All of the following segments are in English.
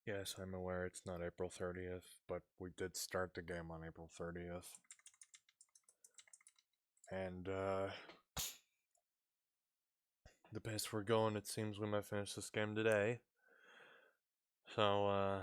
Yes, I'm aware it's not April 30th, but we did start the game on April 30th. And, the pace we're going, it seems we might finish this game today. So,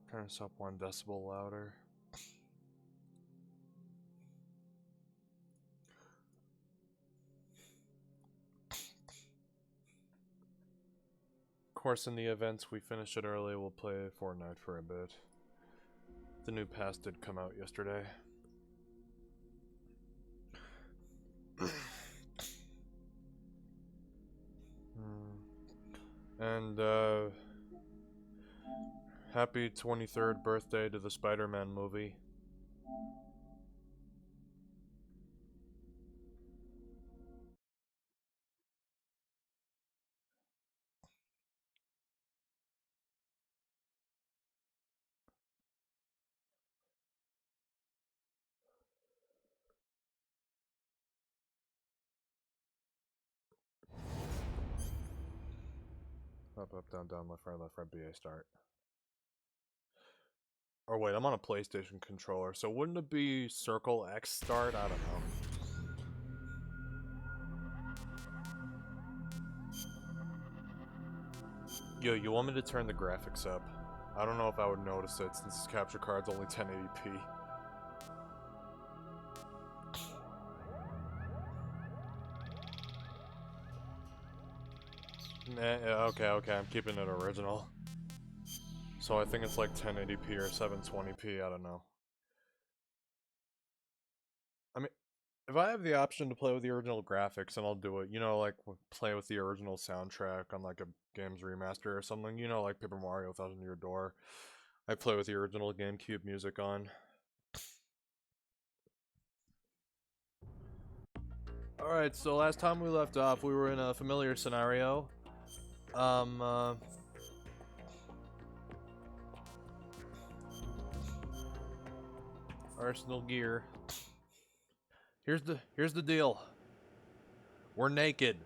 turn this up 1 decibel louder. Of course, in the events we finish it early, we'll play Fortnite for a bit. The new pass did come out yesterday. And, happy 23rd birthday to the Spider-Man movie. Up, up, down, down, left, right, BA, start. Or wait, I'm on a PlayStation controller, so wouldn't it be circle X start? I don't know. Yo, you want me to turn the graphics up? I don't know if I would notice it since this capture card's only 1080p. Okay, I'm keeping it original. So I think it's like 1080p or 720p, I don't know. I mean, if I have the option to play with the original graphics, then I'll do it. You know, like, play with the original soundtrack on, like, a game's remaster or something. You know, like Paper Mario Thousand Year Door. I play with the original GameCube music on. Alright, so last time we left off, we were in a familiar scenario. Arsenal gear. Here's the deal. We're naked.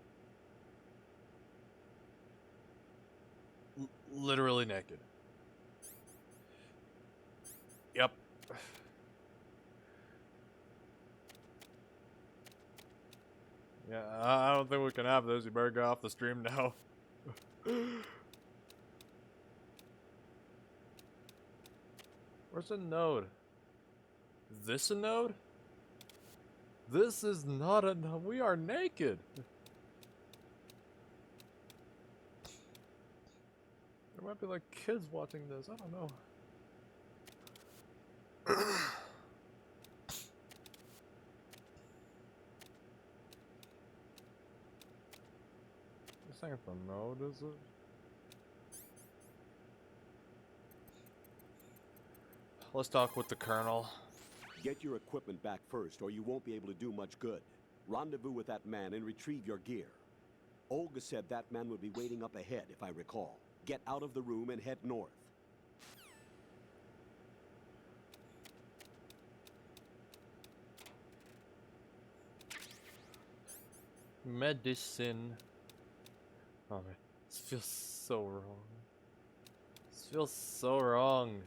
Literally naked. Yep. Yeah, I don't think we can have this. You better get off the stream now. Where's the node? Is this a node? This is not a node. We are naked. There might be like kids watching this. I don't know. This ain't the node, is it? Let's talk with the colonel. Get your equipment back first, or you won't be able to do much good. Rendezvous with that man and retrieve your gear. Olga said that man would be waiting up ahead, if I recall. Get out of the room and head north. Medicine. Oh man, this feels so wrong. This feels so wrong.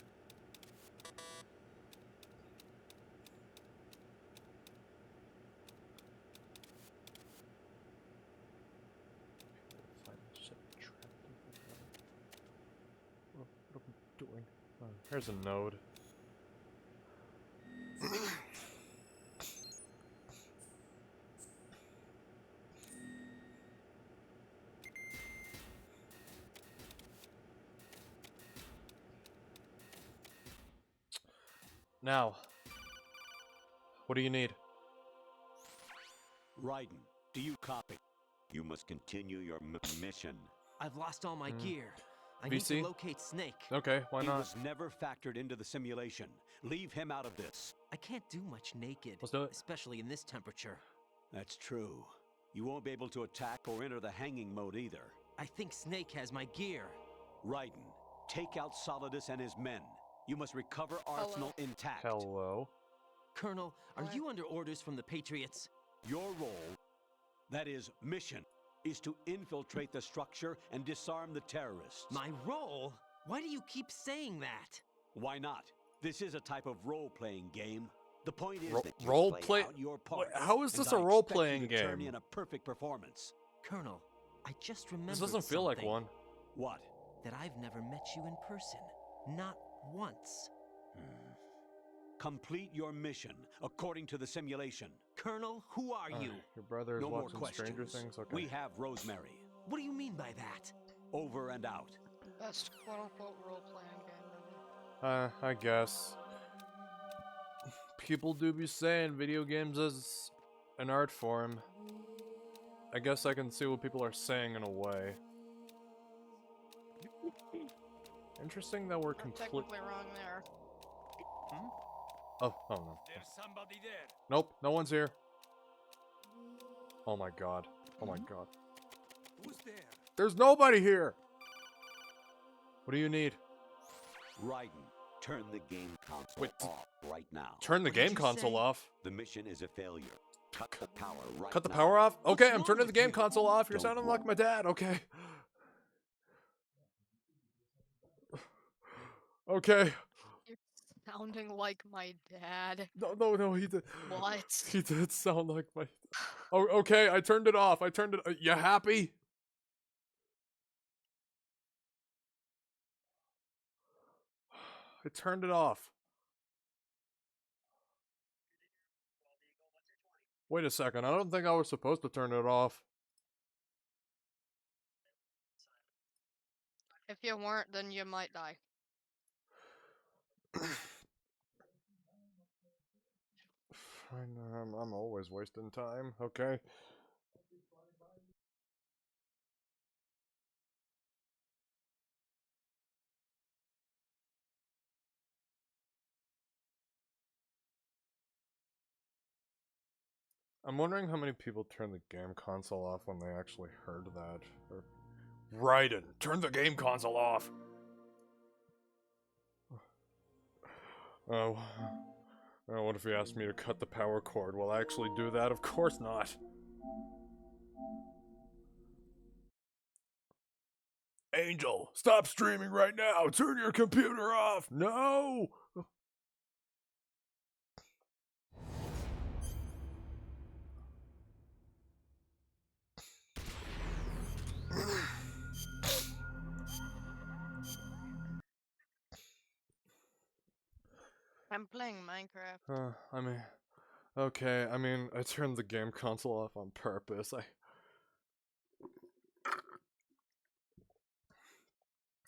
What am I doing? Oh, here's a node. Now, what do you need? Raiden, do you copy? You must continue your mission. I've lost all my gear. I need VC? to locate Snake. Okay, why He not? was never factored into the simulation. Leave him out of this. I can't do much naked, Let's do it. especially in this temperature. That's true. You won't be able to attack or enter the hanging mode either. I think Snake has my gear. Raiden, take out Solidus and his men. You must recover Arsenal intact. Hello. Colonel, are you under orders from the Patriots? Your role, that is, mission, is to infiltrate the structure and disarm the terrorists. My role? Why do you keep saying that? Why not? This is a type of role-playing game. The point is that you Role-play- play out your part. Wait, how is and this I a expect role-playing you to turn game? in a perfect performance. Colonel, I just remembered This doesn't feel like something. one. What? That I've never met you in person. Not once. Complete your mission according to the simulation. Colonel, who are you? Your brother is No more watching questions. Stranger Things? Okay. We have Rosemary. What do you mean by that? Over and out. Best quote-unquote role-playing game ever. I guess. People do be saying video games as an art form. I guess I can see what people are saying in a way. Interesting that we're You're complete. technically wrong there. Oh no. There's somebody there. Nope, no one's here. Oh my god. Oh my god. Who's there? There's nobody here! What do you need? Raiden, turn the game console Wait. off right now. Turn the What did game you console say? off. The mission is a failure. Cut the power right Cut the now. power off? Okay, I'm wrong turning the with game you? console off. You're Don't sounding like my dad. Okay. Okay. You're sounding like my dad. No, he did. What? He did sound like my. Oh, okay. I turned it off. I turned it. You happy? I turned it off. Wait a second. I don't think I was supposed to turn it off. If you weren't, then you might die. I'm always wasting time. Okay. I'm wondering how many people turn the game console off when they actually heard that. Or... Raiden, turn the game console off! Oh. What if he asked me to cut the power cord? Will I actually do that? Of course not. Angel, stop streaming right now! Turn your computer off! No! I'm playing Minecraft. Okay, I turned the game console off on purpose.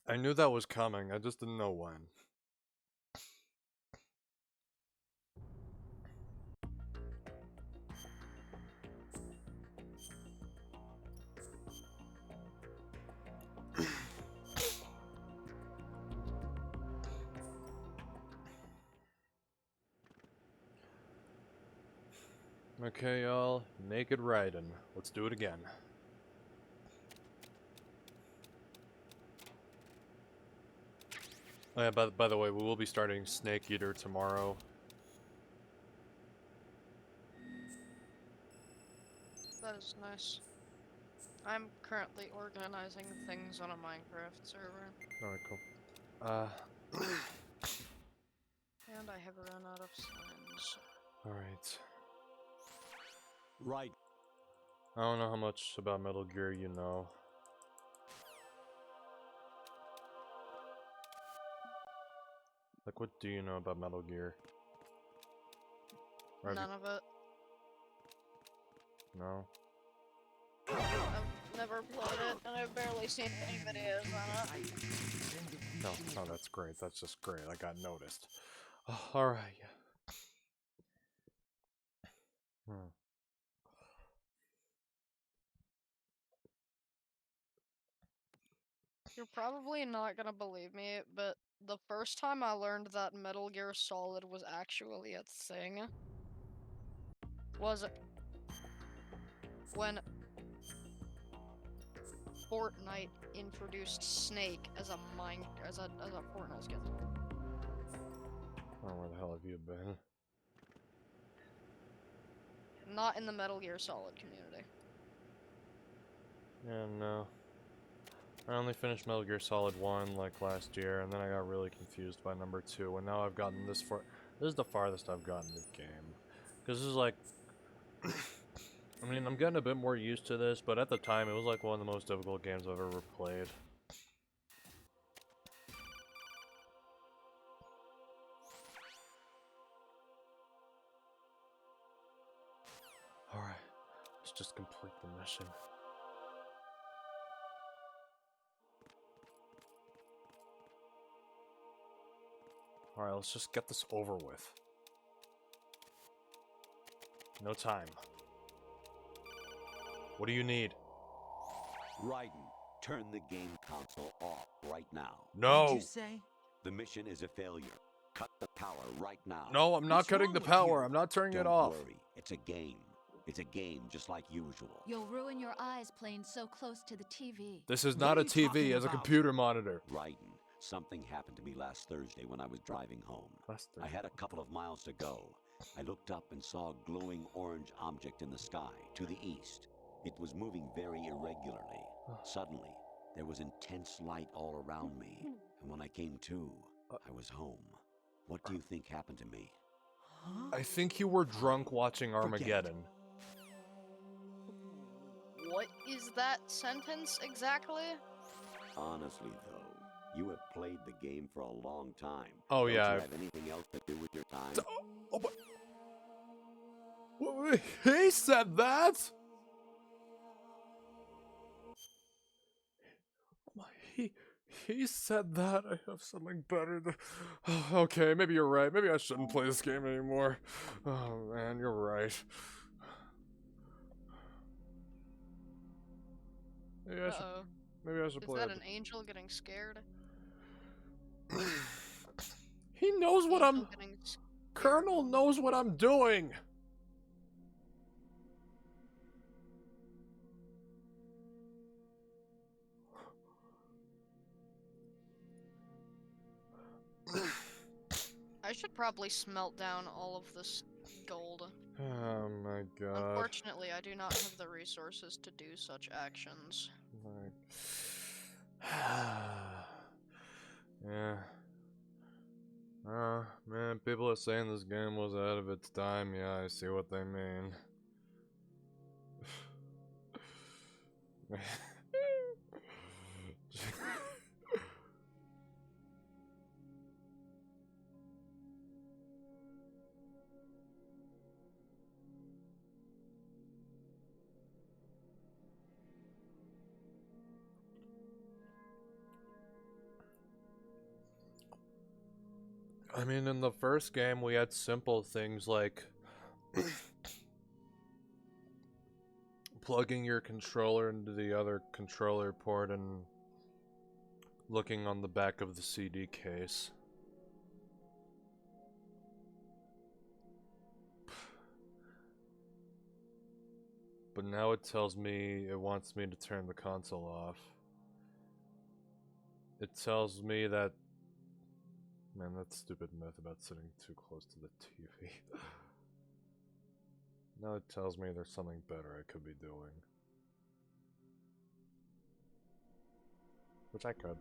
I knew that was coming, I just didn't know when. Okay, y'all. Naked Raiden. Let's do it again. Oh yeah, by the way, we will be starting Snake Eater tomorrow. That is nice. I'm currently organizing things on a Minecraft server. Alright, cool. And I have run out of signs. Alright. Right. I don't know how much about Metal Gear you know. Like, what do you know about Metal Gear? Or have None of it. you... No? I've never played it, and I've barely seen any videos on it. No, that's great. That's just great. I got noticed. Alright. Hmm. You're probably not gonna believe me, but the first time I learned that Metal Gear Solid was actually a thing was when Fortnite introduced Snake as a Fortnite skin. Oh, where the hell have you been? Not in the Metal Gear Solid community. Yeah, no. I only finished Metal Gear Solid 1 like last year, and then I got really confused by number 2, and now I've gotten this far. This is the farthest I've gotten the game. Because this is like... I mean, I'm getting a bit more used to this, but at the time, it was like one of the most difficult games I've ever played. Alright, let's just complete the mission. Alright, let's just get this over with. No time. What do you need? Raiden, turn the game console off right now. What'd No! you say? The mission is a failure. Cut the power right now. No, I'm not What's cutting wrong the with power. you? I'm not turning it Don't off. worry. It's a game. It's a game just like usual. You'll ruin your eyes playing so close to the TV. This is What not are a you TV, talking it's a about? computer monitor. Raiden, something happened to me last Thursday when I was driving home. I had a couple of miles to go. I looked up and saw a glowing orange object in the sky to the east. It was moving very irregularly. Suddenly, there was intense light all around me, and when I came to, I was home. What do you think happened to me? Huh? I think you were drunk watching Armageddon. What is that sentence exactly? Honestly, though, you have played the game for a long time. Oh, Don't yeah, you I've- have anything else to do with your time? Oh, but... He said that? He said that. I have something better to... Okay, maybe you're right. Maybe I shouldn't play this game anymore. Oh, man, you're right. Maybe I should, Uh-oh. maybe I should Is play that it. an angel getting scared? He knows what Angel I'm... getting s- Colonel knows what I'm doing. I should probably smelt down all of this gold. Oh my god. Unfortunately, I do not have the resources to do such actions. Like... yeah. Man, people are saying this game was ahead of its time. Yeah, I see what they mean. I mean, in the first game, we had simple things like plugging your controller into the other controller port and looking on the back of the CD case. But now it tells me it wants me to turn the console off. It tells me that... Man, that stupid myth about sitting too close to the TV. Now it tells me there's something better I could be doing. Which I could.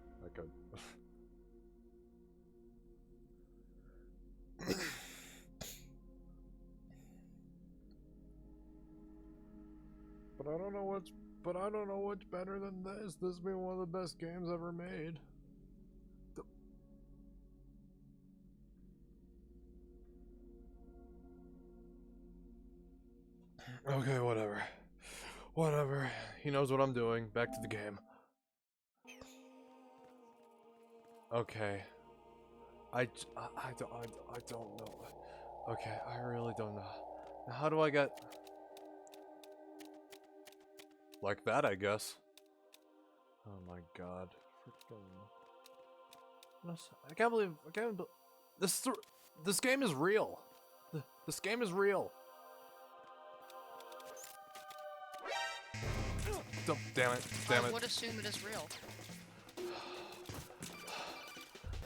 But I don't know what's better than this. This has been one of the best games ever made. Okay, whatever. Whatever. He knows what I'm doing. Back to the game. Okay. I don't know. Okay, I really don't know. Now, how do I get like that? I guess. Oh my god! I can't believe this game is real. This game is real. Damn it! Damn I it! would assume it is real.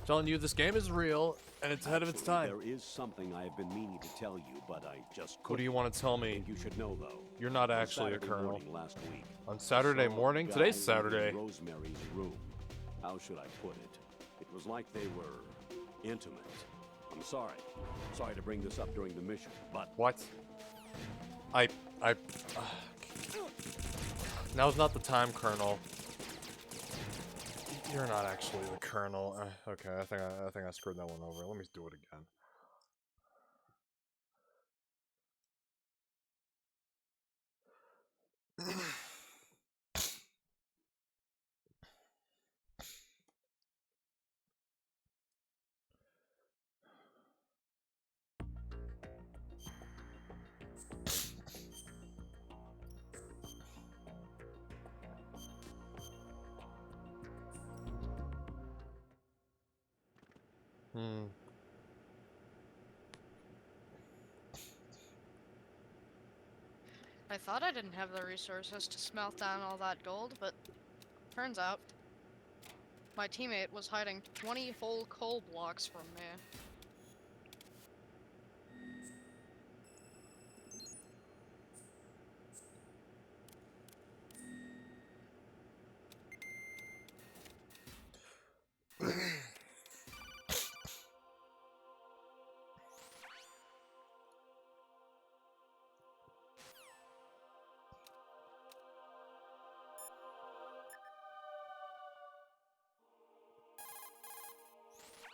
Telling you, this game is real, and it's ahead of its time. There is something I have been meaning to tell you, but I just couldn't. What do you want to tell I me? think you should know, though. You're not On actually a Saturday colonel. morning last week, On Saturday I saw a morning? guy Today's leaving Saturday. Rosemary's room. How should I put it? It was like they were intimate. I'm sorry. Sorry to bring this up during the mission, but What? Now's not the time, Colonel. You're not actually the Colonel. Okay, I think I screwed that one over. Let me do it again. I thought I didn't have the resources to smelt down all that gold, but turns out my teammate was hiding 20 whole coal blocks from me.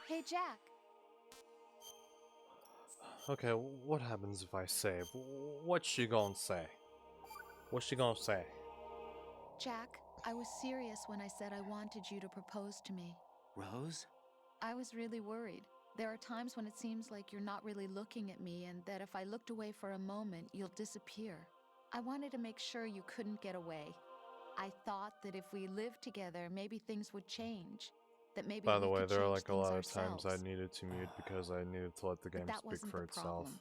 Hey, Jack. Okay, what happens if I save? What's she gonna say? What's she gonna say? Jack, I was serious when I said I wanted you to propose to me. Rose? I was really worried. There are times when it seems like you're not really looking at me and that if I looked away for a moment, you'll disappear. I wanted to make sure you couldn't get away. I thought that if we lived together, maybe things would change. That maybe By the we way, could there are change like a things lot of times I ourselves. needed to mute because I needed to let the game But that speak wasn't for the itself. problem.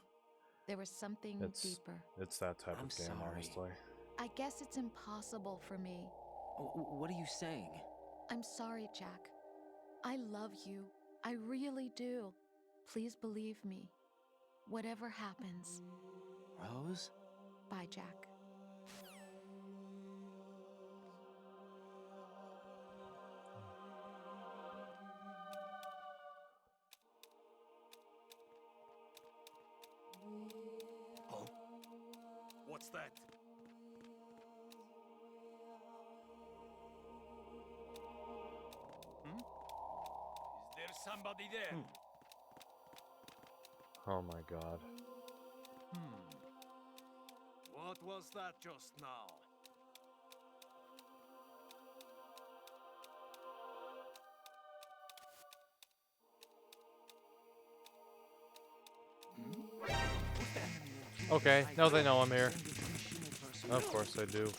There was something deeper. It's that type I'm of game, sorry. honestly. I guess it's impossible for me. What are you saying? I'm sorry, Jack. I love you. I really do. Please believe me. Whatever happens. Rose? Bye, Jack. Huh? What's that? Hmm? Is there somebody there? Oh my god. What was that just now? Okay, now they know I'm here. Of course I do.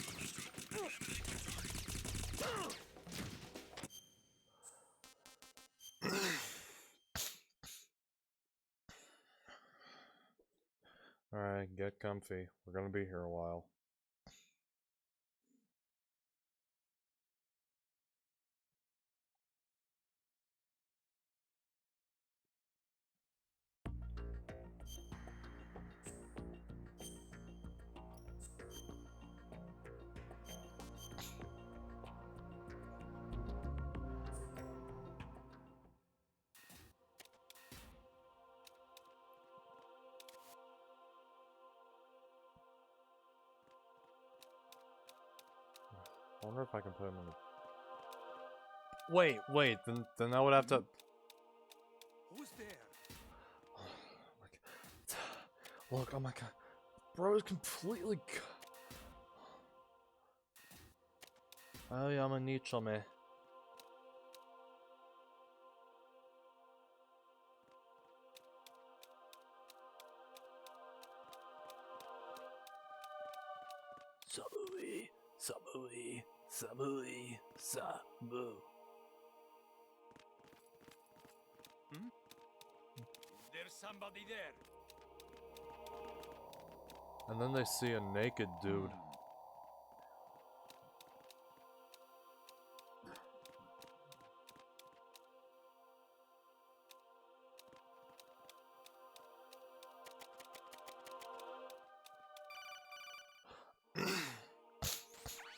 Alright, get comfy. We're gonna be here a while. I wonder if I can put him in the... Wait, then I would have to... Who's there? Look, oh my god. Bro is completely... Oh yeah, I'm a Nietzsche, man. Sabui, Sabui, Sabui, Sabu. Is there somebody there? And then they see a naked dude.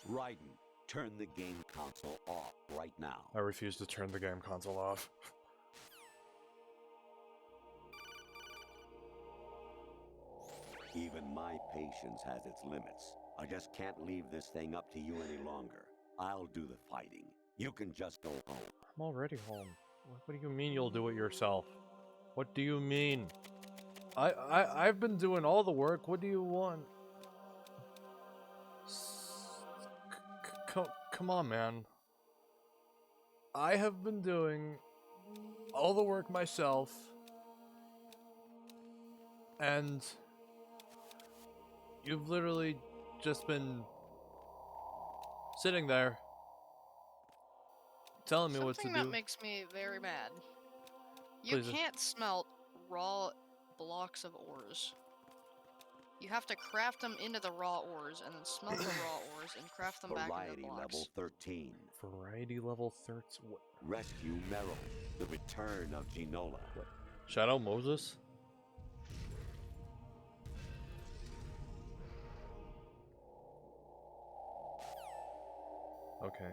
Raiden, turn the game console off right now. I refuse to turn the game console off. Even my patience has its limits. I just can't leave this thing up to you any longer. I'll do the fighting. You can just go home. I'm already home. What do you mean you'll do it yourself? What do you mean? I've been doing all the work. What do you want? Come on, man. I have been doing all the work myself, and you've literally just been sitting there telling me what to Something do. that makes me very mad. You Please. can't smelt raw blocks of ores. You have to craft them into the raw ores and then smelt the raw ores and craft them back into Variety blocks. level 13. Variety level 13. What? Rescue Meryl. The return of Ginola. Shadow Moses? Okay.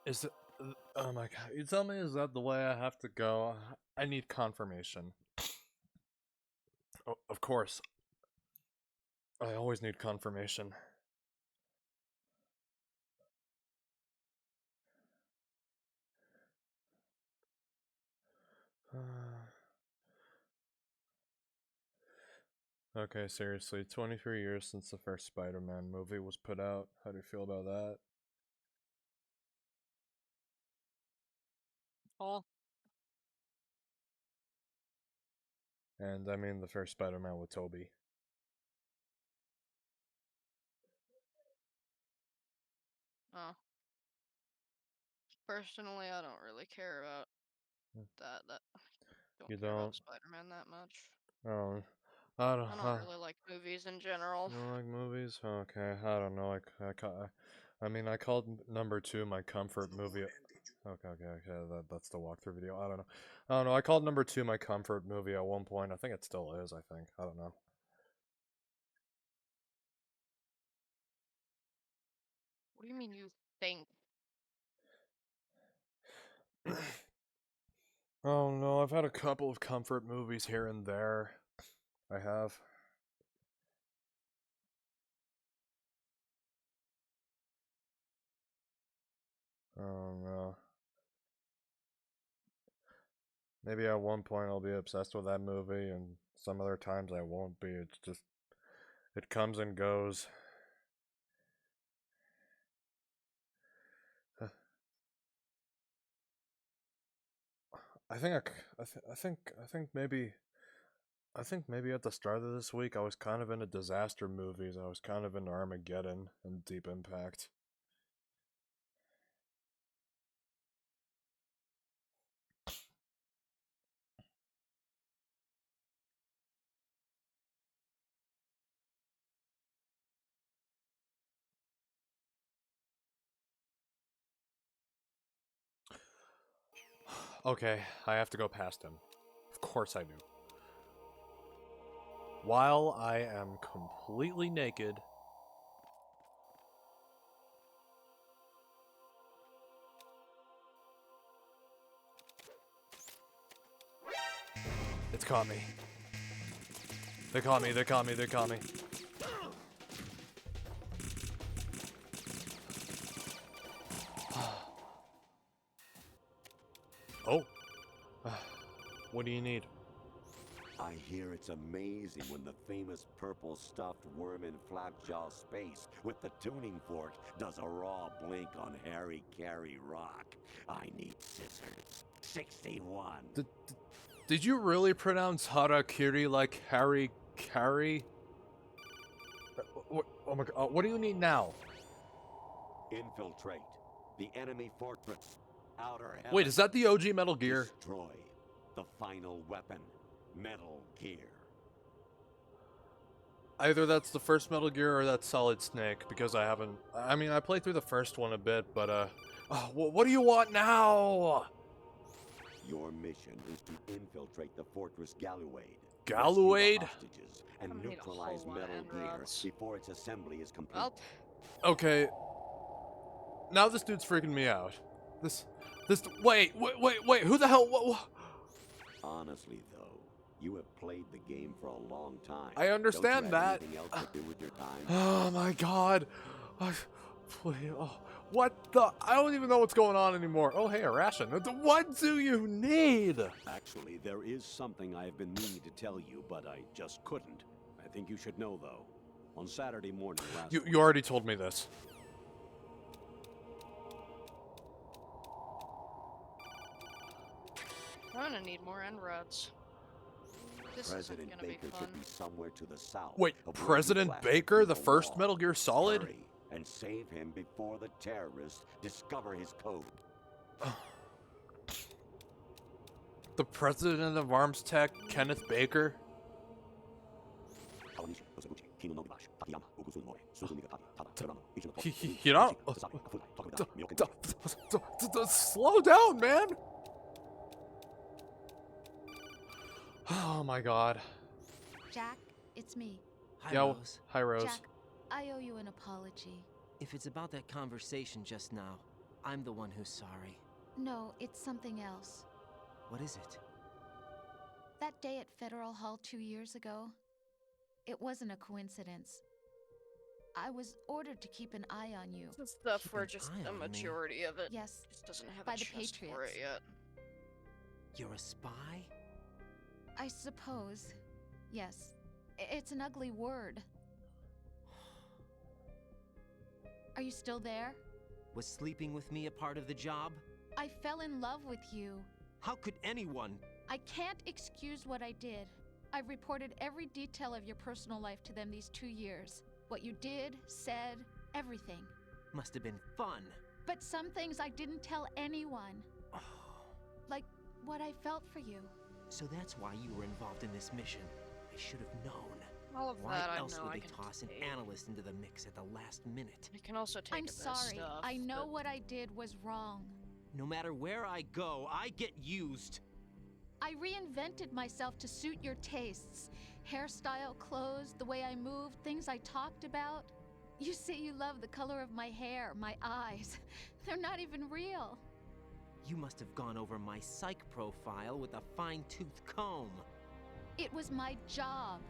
Is it? Oh my god! You tell me, is that the way I have to go? I need confirmation. Oh, of course. I always need confirmation. Okay, seriously, 23 years since the first Spider-Man movie was put out. How do you feel about that? Oh, And I mean the first Spider-Man with Tobey. oh. Personally, I don't really care about that. You Don't care about don't? Spider-Man that much. Oh, I don't. I don't really like movies in general. You don't like movies? Okay, I don't know. I mean, I called number 2 my comfort movie. Okay. That's the walkthrough video. I don't know. I don't know. I called number 2 my comfort movie at one point. I think it still is. I think. I don't know. What do you mean you think? Oh no, I've had a couple of comfort movies here and there. I have. Oh no. Maybe at one point I'll be obsessed with that movie, and some other times I won't be. It's just, it comes and goes. I think maybe at the start of this week I was kind of into disaster movies. I was kind of into Armageddon and Deep Impact. Okay, I have to go past him. Of course I do. While I am completely naked, it's caught me. They caught me. Oh. What do you need? I hear it's amazing when the famous purple stuffed worm in Flapjaw space with the tuning fork does a raw blink on Harry Carey rock. I need scissors. 61. Did you really pronounce Harakiri like Harry Carey? Oh my god, what do you need now? Infiltrate the enemy fortress. Outer heaven. Wait, is that the OG Metal Gear? Destroy the final weapon. Metal Gear. Either that's the first Metal Gear or that's Solid Snake, because I haven't... I mean, I played through the first one a bit, but, what do you want now? Your mission is to infiltrate the fortress Galluade. Galluade? Rescue the hostages and I'm gonna need a neutralize whole lot of Metal Gear rods. before its assembly is complete. Well, Okay. Now this dude's freaking me out. Wait, who the hell, what? Honestly, though, you have played the game for a long time. I understand Don't you have that. anything else to do with your time? Oh my god. What the? I don't even know what's going on anymore. Oh, hey, a ration. What do you need? Actually, there is something I have been meaning to tell you, but I just couldn't. I think you should know, though. On Saturday morning last week, You already told me this. I'm gonna need more end rods. This President isn't gonna Baker be fun. should be somewhere to the south. Wait, of where you President blasted Baker, through the first wall. Metal Gear Solid? Hurry and save him before the terrorists discover his code. The president of Arms Tech, Kenneth Baker? You know, slow down, man. Oh my god. Jack, it's me. Hi, Yo, Rose. hi Rose. Jack, I owe you an apology. If it's about that conversation just now, I'm the one who's sorry. No, it's something else. What is it? That day at Federal Hall 2 years ago, it wasn't a coincidence. I was ordered to keep an eye on you. This stuff Keep where an just eye the on me. majority of it Yes, just doesn't have by a the chest for Patriots. it yet. You're a spy? I suppose. Yes. It's an ugly word. Are you still there? Was sleeping with me a part of the job? I fell in love with you. How could anyone? I can't excuse what I did. I've reported every detail of your personal life to them these 2 years. What you did, said, everything. Must have been fun. But some things I didn't tell anyone. Like what I felt for you. So that's why you were involved in this mission. I should have known. All of Why that I else know would I they can toss an take. analyst into the mix at the last minute? You can also take I'm a bit sorry. of stuff, I know but what I did was wrong. No matter where I go, I get used. I reinvented myself to suit your tastes. Hairstyle, clothes, the way I moved, things I talked about. You say you love the color of my hair, my eyes. They're not even real. You must have gone over my psych profile with a fine-tooth comb. It was my job.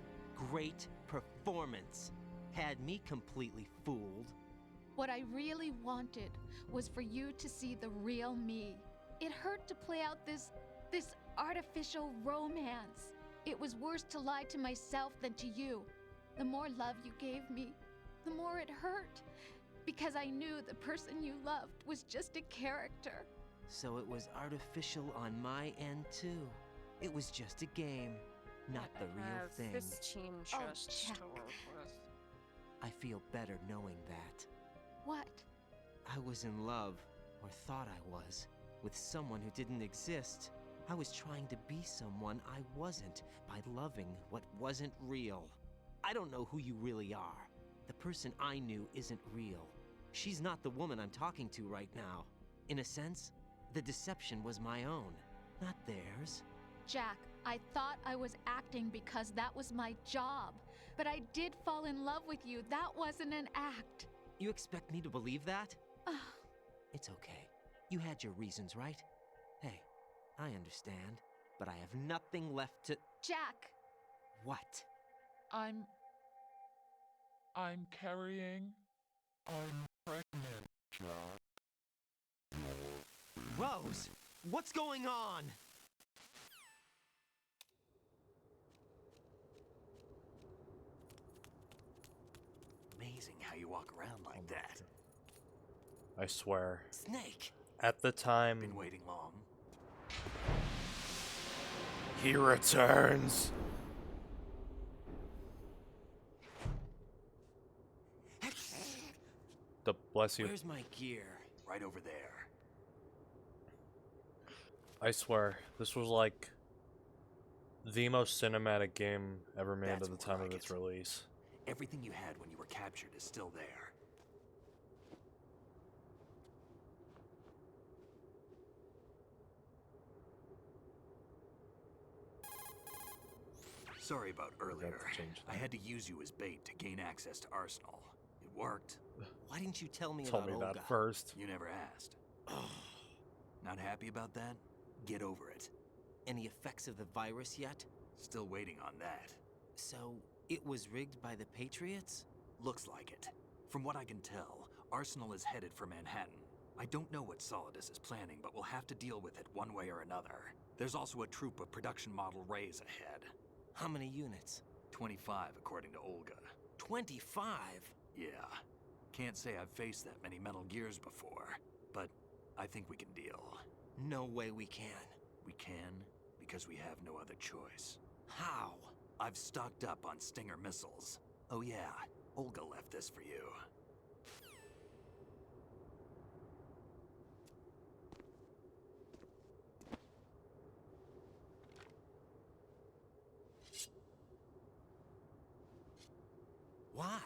Great performance. Had me completely fooled. What I really wanted was for you to see the real me. It hurt to play out this artificial romance. It was worse to lie to myself than to you. The more love you gave me, the more it hurt. Because I knew the person you loved was just a character. So it was artificial on my end too. It was just a game, not the I real have thing. 15 Oh, chests Jack. to work with. I feel better knowing that. What? I was in love, or thought I was, with someone who didn't exist. I was trying to be someone I wasn't by loving what wasn't real. I don't know who you really are. The person I knew isn't real. She's not the woman I'm talking to right now. In a sense, the deception was my own, not theirs. Jack, I thought I was acting because that was my job. But I did fall in love with you. That wasn't an act. You expect me to believe that? Ugh. It's okay. You had your reasons, right? Hey, I understand, but I have nothing left to... Jack! What? I'm carrying. I'm pregnant, Jack. Rose, what's going on? you walk around like that. I swear. Snake! At the time, Been waiting long? he returns. Bless you. Where's my gear? Right over there. I swear, this was like the most cinematic game ever made That's at the more time of like its it. release. Everything you had when you were captured is still there. Sorry about earlier. to change I had to use you as bait to gain access to Arsenal. It worked. Why didn't you tell me Tell about me Olga? that first. You never asked. Not happy about that? Get over it. Any effects of the virus yet? Still waiting on that. So, it was rigged by the Patriots? Looks like it. From what I can tell, Arsenal is headed for Manhattan. I don't know what Solidus is planning, but we'll have to deal with it one way or another. There's also a troop of production model Rays ahead. How many units? 25, according to Olga. 25? Yeah. Can't say I've faced that many Metal Gears before, but I think we can deal. No way we can. We can, because we have no other choice. How? I've stocked up on Stinger missiles. Oh yeah, Olga left this for you. Why?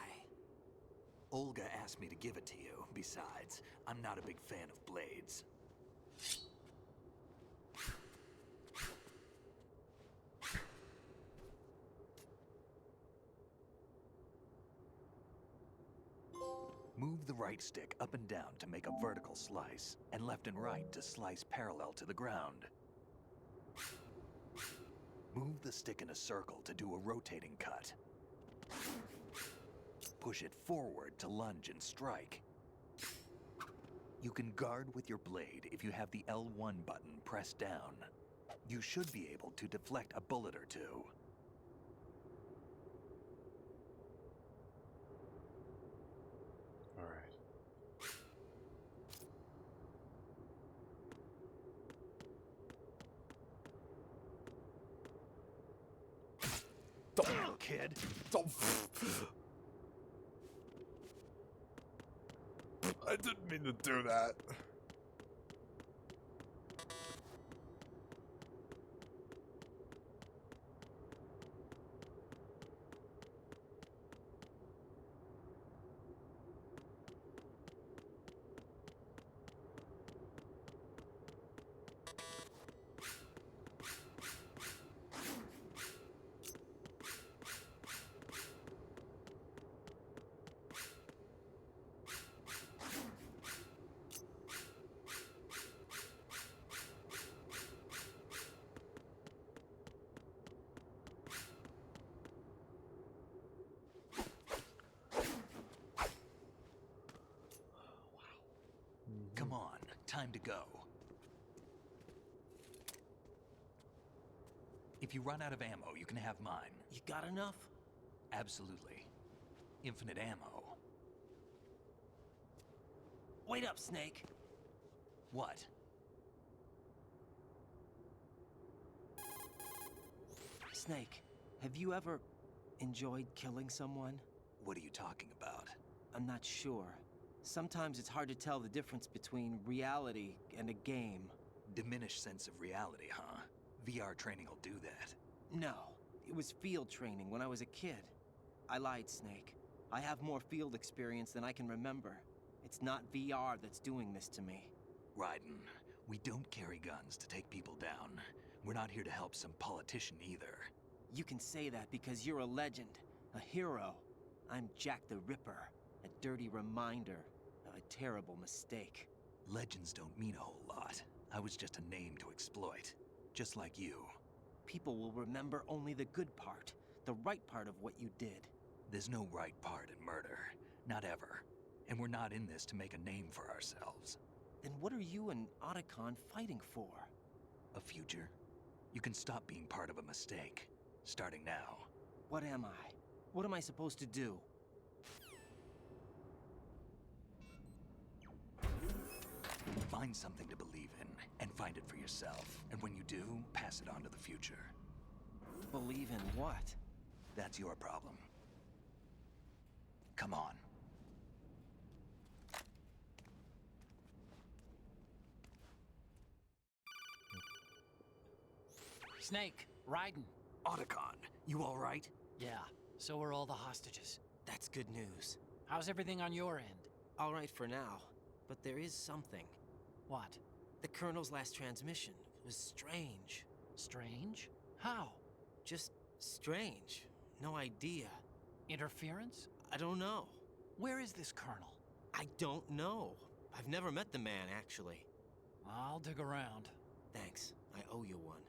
Olga asked me to give it to you. Besides, I'm not a big fan of blades. Move the right stick up and down to make a vertical slice, and left and right to slice parallel to the ground. Move the stick in a circle to do a rotating cut. Push it forward to lunge and strike. You can guard with your blade if you have the L1 button pressed down. You should be able to deflect a bullet or two. Alright. Damn, kid! I didn't mean to do that. Come on, time to go. If you run out of ammo, you can have mine. You got enough? Absolutely. Infinite ammo. Wait up, Snake. What? Snake, have you ever enjoyed killing someone? What are you talking about? I'm not sure. Sometimes it's hard to tell the difference between reality and a game. Diminished sense of reality, huh? VR training will do that. No, it was field training when I was a kid. I lied, Snake. I have more field experience than I can remember. It's not VR that's doing this to me. Raiden, we don't carry guns to take people down. We're not here to help some politician either. You can say that because you're a legend, a hero. I'm Jack the Ripper, a dirty reminder of a terrible mistake. Legends don't mean a whole lot. I was just a name to exploit. Just like you. People will remember only the good part, the right part of what you did. There's no right part in murder. Not ever. And we're not in this to make a name for ourselves. Then what are you and Otacon fighting for? A future? You can stop being part of a mistake. Starting now. What am I? What am I supposed to do? Find something to believe in, and find it for yourself. And when you do, pass it on to the future. Believe in what? That's your problem. Come on. Snake, Raiden. Otacon, you all right? Yeah, so are all the hostages. That's good news. How's everything on your end? All right for now, but there is something. What? The Colonel's last transmission was strange. Strange? How? Just strange. No idea. Interference? I don't know. Where is this Colonel? I don't know. I've never met the man, actually. I'll dig around. Thanks. I owe you one.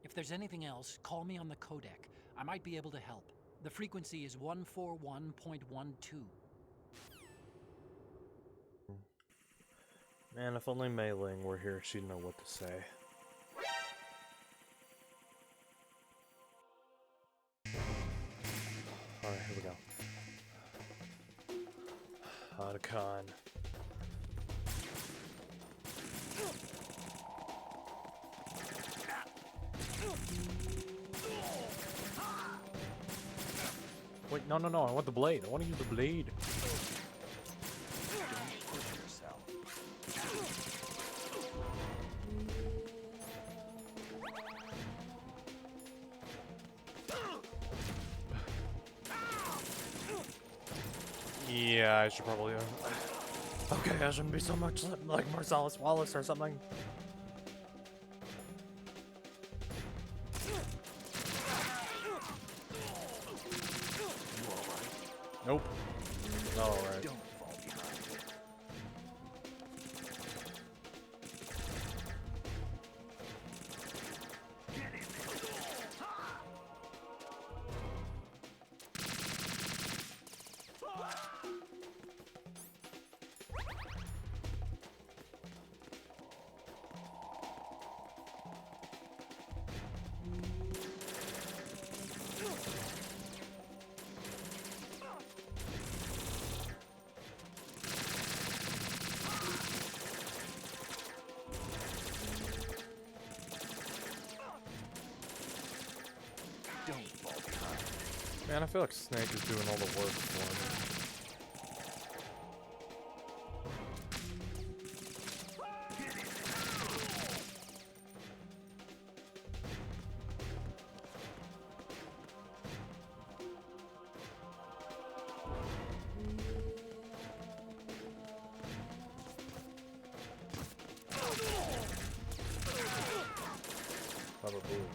If there's anything else, call me on the codec. I might be able to help. The frequency is 141.12. Man, if only Mei Ling were here, she'd know what to say. Alright, here we go. Otacon. Wait, no, no, no, I want the blade. I want to use the blade. Don't push yourself. Yeah, I should probably. Okay, I shouldn't be so much like Marcellus Wallace or something. Nope. Alright. Don't fall behind. Don't fall behind. Man, I feel like Snake is doing all the work for me. Baba boo.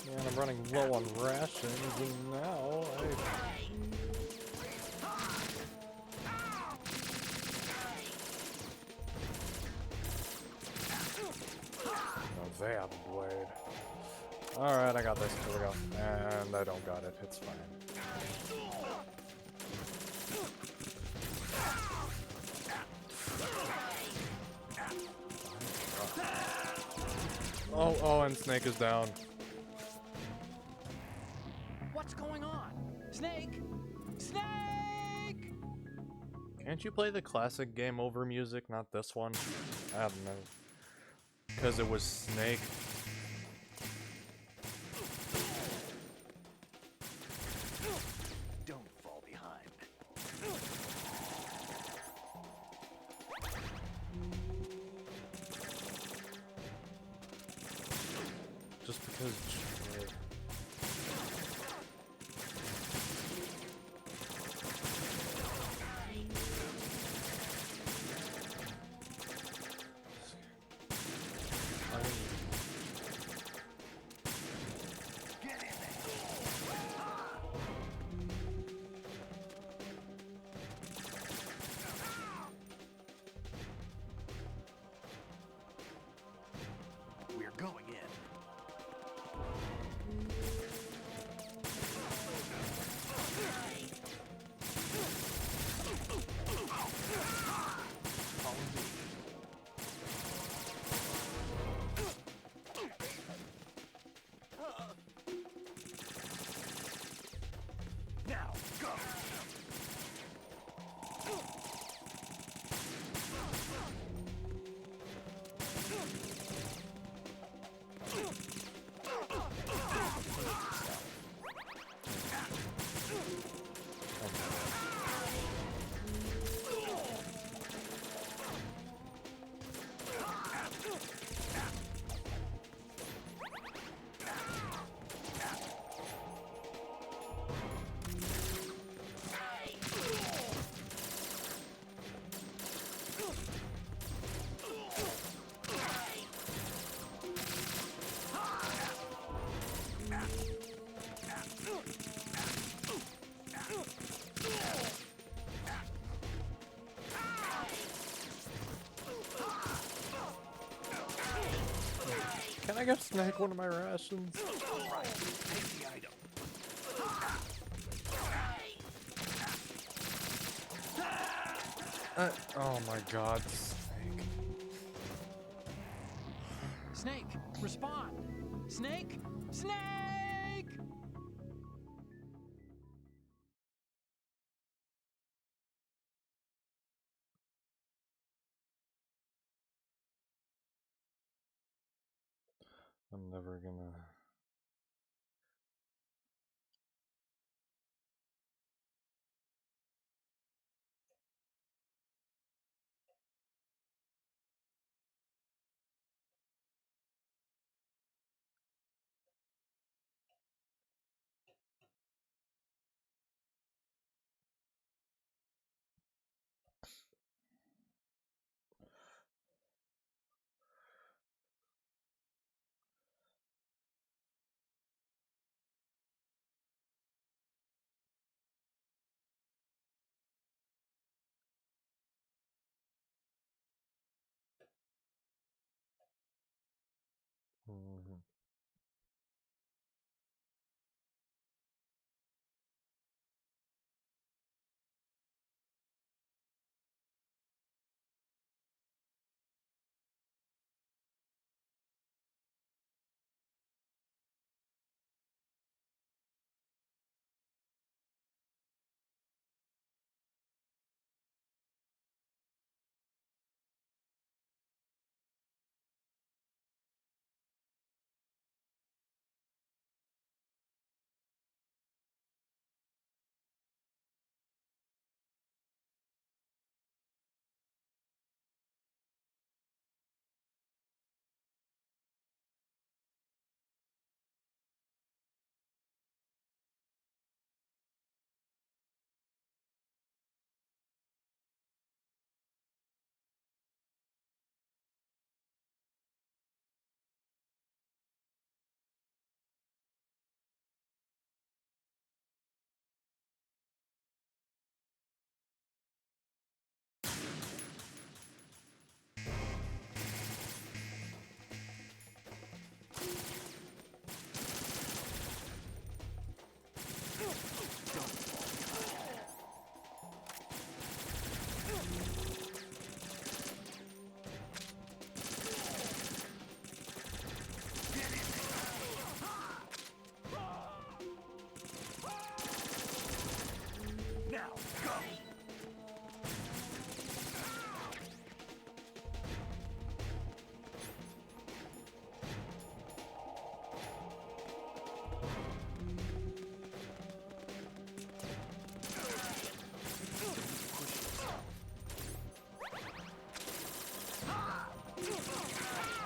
Man, I'm running low on rations, and now No, they have a blade. Alright, I got this. Here we go. And I don't got it. It's fine. Oh, oh, and Snake is down. What's going on? Snake! Snake! Can't you play the classic game over music, not this one? I don't know. Because it was Snake. Don't fall behind. Just because. We're going in. I give Snake one of my rations. Right, take the item. Oh my god, Snake. Snake, respond! Snake! Snake! I'm never gonna... Mhm. Now, go!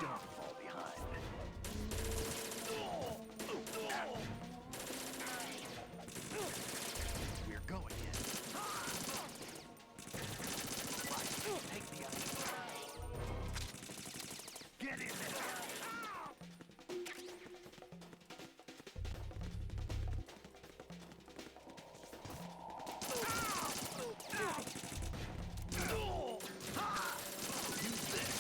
Don't fall behind. We're going in. Right, take the item. Get in there. Use this.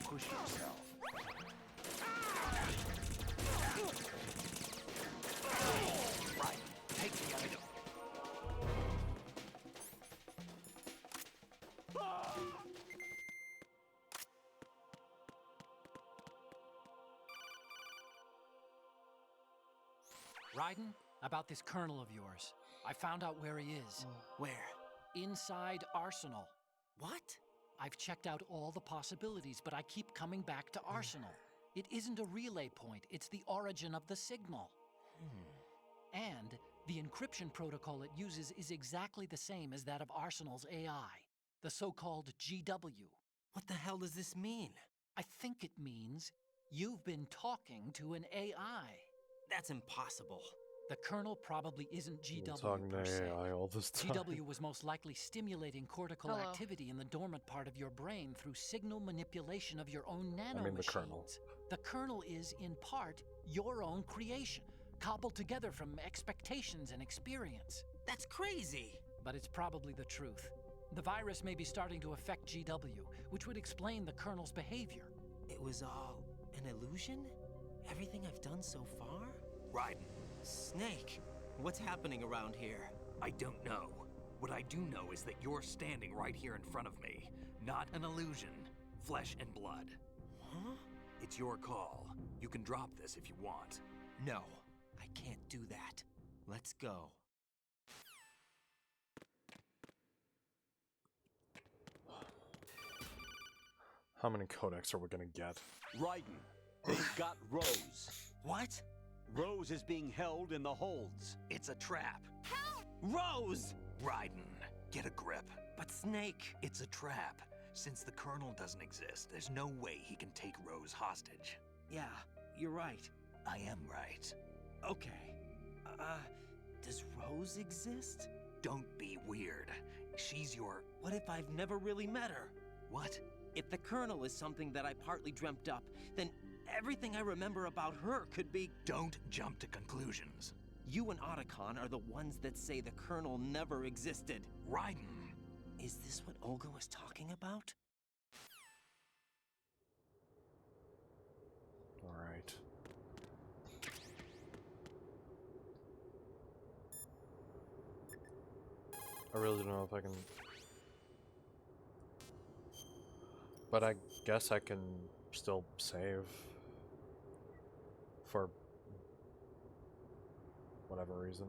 Push yourself. Right, take the item. Raiden, about this colonel of yours. I found out where he is. Where? Inside Arsenal. What? I've checked out all the possibilities, but I keep coming back to Arsenal. It isn't a relay point, it's the origin of the signal. And the encryption protocol it uses is exactly the same as that of Arsenal's AI. the so-called GW. What the hell does this mean? I think it means you've been talking to an AI. That's impossible. The Colonel probably isn't You've been GW talking to per se. AI all this time. GW was most likely stimulating cortical Hello. activity in the dormant part of your brain through signal manipulation of your own nanomachines. I mean the Colonel. The Colonel is, in part, your own creation, cobbled together from expectations and experience. That's crazy. But it's probably the truth. The virus may be starting to affect GW, which would explain the Colonel's behavior. It was all an illusion? Everything I've done so far? Raiden, Snake, what's happening around here? I don't know. What I do know is that you're standing right here in front of me. Not an illusion. Flesh and blood. Huh? It's your call. You can drop this if you want. No, I can't do that. Let's go. How many codecs are we gonna get? Raiden, they've got Rose. What? Rose is being held in the holds. It's a trap. Rose! Raiden, get a grip. But Snake... It's a trap. Since the Colonel doesn't exist, there's no way he can take Rose hostage. Yeah, you're right. I am right. Okay. Does Rose exist? Don't be weird. She's your... What if I've never really met her? What? If the Colonel is something that I partly dreamt up, then everything I remember about her could be... Don't jump to conclusions. You and Otacon are the ones that say the Colonel never existed. Raiden. Is this what Olga was talking about? Alright. I really don't know if I can... But I guess I can still save. For... whatever reason.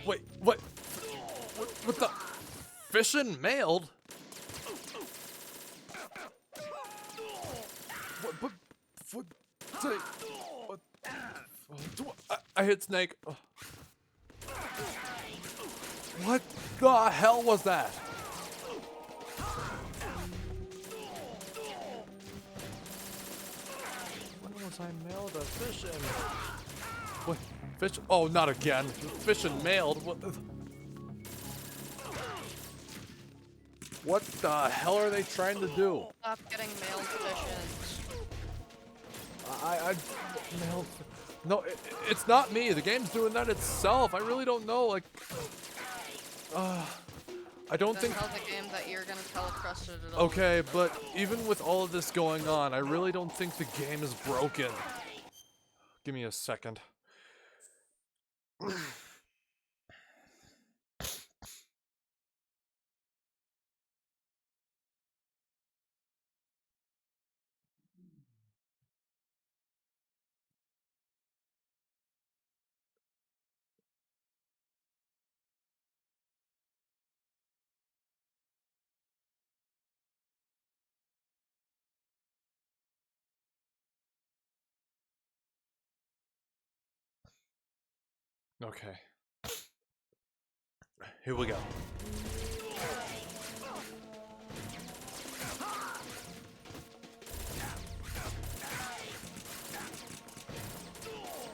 Wait, what? What the? Fission mailed? What? I hit Snake. What the hell was that? When was I mailed a fission? What? Fish? Oh, not again. Fission mailed. What the hell are they trying to do? Stop getting mailed fissions. I mailed. No, it's not me. The game's doing that itself. I really don't know. Like, I don't think. Tell the game that you're gonna trust it at all. Okay, but even with all of this going on, I really don't think the game is broken. Give me a second. Okay. Here we go.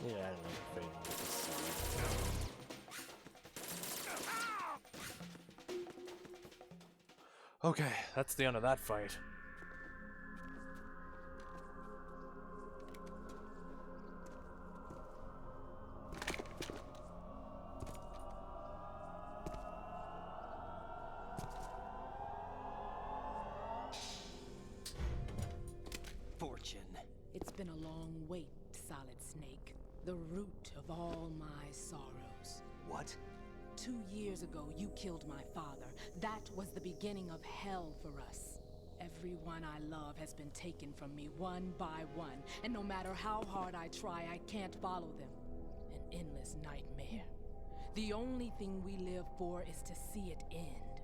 Yeah, I don't know if anyone can see. Okay, that's the end of that fight. Fortune. It's been a long wait, Solid Snake. The root of all my sorrows. What? 2 years ago, you killed my father. That was the beginning of hell for us. Everyone I love has been taken from me one by one, and no matter how hard I try, I can't follow them. An endless nightmare. The only thing we live for is to see it end.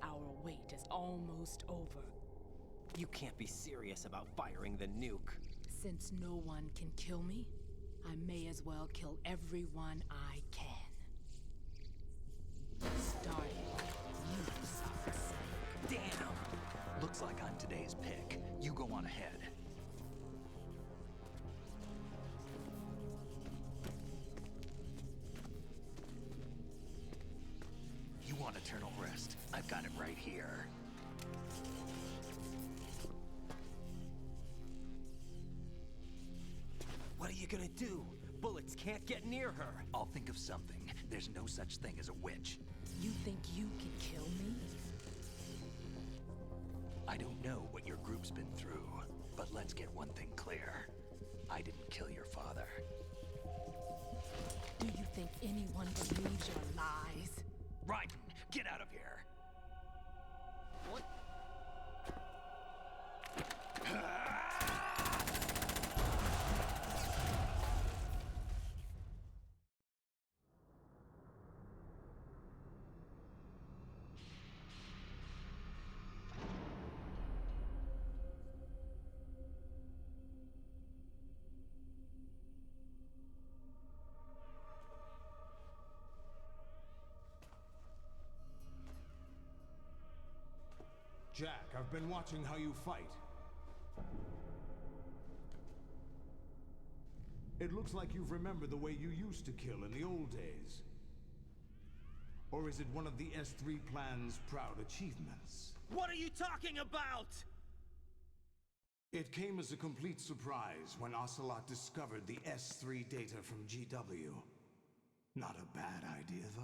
Our wait is almost over. You can't be serious about firing the nuke. Since no one can kill me, I may as well kill everyone I can. Starting with you, Solid Snake. Damn! Looks like I'm today's pick. You go on ahead. You want eternal rest? I've got it right here. What are you gonna do? Bullets can't get near her. I'll think of something. There's no such thing as a witch. You think you can kill me? I don't know what your group's been through, but let's get one thing clear. I didn't kill your father. Do you think anyone believes your lies? Raiden, get out of here! What? Jack, I've been watching how you fight. It looks like you've remembered the way you used to kill in the old days. Or is it one of the S3 plan's proud achievements? What are you talking about? It came as a complete surprise when Ocelot discovered the S3 data from GW. Not a bad idea, though.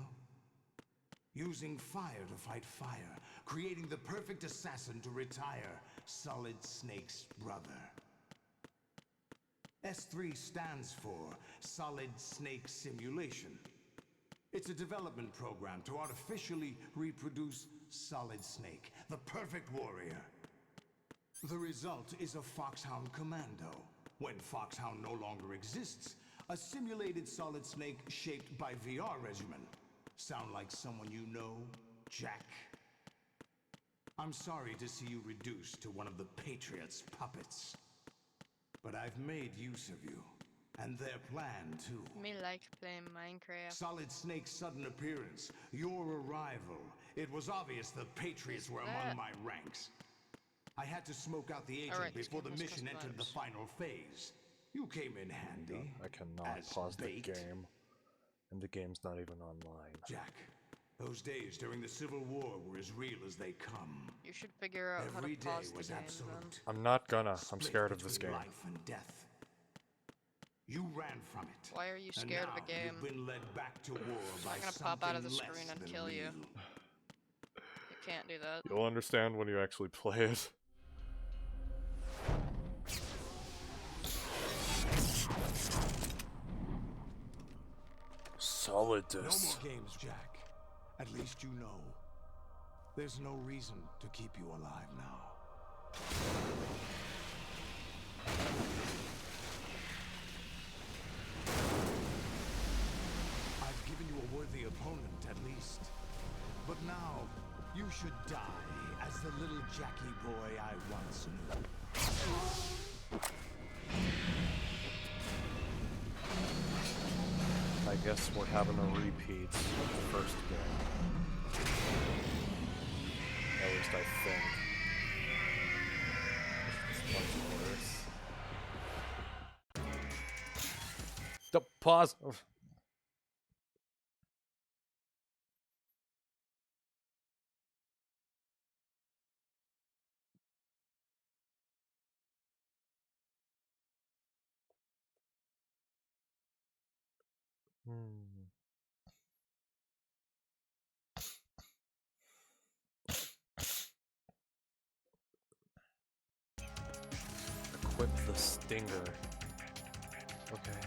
Using fire to fight fire, creating the perfect assassin to retire Solid Snake's brother. S3 stands for Solid Snake Simulation. It's a development program to artificially reproduce Solid Snake, the perfect warrior. The result is a Foxhound Commando. When Foxhound no longer exists, a simulated Solid Snake shaped by VR regimen. Sound like someone you know, Jack? I'm sorry to see you reduced to one of the Patriots' puppets. But I've made use of you, and their plan too. Me like playing Minecraft. Solid Snake's sudden appearance, your arrival. It was obvious the Patriots were among my ranks. I had to smoke out the agent Alright, before the let's mission customize. entered the final phase. You came in handy. I cannot as pause the bait. game. And the game's not even online. Jack, those days during the Civil War were as real as they come. You should figure out Every how to day pause the was game absolute. then. I'm not gonna. I'm Split scared of this between game. life and death. You ran from it. Why are you And scared of a now game? You've been led back to war by not gonna pop out of the something screen less and than kill you. real. You can't do that. You'll understand when you actually play it. Solid No disc. more games, Jack. At least you know. There's no reason to keep you alive now. I've given you a worthy opponent, at least. But now, you should die as the little Jackie boy I once knew. I guess we're having a repeat of the first game. At least I think. It's much worse. Pause! Equip the stinger. Okay.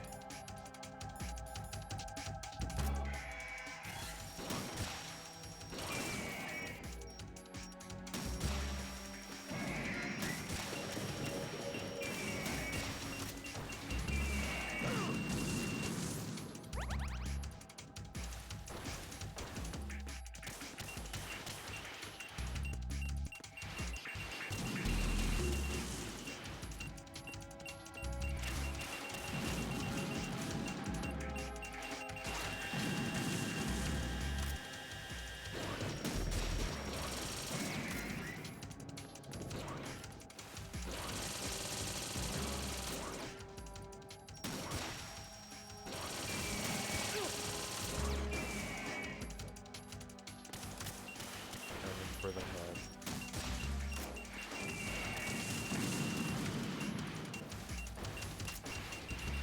For the head.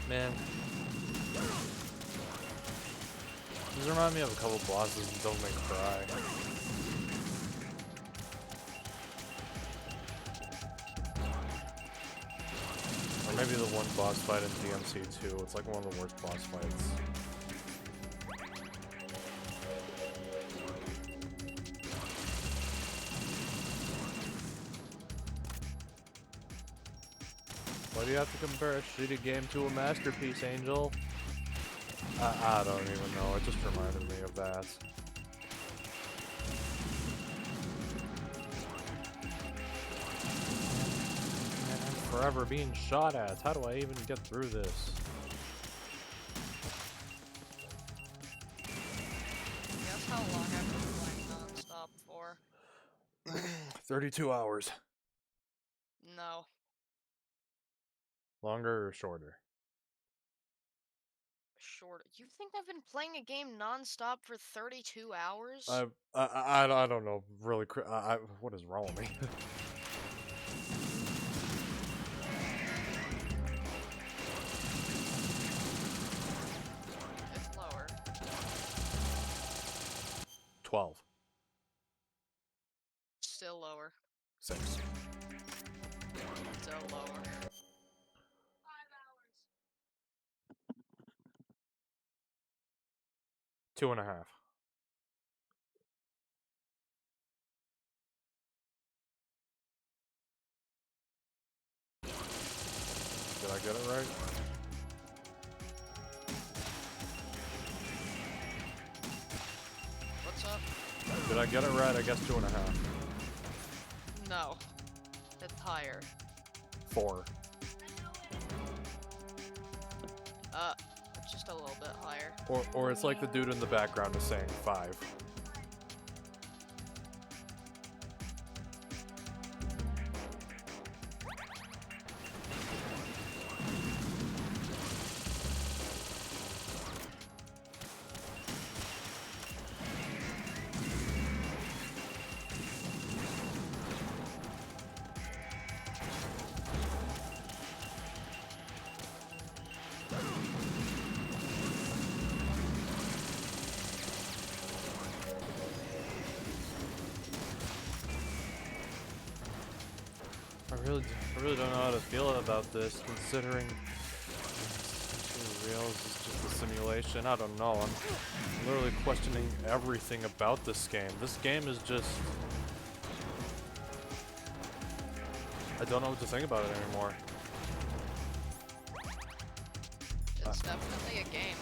Man. These remind me of a couple bosses in Don't Make Cry. Or maybe the one boss fight in DMC2. It's like one of the worst boss fights. Why do you have to compare a shitty game to a masterpiece, Angel? I don't even know, it just reminded me of that. Man, I'm forever being shot at. How do I even get through this? Guess how long I've been playing non-stop for? 32 hours. No. Longer or shorter? Short. You think I've been playing a game non-stop for 32 hours? I don't know. Really, what is wrong with me? It's lower. 12. Still lower. 6. Still lower. 2.5. Did I get it right? What's up? Did I get it right? I guess 2.5. No. It's higher. 4. Just a little bit higher. Or it's like the dude in the background is saying 5. I really don't know how to feel about this, considering real is just a simulation. I don't know. I'm literally questioning everything about this game. This game is just... I don't know what to think about it anymore. It's definitely a game.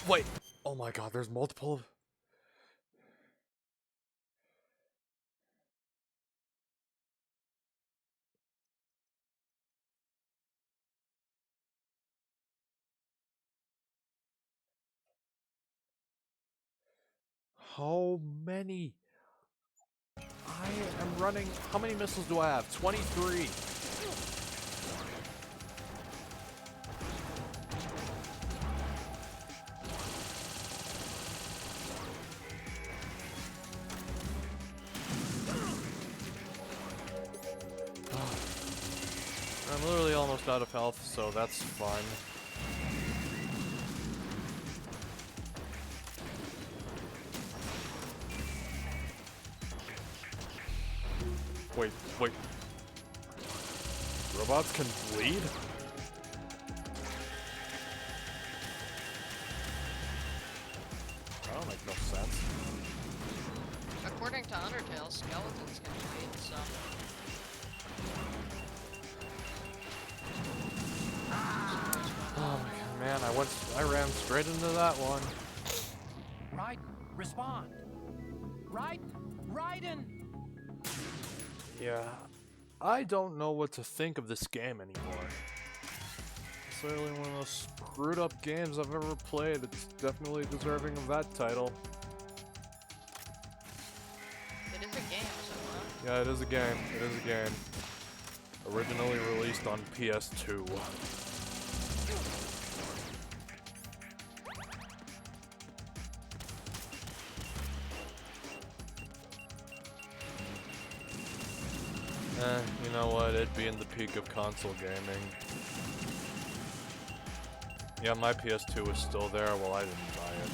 Wait! Oh my god, there's multiple... so many. I am running. How many missiles do I have? 23. I'm literally almost out of health, so that's fun. Wait. Robots can bleed? That don't make no sense. According to Undertale, skeletons can bleed, so... Oh my god, man, I ran straight into that one. Raiden, respond. Raiden! Yeah, I don't know what to think of this game anymore. It's literally one of those screwed up games I've ever played. It's definitely deserving of that title. It is a game, is it not? Yeah, it is a game. It is a game. Originally released on PS2. You know what? It'd be in the peak of console gaming. Yeah, my PS2 is still there. Well, I didn't buy it.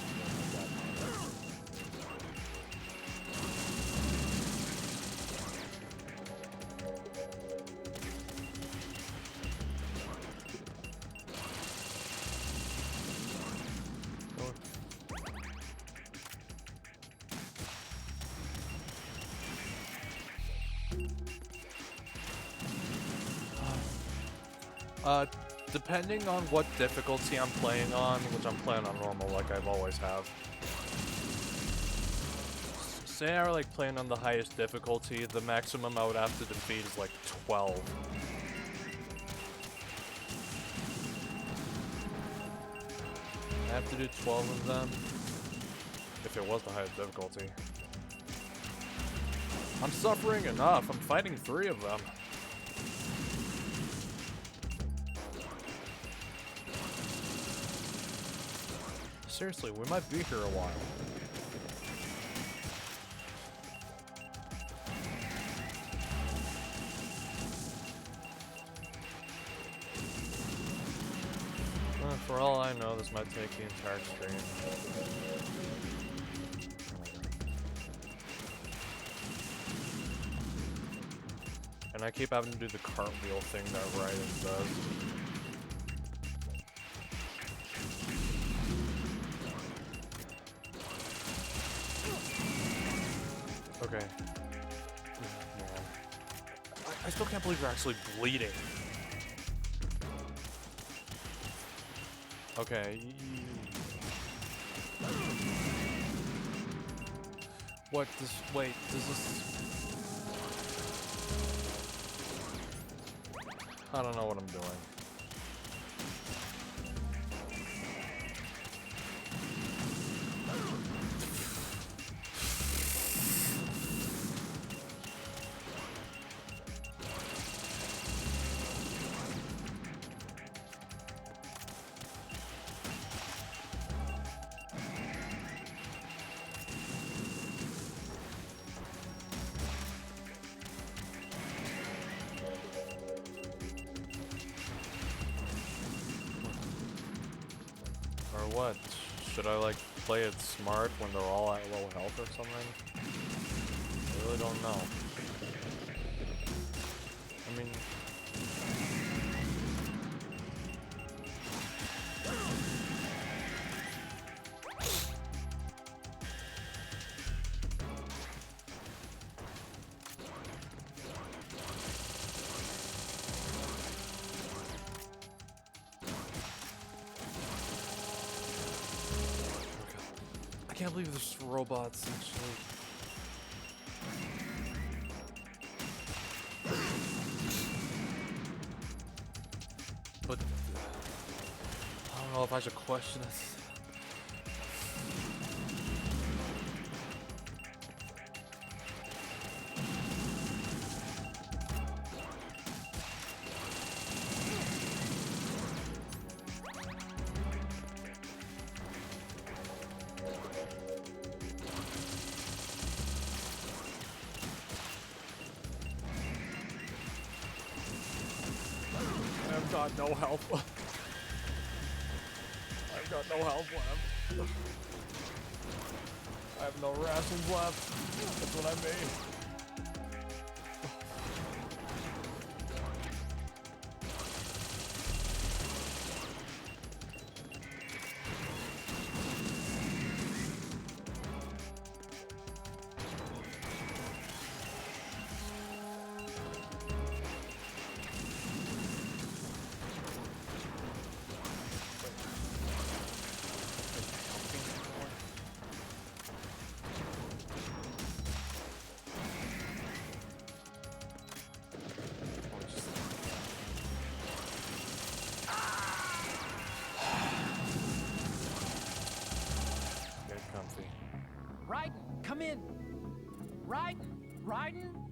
Depending on what difficulty I'm playing on, which I'm playing on normal like I've always have. Say I like playing on the highest difficulty, the maximum I would have to defeat is like 12. I have to do 12 of them, if it was the highest difficulty. I'm suffering enough, I'm fighting 3 of them. Seriously, we might be here a while. For all I know, this might take the entire stream. And I keep having to do the cartwheel thing that Raiden does. Okay. Man. I still can't believe you're actually bleeding. Okay. What does... Wait, does this... I don't know what I'm doing. What? Should I like play it smart when they're all at low health or something? I really don't know. I mean... I can't believe there's robots actually. But I don't know if I should question it. got no health. I've got no health left. I have no rations left. That's what I mean. Raiden, come in. Raiden, Raiden.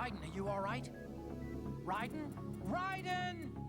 Raiden, are you all right? Raiden? Raiden!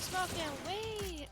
smoking, wait!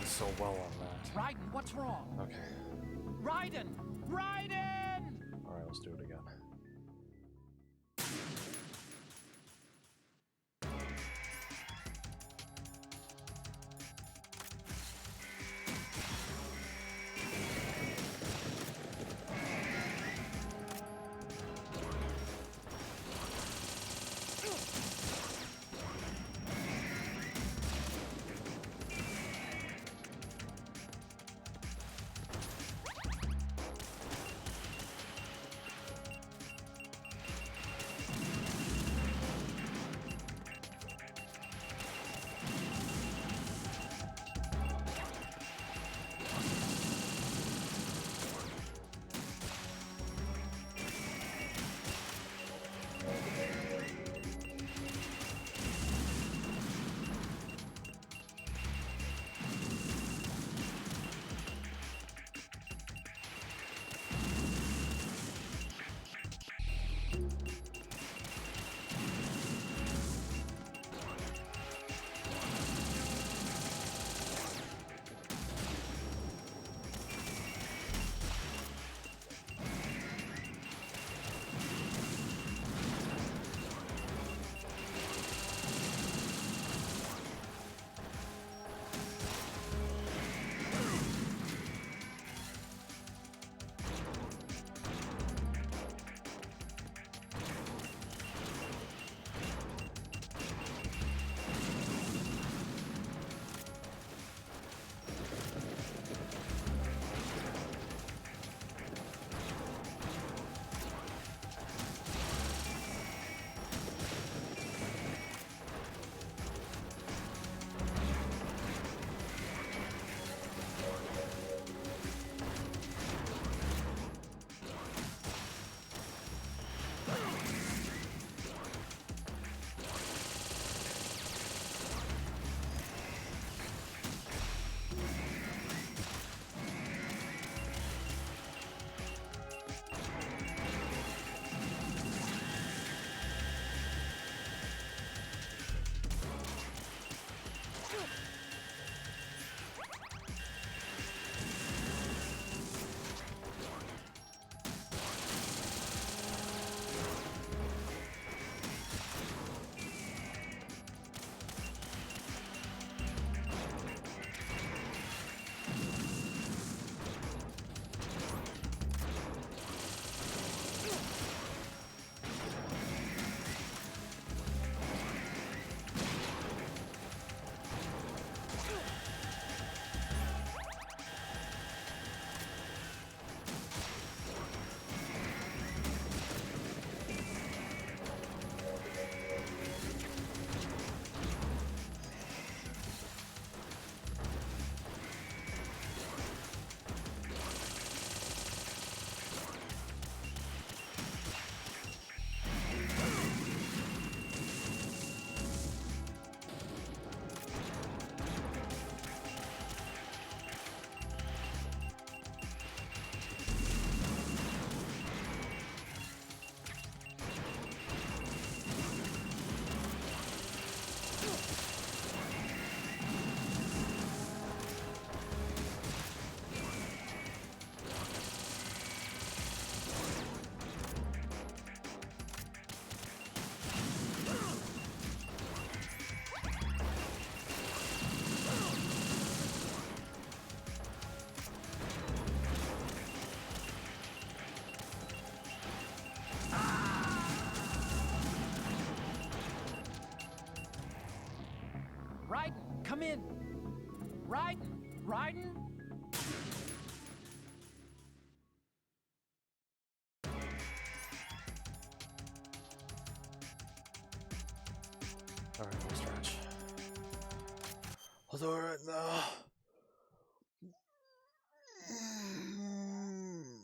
so well on that. Raiden, what's wrong? Okay. Raiden! Raiden! Alright, let's do it again. Raiden, come in! Raiden! Raiden! Alright, we'll stretch. I'll do it right now.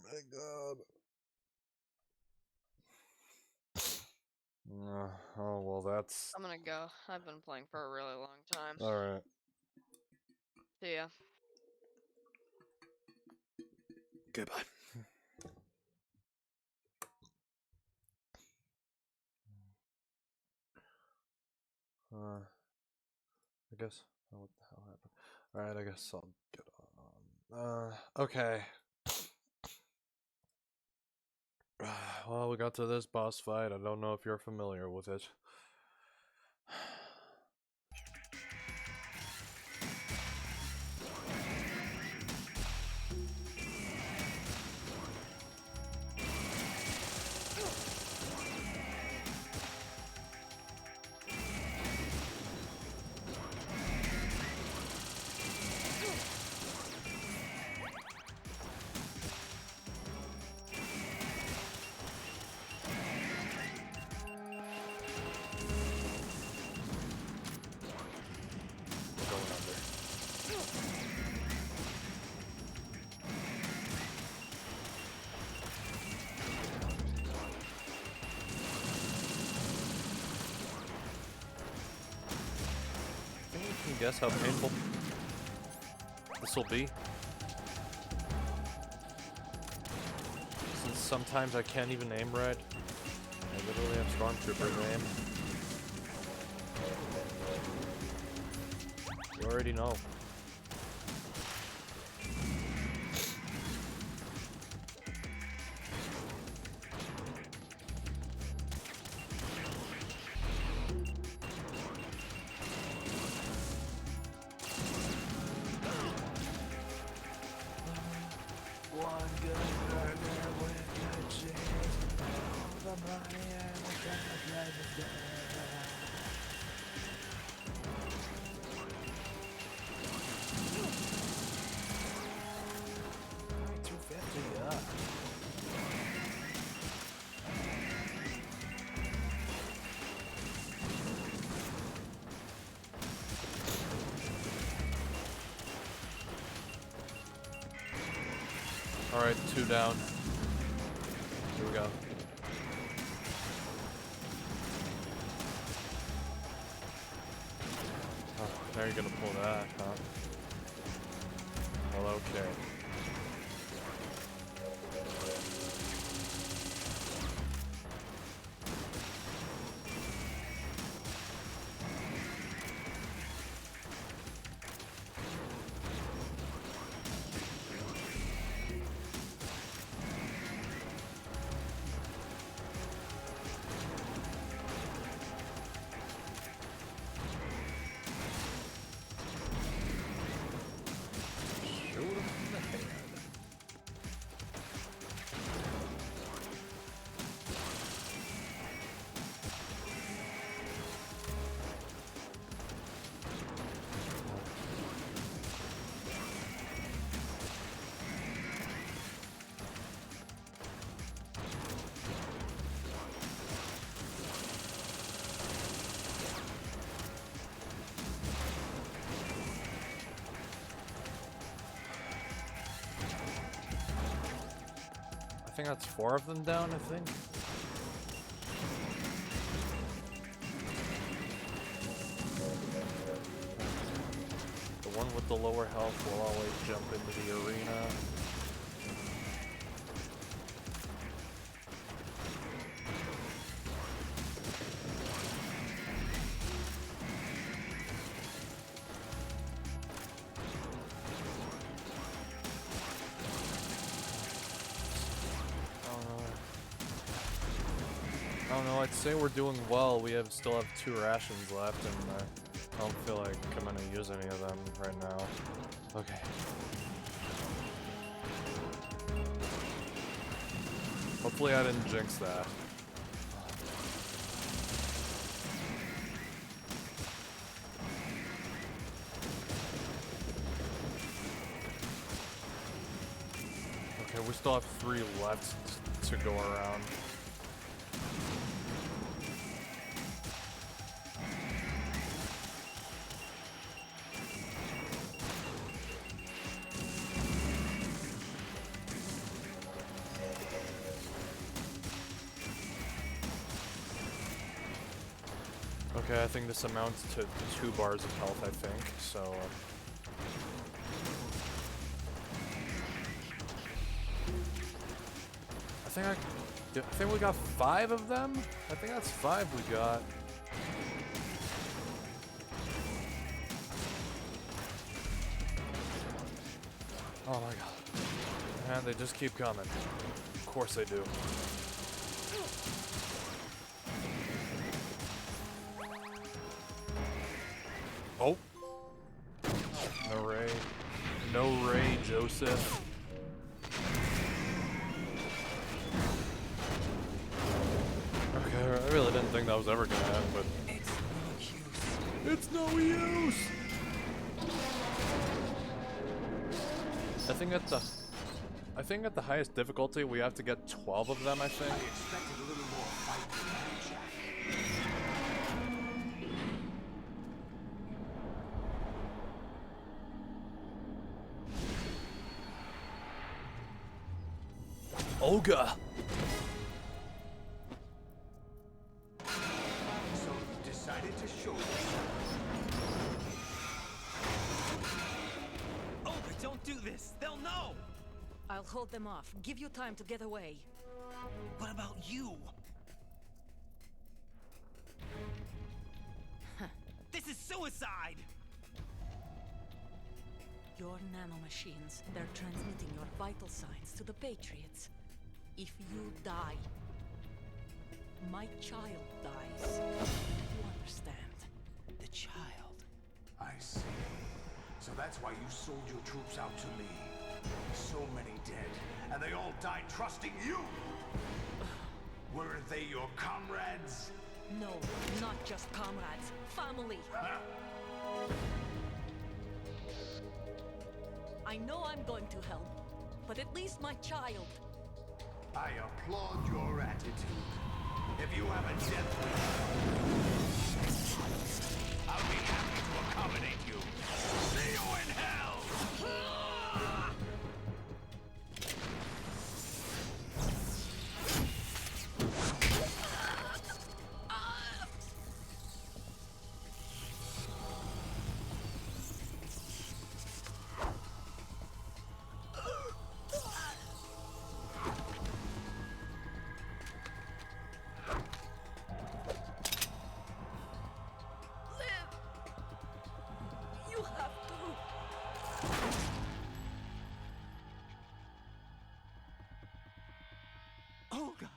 My god. Oh, well, that's... I'm gonna go. I've been playing for a really long time. Alright. See ya. Goodbye. I guess. Oh, what the hell happened? Alright, I guess I'll get on. Okay. Well, we got to this boss fight. I don't know if you're familiar with it. Guess how painful this will be. Since sometimes I can't even aim right. I literally have Stormtrooper aim. You already know. Alright, 2 down. Here we go. Oh, now you're gonna pull that, huh? Well, okay. I think that's 4 of them down, I think. The one with the lower health will always jump into the arena. I'd say we're doing well. We still have 2 rations left, and I don't feel like I'm gonna use any of them right now. Okay. Hopefully I didn't jinx that. Okay, we still have 3 left to go around. Okay, I think this amounts to 2 bars of health, I think, so... I think we got 5 of them? I think that's 5 we got. Oh my god. And they just keep coming. Of course they do. Oh. No Ray. No Ray, Joseph. Okay, I really didn't think that was ever gonna end, but... It's no use! I think at the highest difficulty we have to get 12 of them, I think. I expected a little more fight than that, Jack. Olga! So you decided to show yourself. Oh, but don't do this! They'll know! I'll hold them off. Give you time to get away. What about you? This is suicide! Your nanomachines, they're transmitting your vital signs to the Patriots. If you die, my child dies. You understand? The child. I see. So that's why you sold your troops out to me. So many dead, and they all died trusting you! Weren't they your comrades? No, not just comrades. Family. Huh? I know I'm going to hell, but at least my child. I applaud your attitude. If you have a death wish, I'll be happy to accommodate you. See you in hell! You have to. Olga!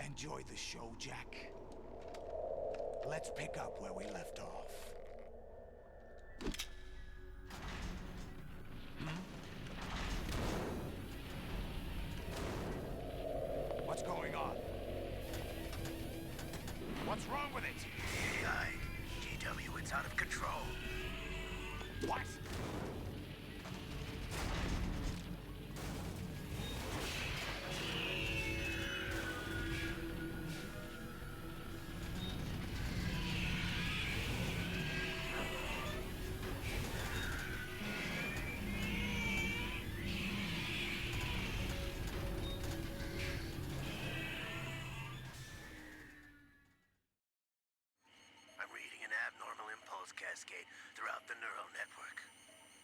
Enjoy the show, Jack. Let's pick up where we left off. What's going on? What's wrong with it? GW, it's out of control. What? Cascade throughout the neural network.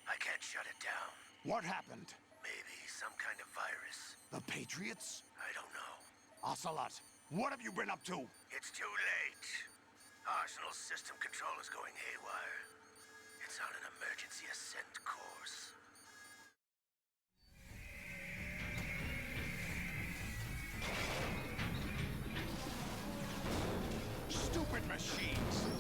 I can't shut it down. What happened? Maybe some kind of virus. The Patriots? I don't know. Ocelot, what have you been up to? It's too late. Arsenal's system control is going haywire. It's on an emergency ascent course. Stupid machines!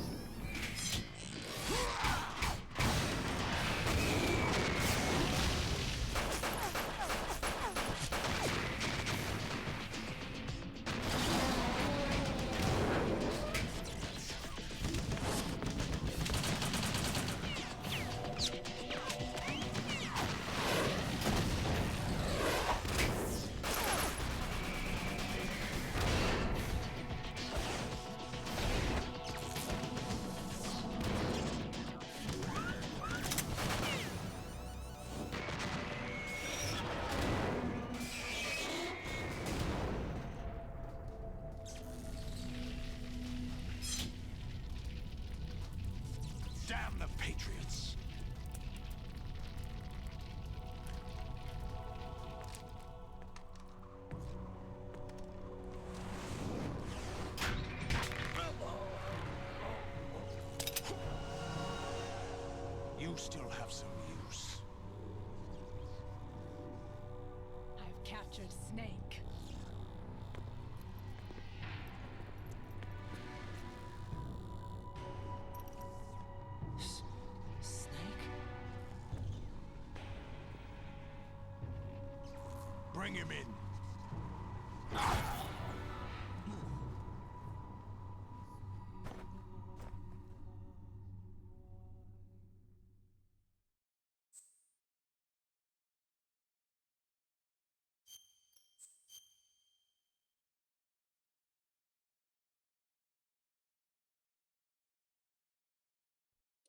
do still have some use. I've captured Snake. Snake? Bring him in.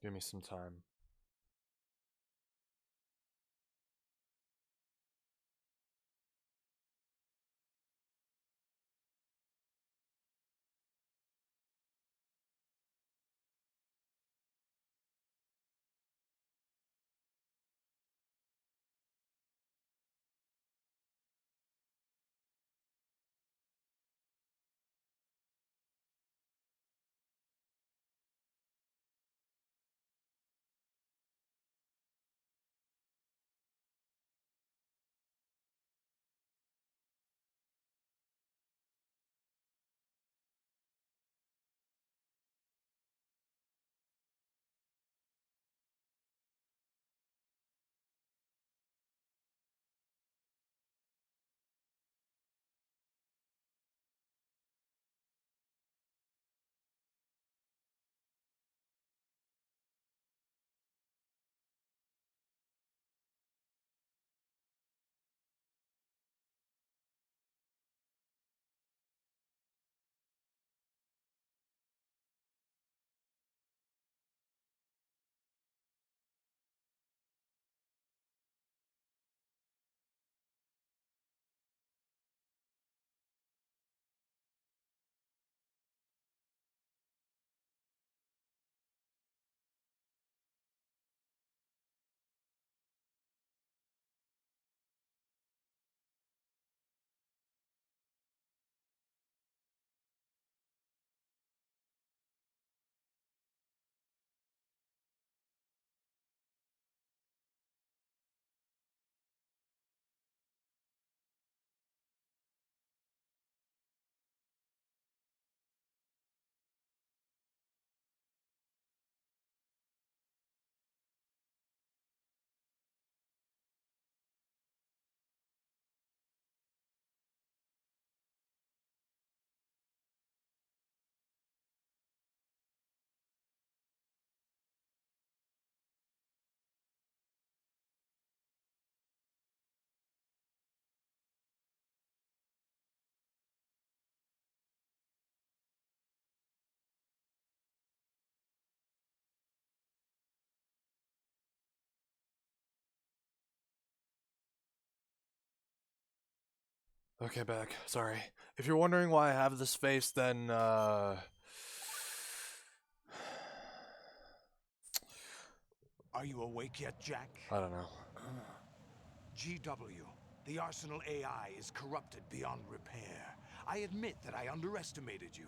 Give me some time. Okay, back. Sorry. If you're wondering why I have this face, then, Are you awake yet, Jack? I don't know. GW, the Arsenal AI is corrupted beyond repair. I admit that I underestimated you.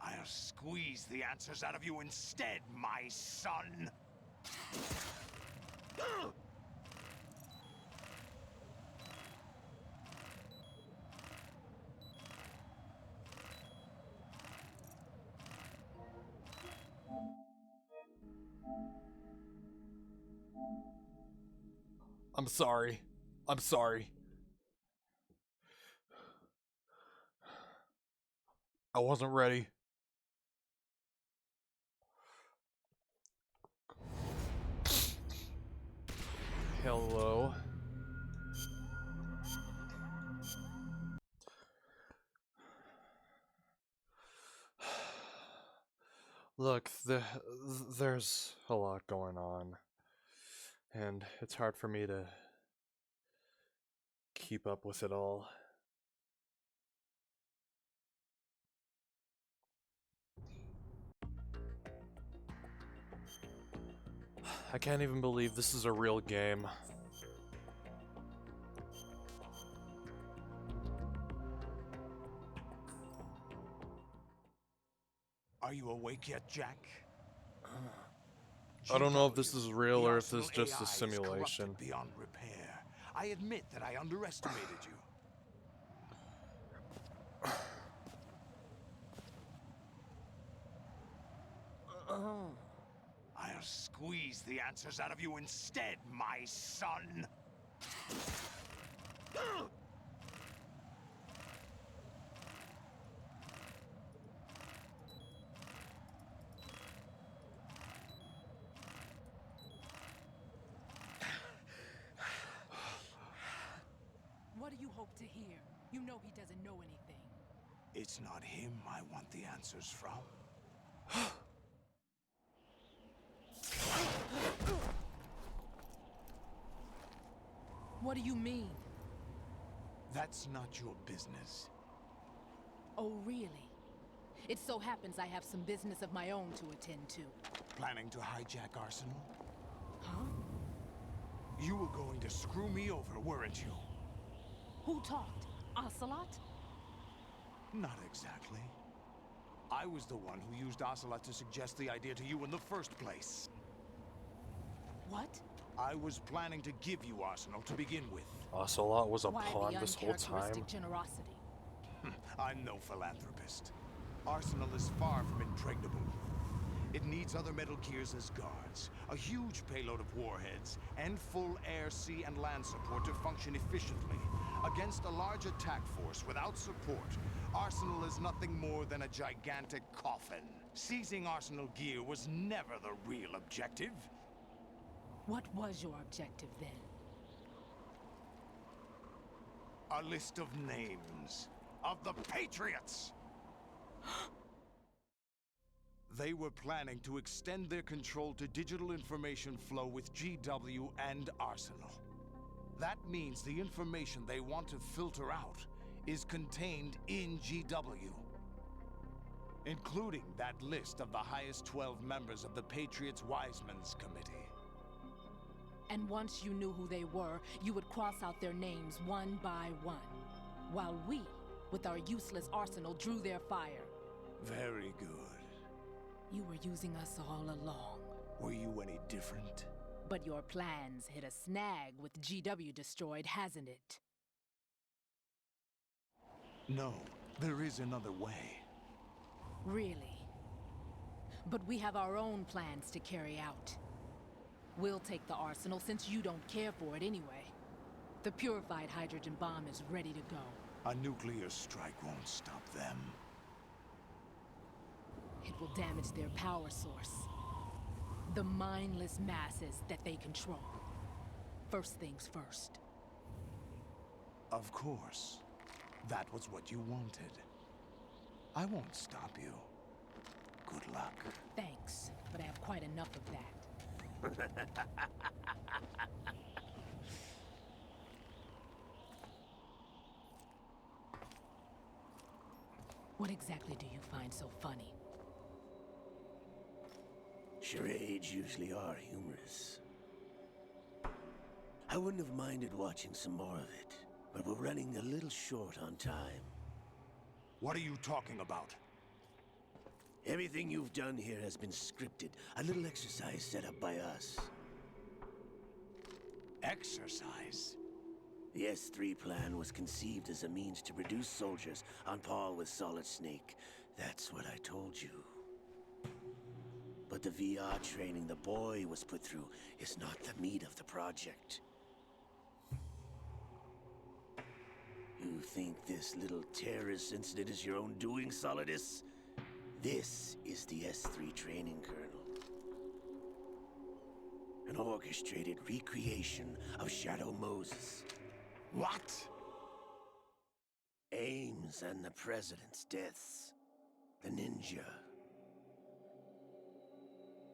I'll squeeze the answers out of you instead, my son. I'm sorry. I'm sorry. I wasn't ready. Hello. Look, there's a lot going on, and it's hard for me to keep up with it all. I can't even believe this is a real game. Are you awake yet, Jack? I don't know if this GW, is real the or if this is Arsenal just a AI is simulation. corrupted beyond repair. I admit that I underestimated you. I'll squeeze the answers out of you instead, my son. What do you hope to hear? You know he doesn't know anything. It's not him I want the answers from. What do you mean? That's not your business. Oh, really? It so happens I have some business of my own to attend to. Planning to hijack Arsenal? Huh? You were going to screw me over, weren't you? Who talked? Ocelot? Not exactly. I was the one who used Ocelot to suggest the idea to you in the first place. What? I was planning to give you Arsenal to begin with. Ocelot was a Why pawn the this whole time. uncharacteristic generosity? I'm no philanthropist. Arsenal is far from impregnable. It needs other Metal Gears as guards, a huge payload of warheads, and full air, sea, and land support to function efficiently. Against a large attack force without support, Arsenal is nothing more than a gigantic coffin. Seizing Arsenal gear was never the real objective. What was your objective then? A list of names of the Patriots! They were planning to extend their control to digital information flow with GW and Arsenal. That means the information they want to filter out is contained in GW, including that list of the highest 12 members of the Patriots Wiseman's Committee. And once you knew who they were, you would cross out their names one by one, while we, with our useless arsenal, drew their fire. Very good. You were using us all along. Were you any different? But your plans hit a snag with GW destroyed, hasn't it? No, there is another way. Really? But we have our own plans to carry out. We'll take the arsenal since you don't care for it anyway. The purified hydrogen bomb is ready to go. A nuclear strike won't stop them. It will damage their power source. The mindless masses that they control. First things first. Of course. That was what you wanted. I won't stop you. Good luck. Thanks, but I have quite enough of that. What exactly do you find so funny? Charades usually are humorous. I wouldn't have minded watching some more of it, but we're running a little short on time. What are you talking about? Everything you've done here has been scripted. A little exercise set up by us. Exercise? The S3 plan was conceived as a means to reduce soldiers on par with Solid Snake. That's what I told you. But the VR training the boy was put through is not the meat of the project. You think this little terrorist incident is your own doing, Solidus? This is the S3 training kernel. An orchestrated recreation of Shadow Moses. What? Ames and the President's deaths. The ninja.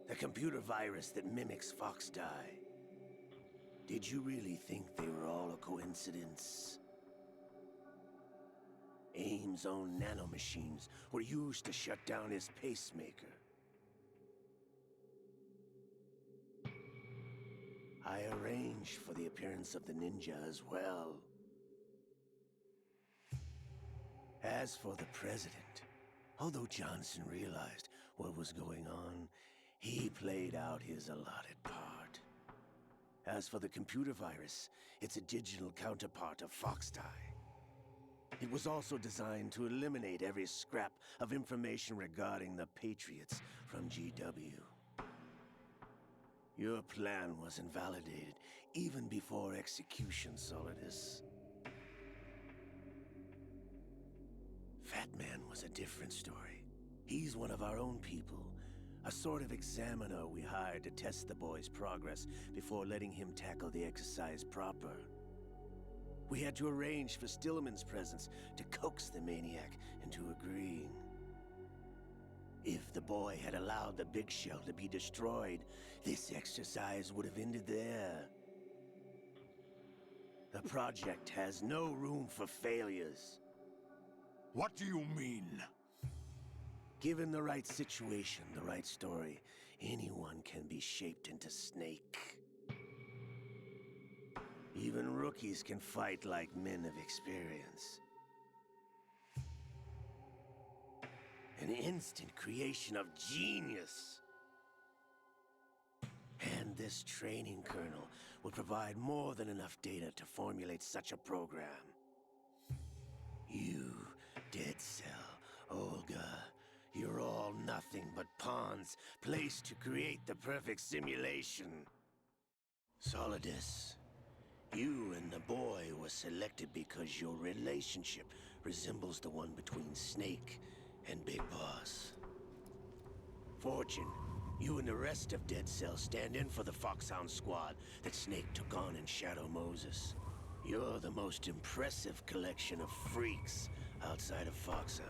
The computer virus that mimics Fox Die. Did you really think they were all a coincidence? Ames' own nanomachines were used to shut down his pacemaker. I arranged for the appearance of the ninja as well. As for the president, although Johnson realized what was going on, he played out his allotted part. As for the computer virus, it's a digital counterpart of Foxtie. It was also designed to eliminate every scrap of information regarding the Patriots from GW. Your plan was invalidated even before execution, Solidus. Fat Man was a different story. He's one of our own people, a sort of examiner we hired to test the boy's progress before letting him tackle the exercise proper. We had to arrange for Stillman's presence to coax the maniac into agreeing. If the boy had allowed the big shell to be destroyed, this exercise would have ended there. The project has no room for failures. What do you mean? Given the right situation, the right story, anyone can be shaped into Snake. Even rookies can fight like men of experience. An instant creation of genius. And this training kernel would provide more than enough data to formulate such a program. You, Dead Cell, Olga, you're all nothing but pawns placed to create the perfect simulation. Solidus, you and the boy were selected because your relationship resembles the one between Snake and Big Boss. Fortune, you and the rest of Dead Cell stand in for the Foxhound squad that Snake took on in Shadow Moses. You're the most impressive collection of freaks outside of Foxhound.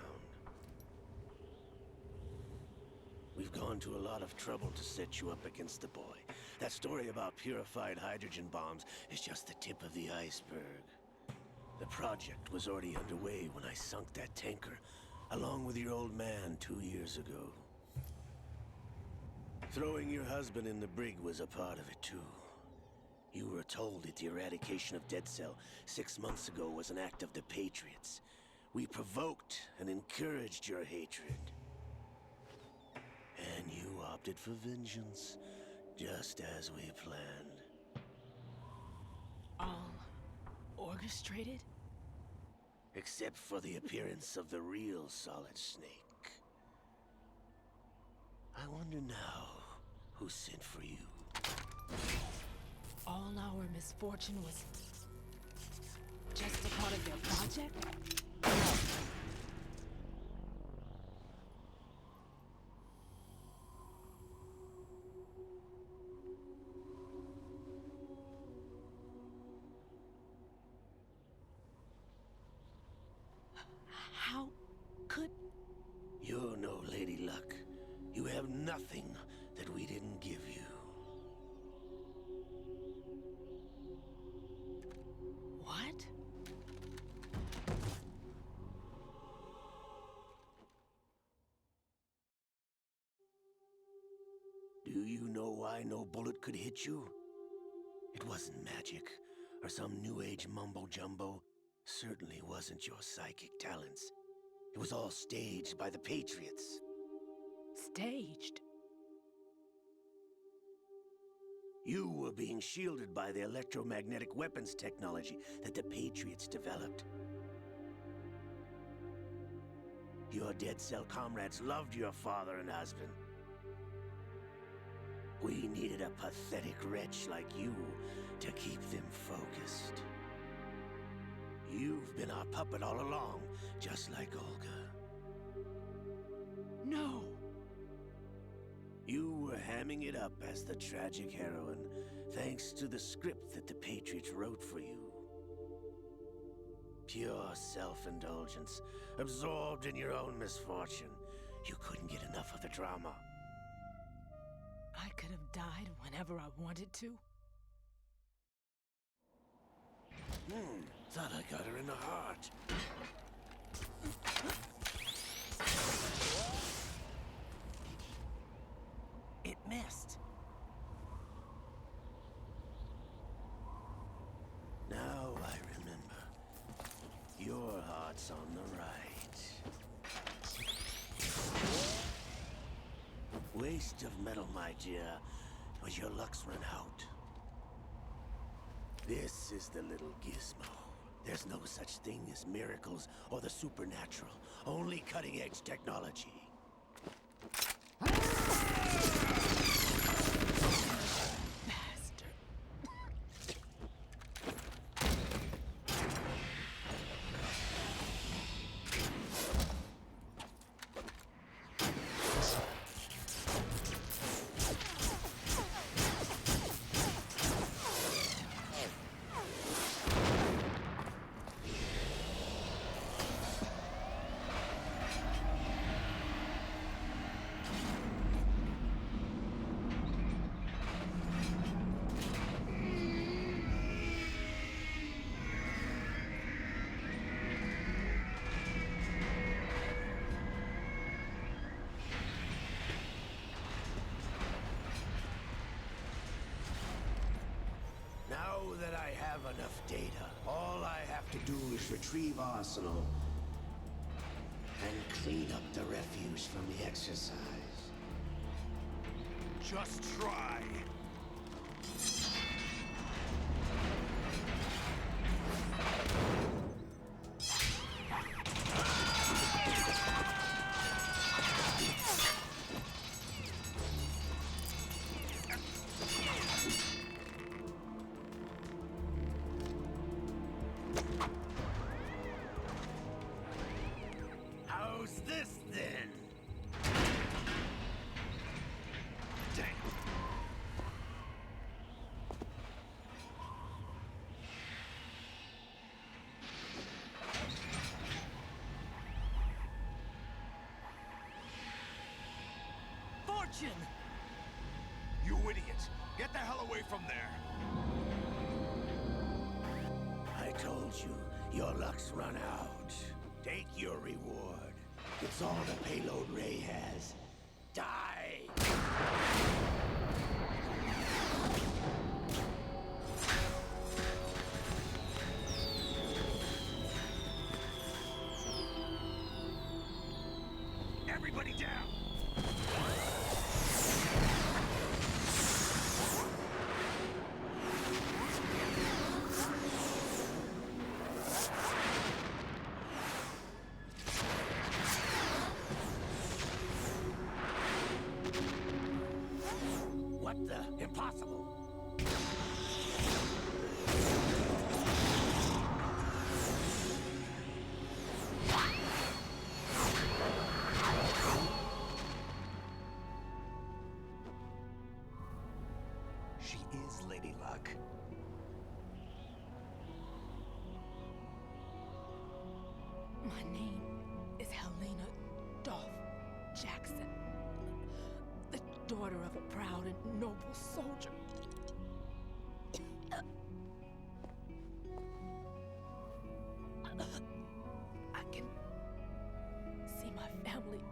We've gone to a lot of trouble to set you up against the boy. That story about purified hydrogen bombs is just the tip of the iceberg. The project was already underway when I sunk that tanker, along with your old man 2 years ago. Throwing your husband in the brig was a part of it too. You were told that the eradication of Dead Cell 6 months ago was an act of the Patriots. We provoked and encouraged your hatred. And you opted for vengeance, just as we planned. All orchestrated? Except for the appearance of the real Solid Snake. I wonder now who sent for you. All our misfortune was just a part of their project? How could... You're no Lady Luck. You have nothing that we didn't give you. What? Do you know why no bullet could hit you? It wasn't magic, or some new age mumbo-jumbo. Certainly wasn't your psychic talents. It was all staged by the Patriots. Staged? You were being shielded by the electromagnetic weapons technology that the Patriots developed. Your Dead Cell comrades loved your father and husband. We needed a pathetic wretch like you to keep them focused. You've been our puppet all along, just like Olga. No! You were hamming it up as the tragic heroine, thanks to the script that the Patriots wrote for you. Pure self-indulgence, absorbed in your own misfortune. You couldn't get enough of the drama. I could have died whenever I wanted to. Thought I got her in the heart. It missed. Now I remember. Your heart's on the right. Waste of metal, my dear, but your luck's run out. This is the little gizmo. There's no such thing as miracles or the supernatural, only cutting-edge technology. Now that I have enough data, all I have to do is retrieve Arsenal and clean up the refuse from the exercise. Just try. How's this then? Damn. Fortune! You idiot! Get the hell away from there! I told you, your luck's run out. Take your reward. It's all the payload Ray has. Die! Everybody down! What the? Impossible! She is Lady Luck. My name is Helena Dolph Jackson, the daughter of a proud and noble soldier. I can see my family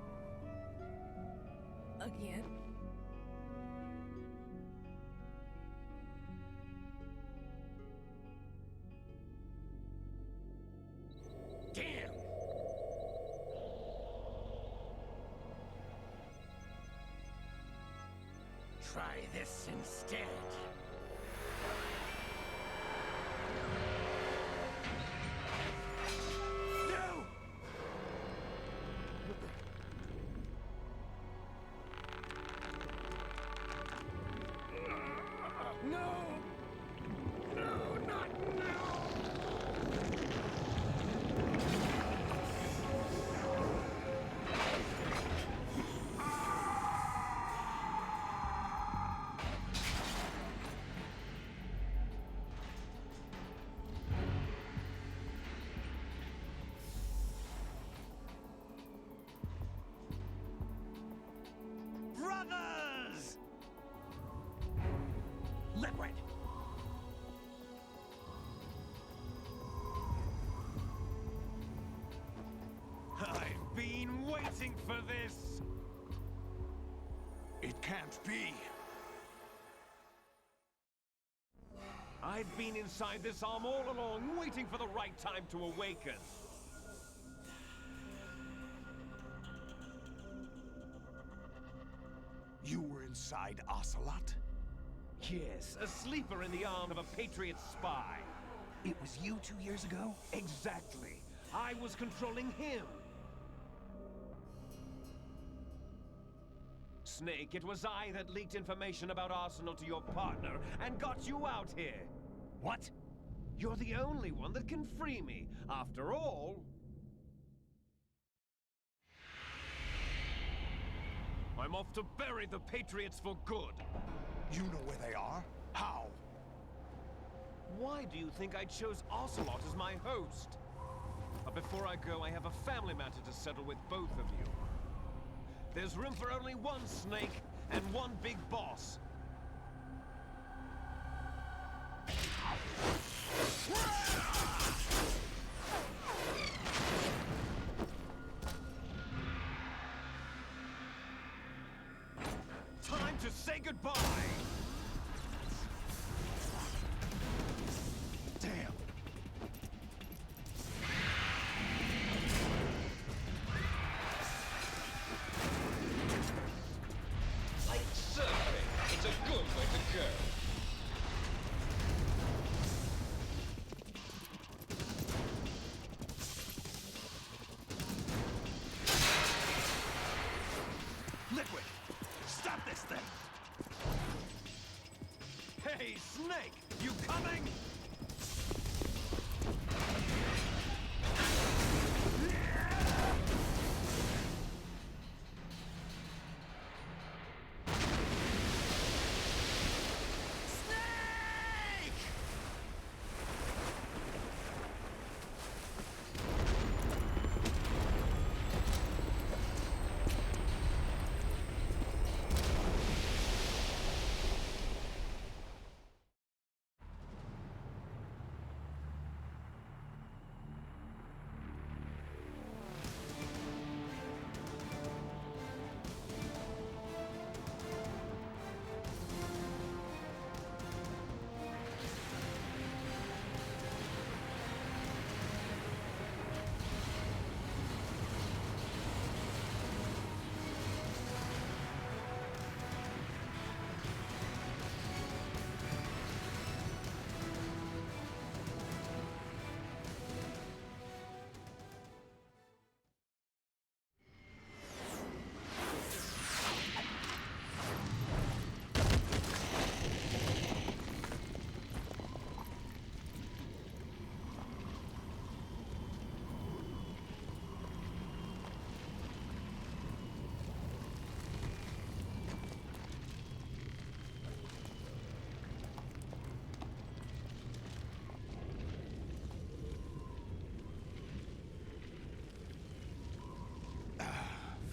again. Damn! Try this instead. No! No! No, not now! Brothers! Liquid! I've been waiting for this! It can't be. I've been inside this arm all along, waiting for the right time to awaken. You were inside Ocelot? Yes, a sleeper in the arm of a Patriot spy. It was you 2 years ago? Exactly. I was controlling him. Snake, it was I that leaked information about Arsenal to your partner and got you out here. What? You're the only one that can free me. After all... I'm off to bury the Patriots for good. You know where they are? How? Why do you think I chose Ocelot as my host? But before I go, I have a family matter to settle with both of you. There's room for only one Snake and one big boss. Time to say goodbye! Damn. Like surfing, it's a good way to go. Liquid! Stop this thing! Hey, Snake! You coming?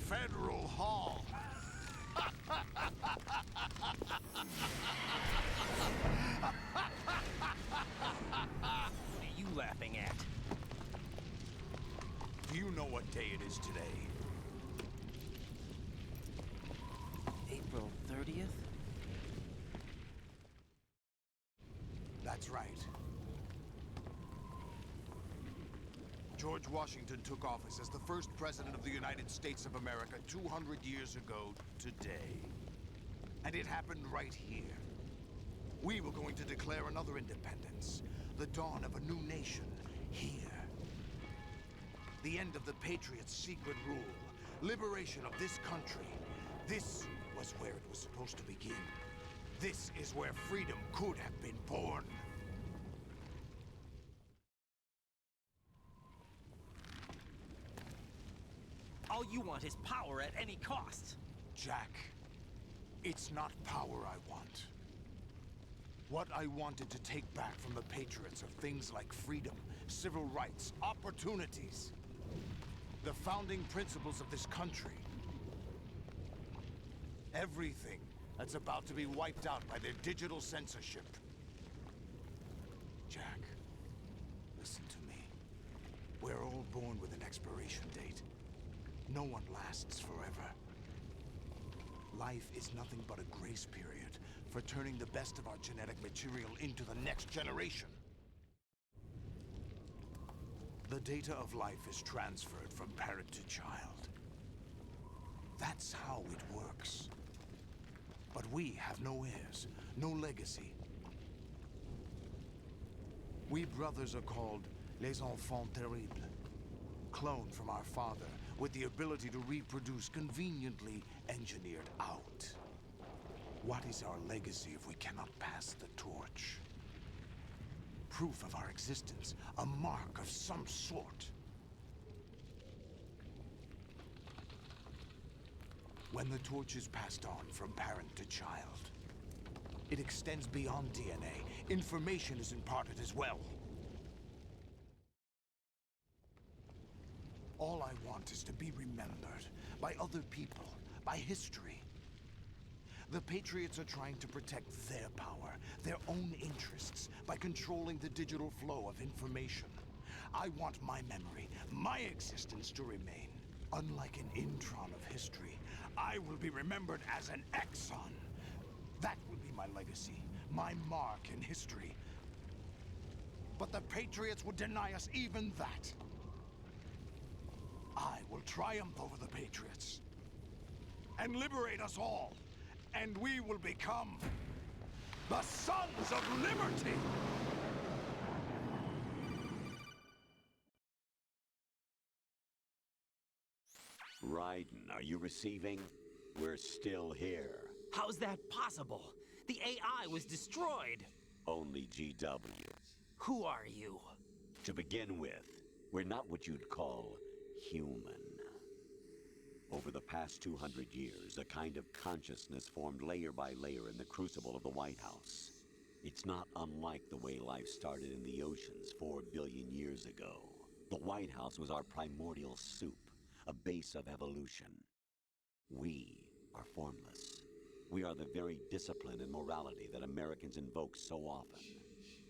Federal Hall. What are you laughing at? Do you know what day it is today? April 30th? That's right. George Washington took office as the first president of the United States of America 200 years ago today. And it happened right here. We were going to declare another independence, the dawn of a new nation, here. The end of the Patriots' secret rule, liberation of this country. This was where it was supposed to begin. This is where freedom could have been born. All you want is power at any cost. Jack, it's not power I want. What I wanted to take back from the Patriots are things like freedom, civil rights, opportunities. The founding principles of this country. Everything that's about to be wiped out by their digital censorship. Jack, listen to me. We're all born with an expiration date. No one lasts forever. Life is nothing but a grace period for turning the best of our genetic material into the next generation. The data of life is transferred from parent to child. That's how it works. But we have no heirs, no legacy. We brothers are called les enfants terribles, cloned from our father, with the ability to reproduce conveniently engineered out. What is our legacy if we cannot pass the torch? Proof of our existence, a mark of some sort. When the torch is passed on from parent to child, it extends beyond DNA. Information is imparted as well. All I want is to be remembered by other people, by history. The Patriots are trying to protect their power, their own interests, by controlling the digital flow of information. I want my memory, my existence to remain. Unlike an intron of history, I will be remembered as an exon. That will be my legacy, my mark in history. But the Patriots would deny us even that. I will triumph over the Patriots and liberate us all, and we will become the Sons of Liberty! Raiden, are you receiving? We're still here. How's that possible? The AI was destroyed. Only GW. Who are you? To begin with, we're not what you'd call human. Over the past 200 years, a kind of consciousness formed layer by layer in the crucible of the White House. It's not unlike the way life started in the oceans 4 billion years ago. The White House was our primordial soup, a base of evolution. We are formless. We are the very discipline and morality that Americans invoke so often.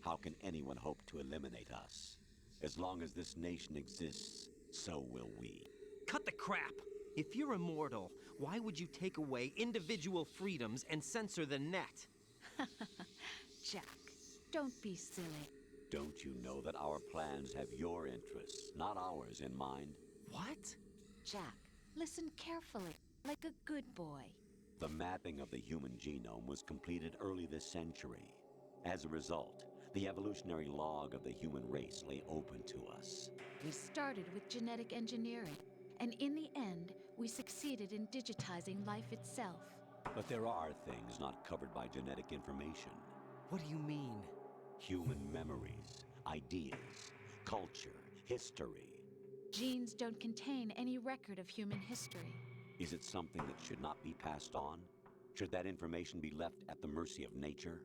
How can anyone hope to eliminate us? As long as this nation exists, so will we. Cut the crap! If you're immortal, why would you take away individual freedoms and censor the net? Jack, don't be silly. Don't you know that our plans have your interests, not ours, in mind? What? Jack, listen carefully, like a good boy. The mapping of the human genome was completed early this century. As a result, the evolutionary log of the human race lay open to us. We started with genetic engineering, and in the end, we succeeded in digitizing life itself. But there are things not covered by genetic information. What do you mean? Human memories, ideas, culture, history. Genes don't contain any record of human history. Is it something that should not be passed on? Should that information be left at the mercy of nature?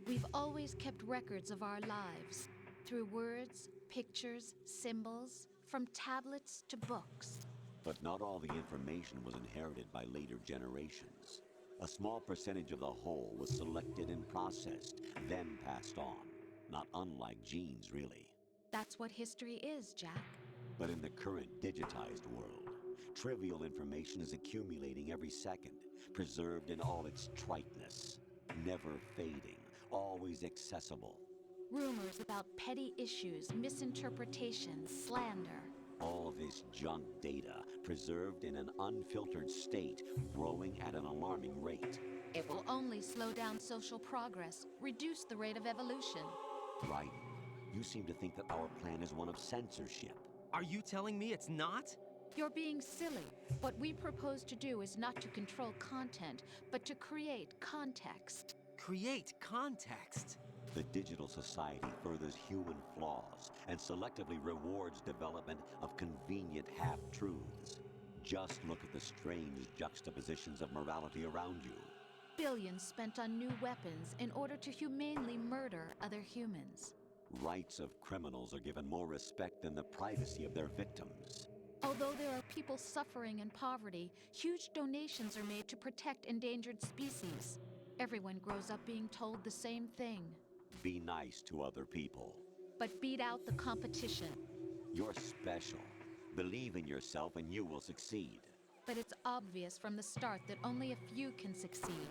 We've always kept records of our lives, through words, pictures, symbols, from tablets to books. But not all the information was inherited by later generations. A small percentage of the whole was selected and processed, then passed on. Not unlike genes, really. That's what history is, Jack. But in the current digitized world, trivial information is accumulating every second, preserved in all its triteness, never fading, always accessible. Rumors about petty issues, misinterpretations, slander. All this junk data, preserved in an unfiltered state, growing at an alarming rate. It will only slow down social progress, reduce the rate of evolution. Right. You seem to think that our plan is one of censorship. Are you telling me it's not? You're being silly. What we propose to do is not to control content, but to create context. Create context? The digital society furthers human flaws and selectively rewards development of convenient half-truths. Just look at the strange juxtapositions of morality around you. Billions spent on new weapons in order to humanely murder other humans. Rights of criminals are given more respect than the privacy of their victims. Although there are people suffering in poverty, huge donations are made to protect endangered species. Everyone grows up being told the same thing. Be nice to other people. But beat out the competition. You're special. Believe in yourself and you will succeed. But it's obvious from the start that only a few can succeed.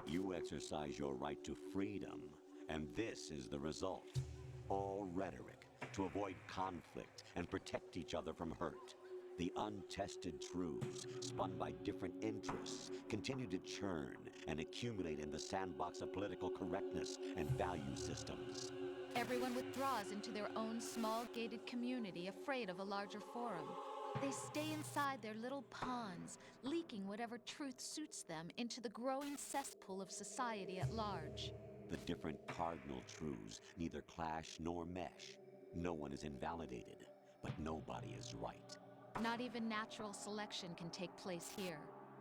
You exercise your right to freedom, and this is the result. All rhetoric to avoid conflict and protect each other from hurt. The untested truths, spun by different interests, continue to churn and accumulate in the sandbox of political correctness and value systems. Everyone withdraws into their own small gated community, afraid of a larger forum. They stay inside their little ponds, leaking whatever truth suits them into the growing cesspool of society at large. The different cardinal truths neither clash nor mesh. No one is invalidated, but nobody is right. Not even natural selection can take place here.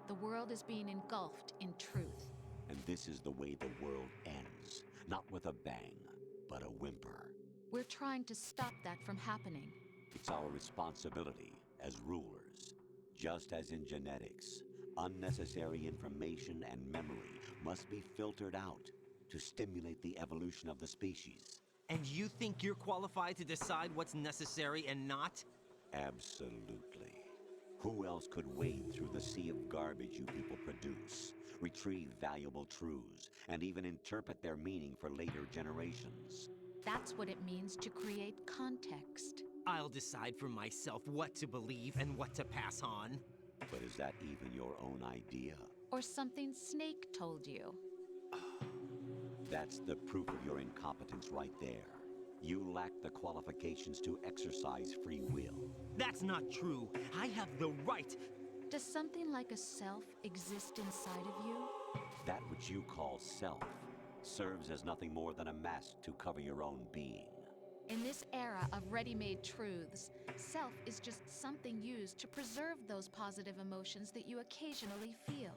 The world is being engulfed in truth. And this is the way the world ends, not with a bang, but a whimper. We're trying to stop that from happening. It's our responsibility as rulers. Just as in genetics, unnecessary information and memory must be filtered out to stimulate the evolution of the species. And you think you're qualified to decide what's necessary and not? Absolutely. Who else could wade through the sea of garbage you people produce, retrieve valuable truths, and even interpret their meaning for later generations? That's what it means to create context. I'll decide for myself what to believe and what to pass on. But is that even your own idea? Or something Snake told you? That's the proof of your incompetence right there. You lack the qualifications to exercise free will. That's not true. I have the right. Does something like a self exist inside of you? That which you call self serves as nothing more than a mask to cover your own being. In this era of ready-made truths, self is just something used to preserve those positive emotions that you occasionally feel.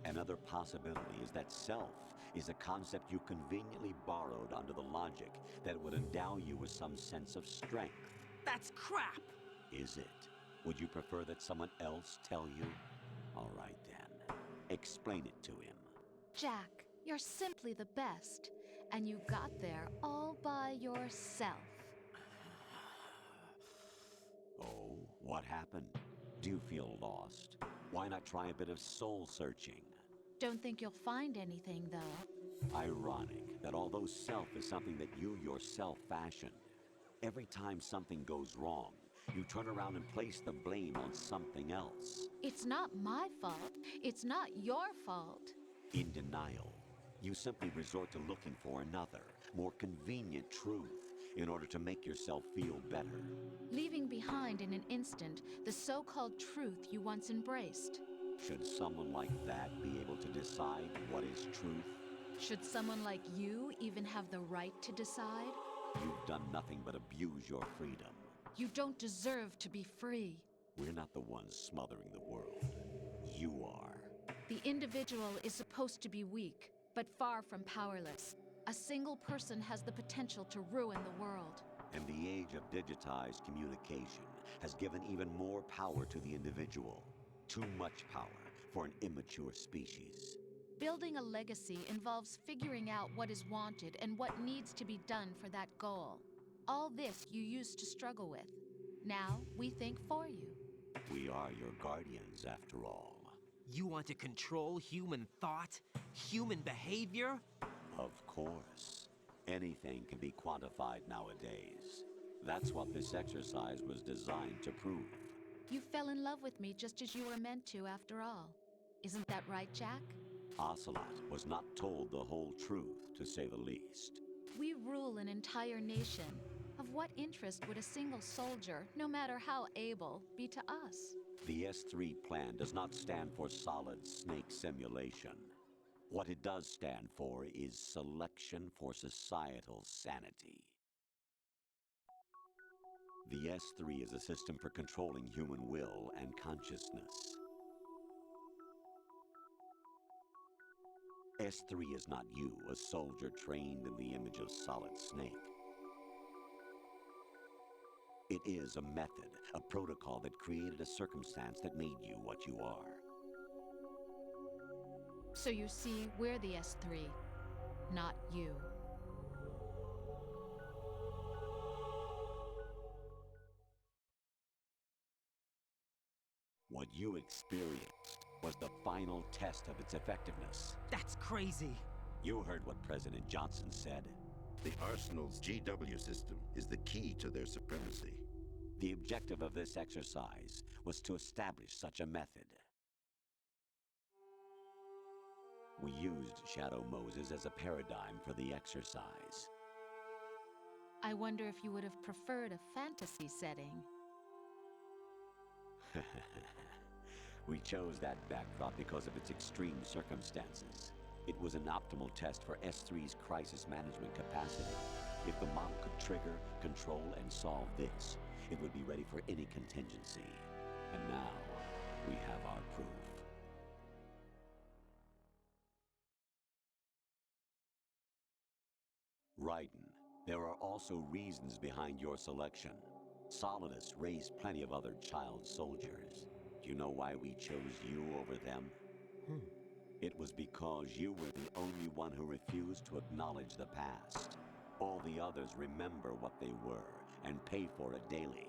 Another possibility is that self is a concept you conveniently borrowed under the logic that it would endow you with some sense of strength. That's crap! Is it? Would you prefer that someone else tell you? All right then. Explain it to him. Jack, you're simply the best, and you got there all by yourself. Oh, what happened? Do you feel lost? Why not try a bit of soul searching? Don't think you'll find anything, though. Ironic that although self is something that you yourself fashioned, every time something goes wrong, you turn around and place the blame on something else. It's not my fault. It's not your fault. In denial, you simply resort to looking for another, more convenient truth in order to make yourself feel better. Leaving behind in an instant the so-called truth you once embraced. Should someone like that be able to decide what is truth? Should someone like you even have the right to decide? You've done nothing but abuse your freedom. You don't deserve to be free. We're not the ones smothering the world. You are. The individual is supposed to be weak, but far from powerless. A single person has the potential to ruin the world. And the age of digitized communication has given even more power to the individual. Too much power for an immature species. Building a legacy involves figuring out what is wanted and what needs to be done for that goal. All this you used to struggle with. Now, we think for you. We are your guardians, after all. You want to control human thought? Human behavior? Of course. Anything can be quantified nowadays. That's what this exercise was designed to prove. You fell in love with me just as you were meant to, after all. Isn't that right, Jack? Ocelot was not told the whole truth, to say the least. We rule an entire nation. Of what interest would a single soldier, no matter how able, be to us? The S3 plan does not stand for solid snake simulation. What it does stand for is selection for societal sanity. The S3 is a system for controlling human will and consciousness. S3 is not you, a soldier trained in the image of Solid Snake. It is a method, a protocol that created a circumstance that made you what you are. So you see, we're the S3, not you. What you experienced was the final test of its effectiveness. That's crazy. You heard what President Johnson said. The Arsenal's GW system is the key to their supremacy. The objective of this exercise was to establish such a method. We used Shadow Moses as a paradigm for the exercise. I wonder if you would have preferred a fantasy setting. We chose that backdrop because of its extreme circumstances. It was an optimal test for S3's crisis management capacity. If the model could trigger, control, and solve this, it would be ready for any contingency. And now, we have our proof. Raiden, there are also reasons behind your selection. Solidus raised plenty of other child soldiers. Do you know why we chose you over them? It was because you were the only one who refused to acknowledge the past. All the others remember what they were and pay for it daily.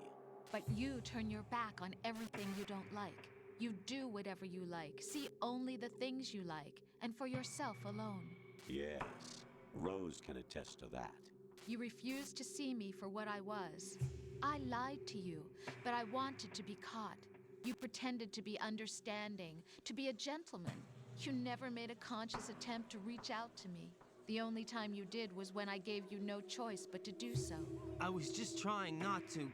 But you turn your back on everything you don't like. You do whatever you like, see only the things you like, and for yourself alone. Yes, Rose can attest to that. You refused to see me for what I was. I lied to you, but I wanted to be caught. You pretended to be understanding, to be a gentleman. You never made a conscious attempt to reach out to me. The only time you did was when I gave you no choice but to do so. I was just trying not to.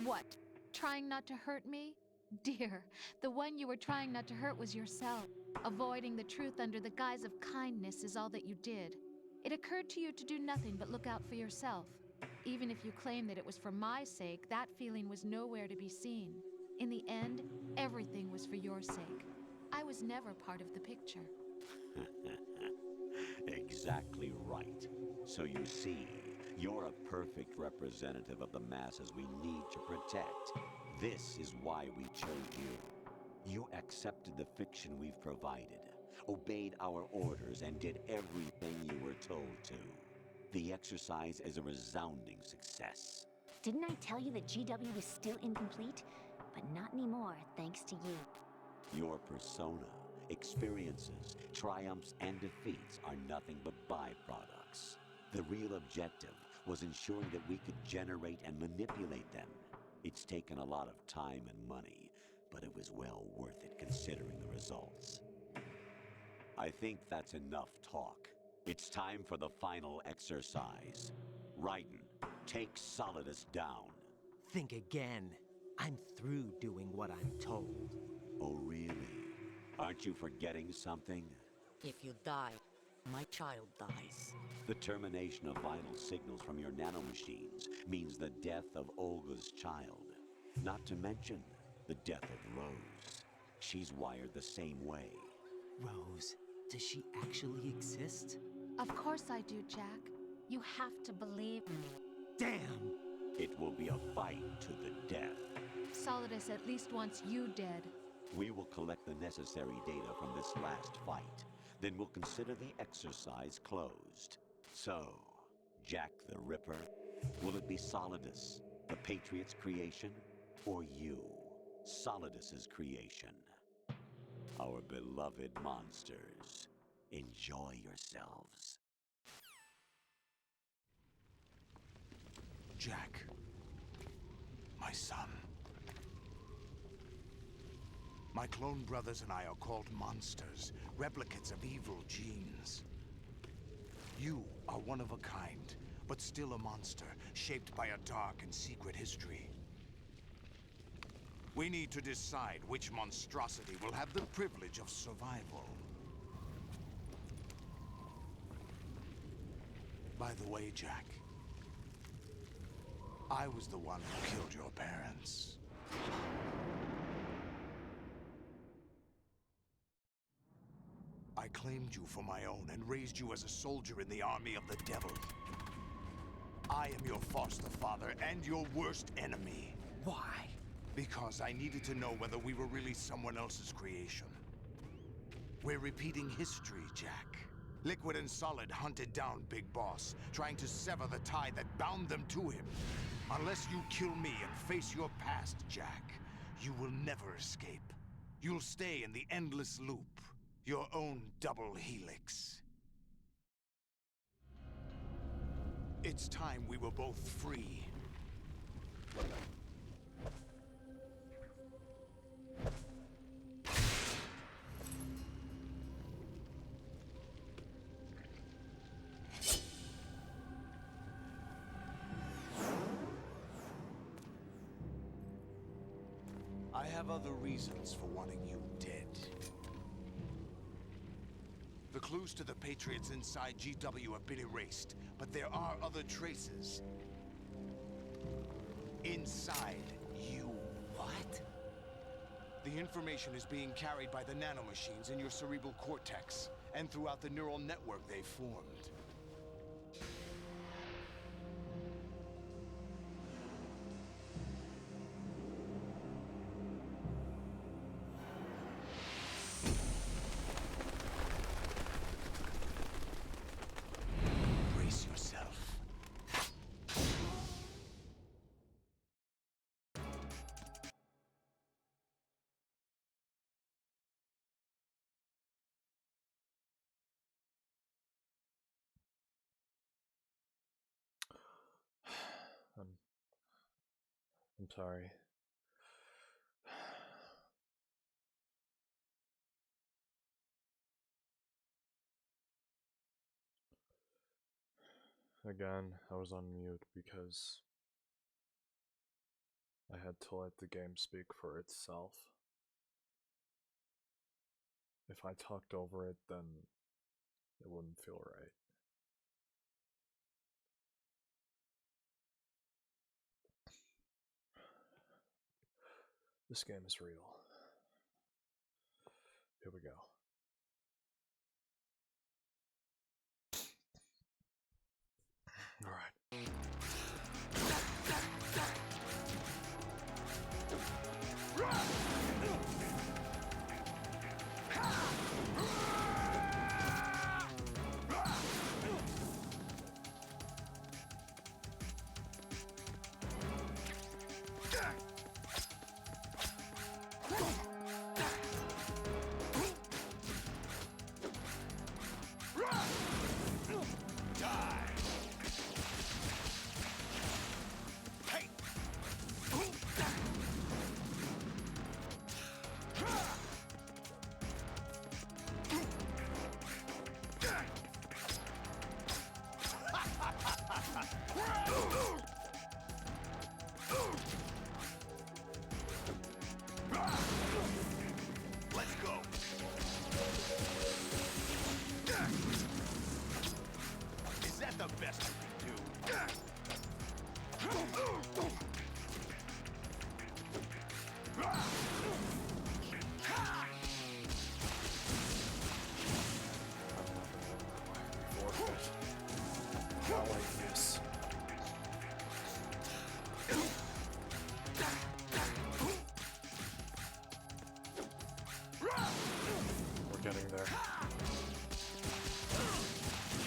What? Trying not to hurt me? Dear, the one you were trying not to hurt was yourself. Avoiding the truth under the guise of kindness is all that you did. It occurred to you to do nothing but look out for yourself. Even if you claim that it was for my sake, that feeling was nowhere to be seen. In the end, everything was for your sake. I was never part of the picture. Exactly right. So you see, you're a perfect representative of the masses we need to protect. This is why we chose you. You accepted the fiction we've provided, obeyed our orders, and did everything you were told to. The exercise is a resounding success. Didn't I tell you that GW was still incomplete? But not anymore, thanks to you. Your persona, experiences, triumphs, and defeats are nothing but byproducts. The real objective was ensuring that we could generate and manipulate them. It's taken a lot of time and money, but it was well worth it considering the results. I think that's enough talk. It's time for the final exercise. Raiden, take Solidus down. Think again. I'm through doing what I'm told. Oh, really? Aren't you forgetting something? If you die, my child dies. The termination of vital signals from your nanomachines means the death of Olga's child. Not to mention the death of Rose. She's wired the same way. Rose, does she actually exist? Of course I do, Jack. You have to believe me. Damn! It will be a fight to the death. Solidus at least wants you dead. We will collect the necessary data from this last fight. Then we'll consider the exercise closed. So, Jack the Ripper, will it be Solidus, the Patriot's creation, or you, Solidus's creation? Our beloved monsters, enjoy yourselves. Jack, my son. My clone brothers and I are called monsters, replicates of evil genes. You are one of a kind, but still a monster, shaped by a dark and secret history. We need to decide which monstrosity will have the privilege of survival. By the way, Jack, I was the one who killed your parents. I claimed you for my own and raised you as a soldier in the army of the devil. I am your foster father and your worst enemy. Why? Because I needed to know whether we were really someone else's creation. We're repeating history, Jack. Liquid and Solid hunted down Big Boss, trying to sever the tie that bound them to him. Unless you kill me and face your past, Jack, you will never escape. You'll stay in the endless loop. Your own double helix. It's time we were both free. I have other reasons for wanting you dead. The clues to the Patriots inside GW have been erased, but there are other traces. Inside you. What? The information is being carried by the nanomachines in your cerebral cortex, and throughout the neural network they've formed. Brace yourself. I'm sorry. Again, I was on mute because I had to let the game speak for itself. If I talked over it, then it wouldn't feel right. This game is real. Here we go. All right. Getting there.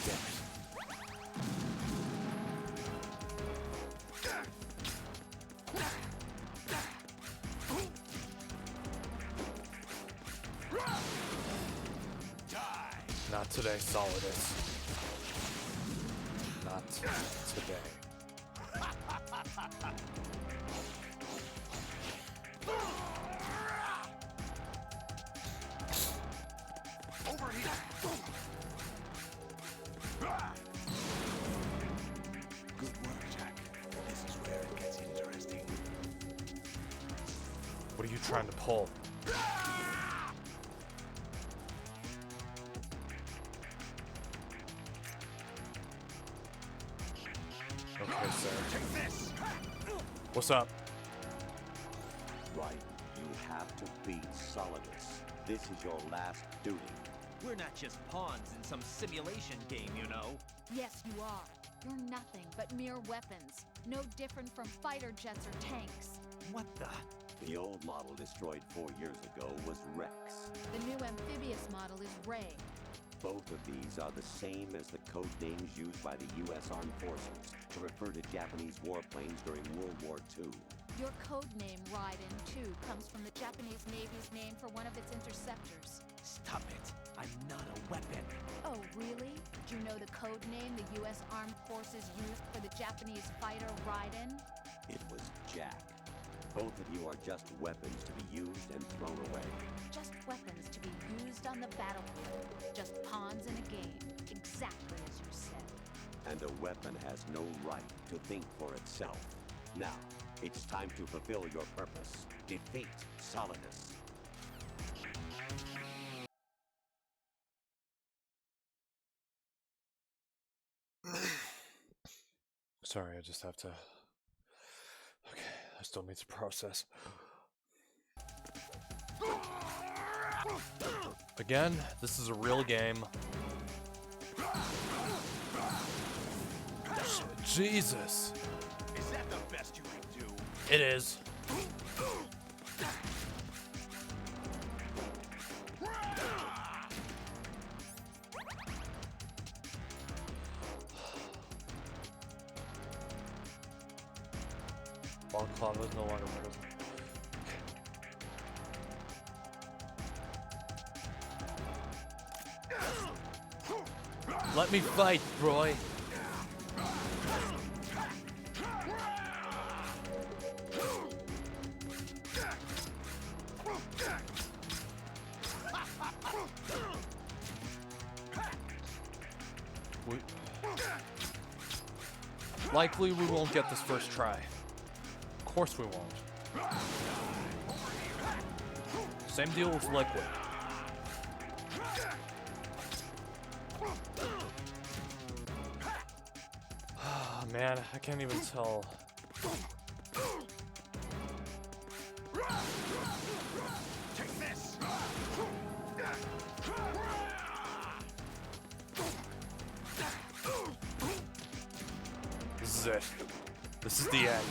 Damn it. Not today, Solidus. Not today. Over here! Good work, Jack. This is where it gets interesting. What are you trying to pull? Okay, sir. Take this! What's up? Right. You have to beat Solidus. This is your last duty. We're not just pawns in some simulation game, you know. Yes, you are. You're nothing but mere weapons. No different from fighter jets or tanks. What the? The old model destroyed 4 years ago was Rex. The new amphibious model is Ray. Both of these are the same as the code names used by the U.S. Armed Forces to refer to Japanese warplanes during World War II. Your code name, Raiden, too, comes from the Japanese Navy's name for one of its interceptors. Stop it. I'm not a weapon. Oh, really? Do you know the code name the U.S. Armed Forces used for the Japanese fighter Raiden? It was Jack. Both of you are just weapons to be used and thrown away. Just weapons to be used on the battlefield. Just pawns in a game. Exactly as you said. And a weapon has no right to think for itself. Now, It's time to fulfill your purpose. Defeat Solidus. Sorry, I just have to... Okay, I still need to process. Again, this is a real game. Jesus! Is that the best you can do? It is. Balaclava is no longer present. Let me fight, boy. Likely we won't get this first try. Of course we won't. Same deal with Liquid. Man, I can't even tell. Take this. This is it. This is the end.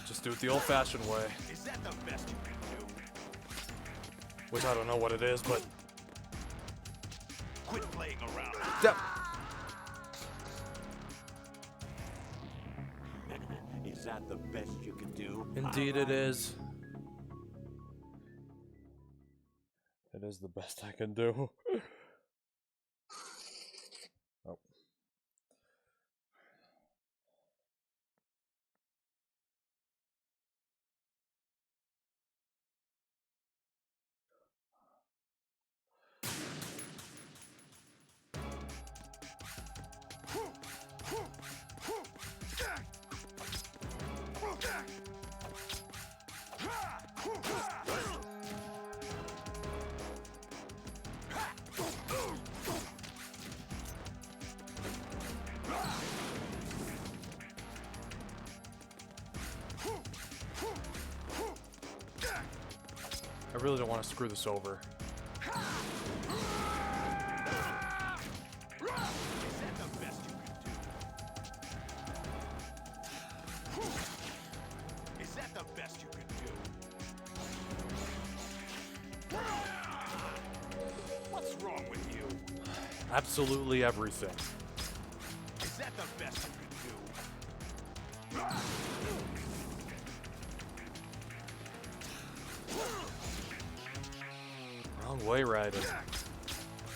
Just do it the old-fashioned way. Is that the best you can do? Which I don't know what it is, but... Quit playing around. Is that the best you can do? Indeed it is. It is the best I can do. Oh. I really don't want to screw this over. Is that the best you can do? What's wrong with you? Absolutely everything. Is that the best you can do? Wrong way, Ryder.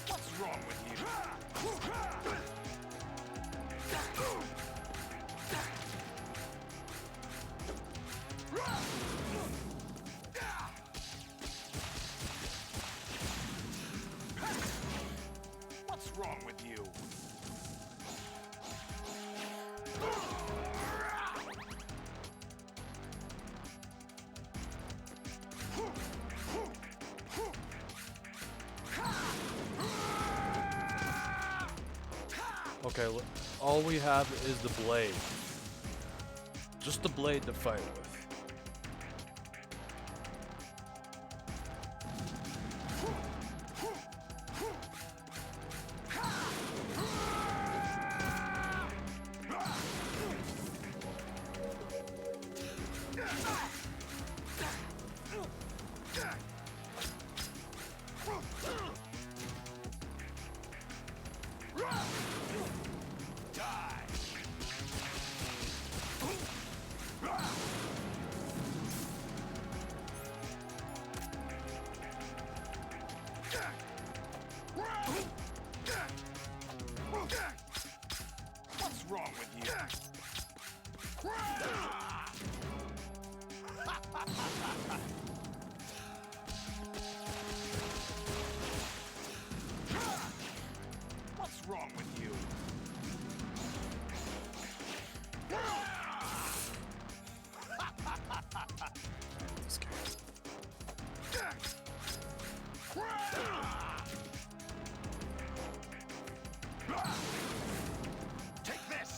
What's wrong with you? What's wrong with you? Okay, all we have is the blade. Just the blade to fight with. What's wrong with you? This game. Take this!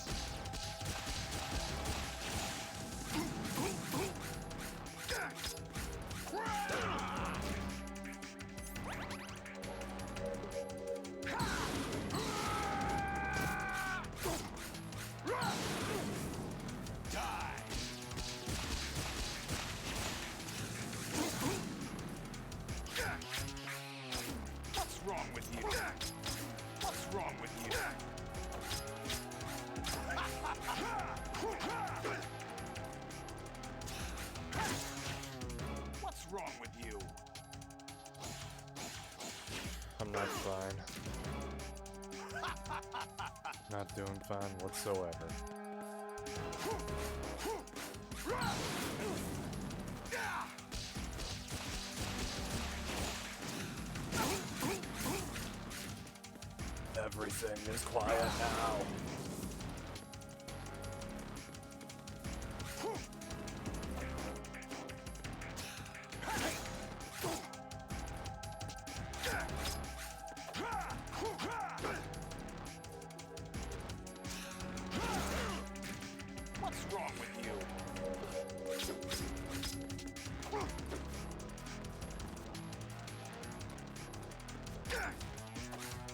What's wrong with you? What's wrong with you? What's wrong with you? I'm not fine. Not doing fine whatsoever. Everything is quiet now. What's wrong with you?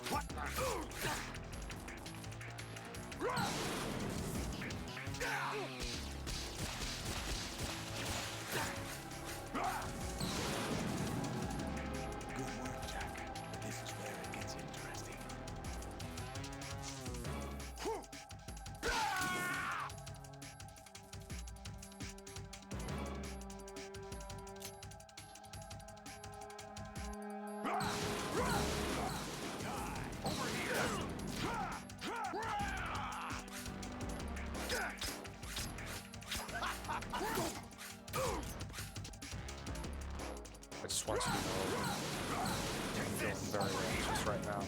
What the? Good work, Jack. But this is where it gets interesting. I just want you to know I'm feeling very anxious right now.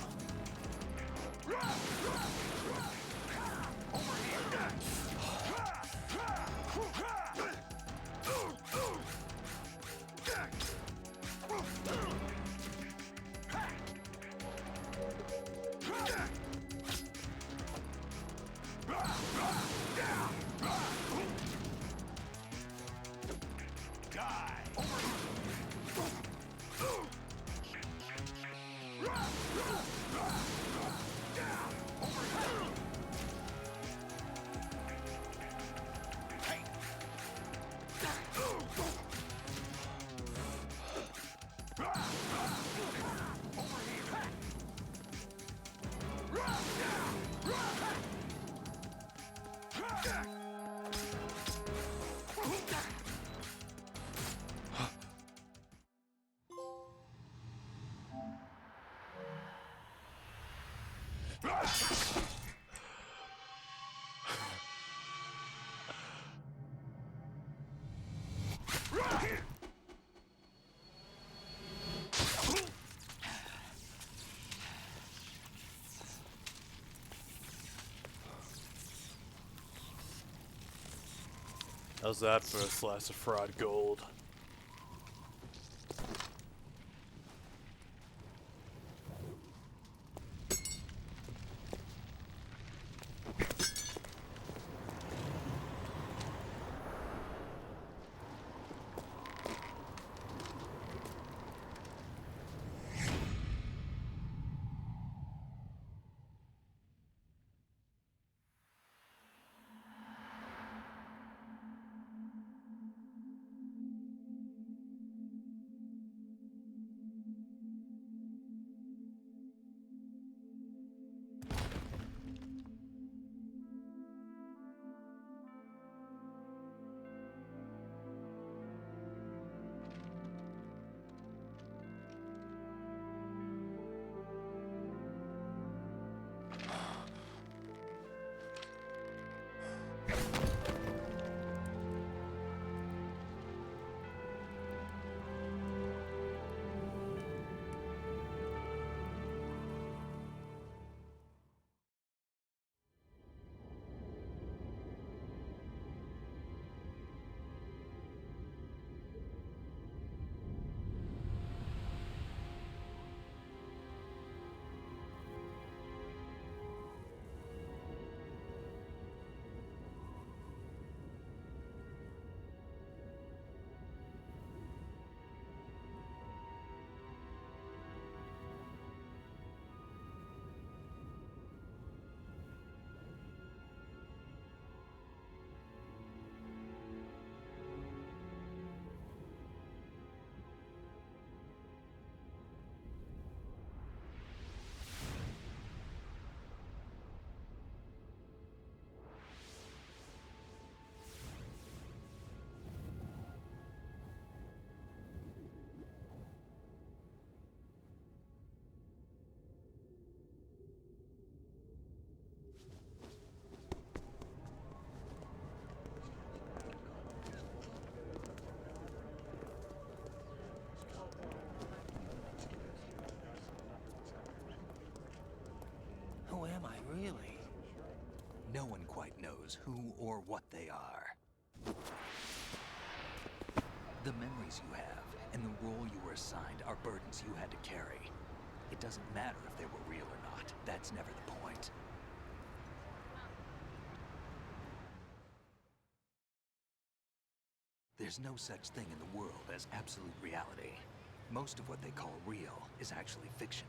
How's that for a slice of fried gold? am I really? No one quite knows who or what they are. The memories you have and the role you were assigned are burdens you had to carry. It doesn't matter if they were real or not. That's never the point. There's no such thing in the world as absolute reality. Most of what they call real is actually fiction.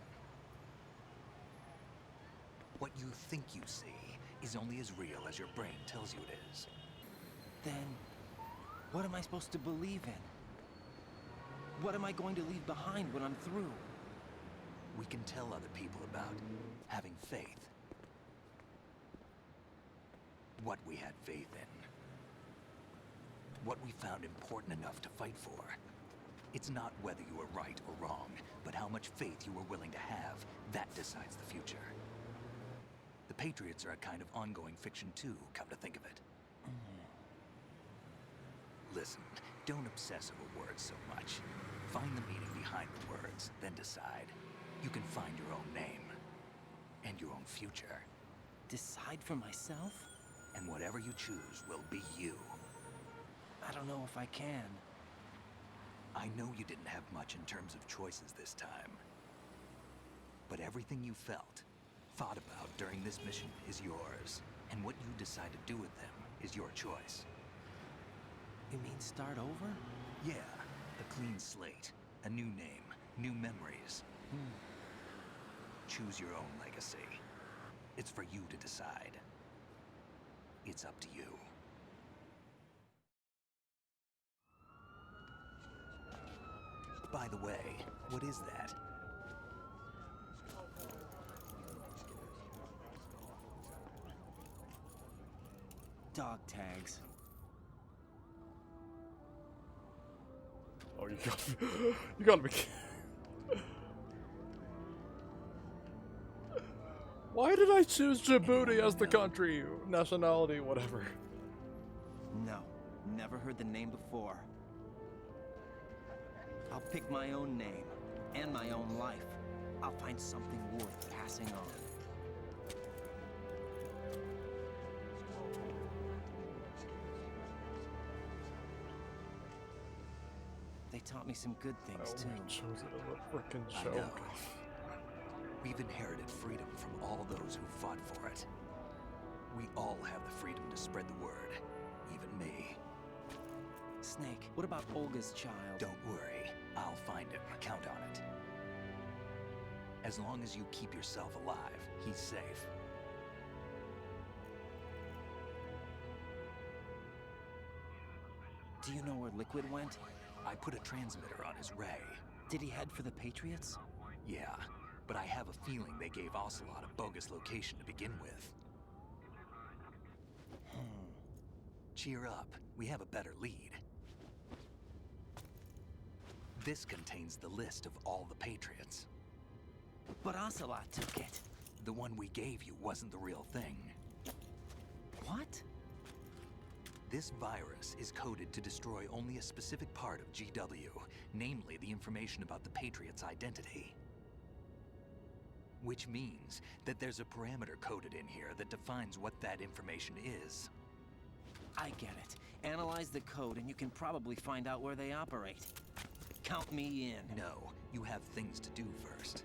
What you think you see is only as real as your brain tells you it is. Then, what am I supposed to believe in? What am I going to leave behind when I'm through? We can tell other people about having faith. What we had faith in. What we found important enough to fight for. It's not whether you were right or wrong, but how much faith you were willing to have. That decides the future. The Patriots are a kind of ongoing fiction too, come to think of it. Listen, don't obsess over words so much. Find the meaning behind the words, then decide. You can find your own name. And your own future. Decide for myself? And whatever you choose will be you. I don't know if I can. I know you didn't have much in terms of choices this time. But everything you felt, thought about during this mission is yours. And what you decide to do with them is your choice. You mean start over? Yeah, a clean slate, a new name, new memories. Choose your own legacy. It's for you to decide. It's up to you. By the way, what is that? Dog tags. Oh, you gotta be kidding. Why did I choose Djibouti as the country, nationality, whatever? No, never heard the name before. I'll pick my own name, and my own life. I'll find something worth passing on. They taught me some good things, too. I chose it as a frickin' I joke. know. We've inherited freedom from all those who fought for it. We all have the freedom to spread the word, even me. Snake, what about Olga's child? Don't worry, I'll find him. Count on it. As long as you keep yourself alive, he's safe. Do you know where Liquid went? I put a transmitter on his ray. Did he head for the Patriots? Yeah, but I have a feeling they gave Ocelot a bogus location to begin with. Cheer up, we have a better lead. This contains the list of all the Patriots. But Ocelot took it. The one we gave you wasn't the real thing. What? This virus is coded to destroy only a specific part of GW, namely the information about the Patriots' identity. Which means that there's a parameter coded in here that defines what that information is. I get it. Analyze the code and you can probably find out where they operate. Count me in. No, you have things to do first.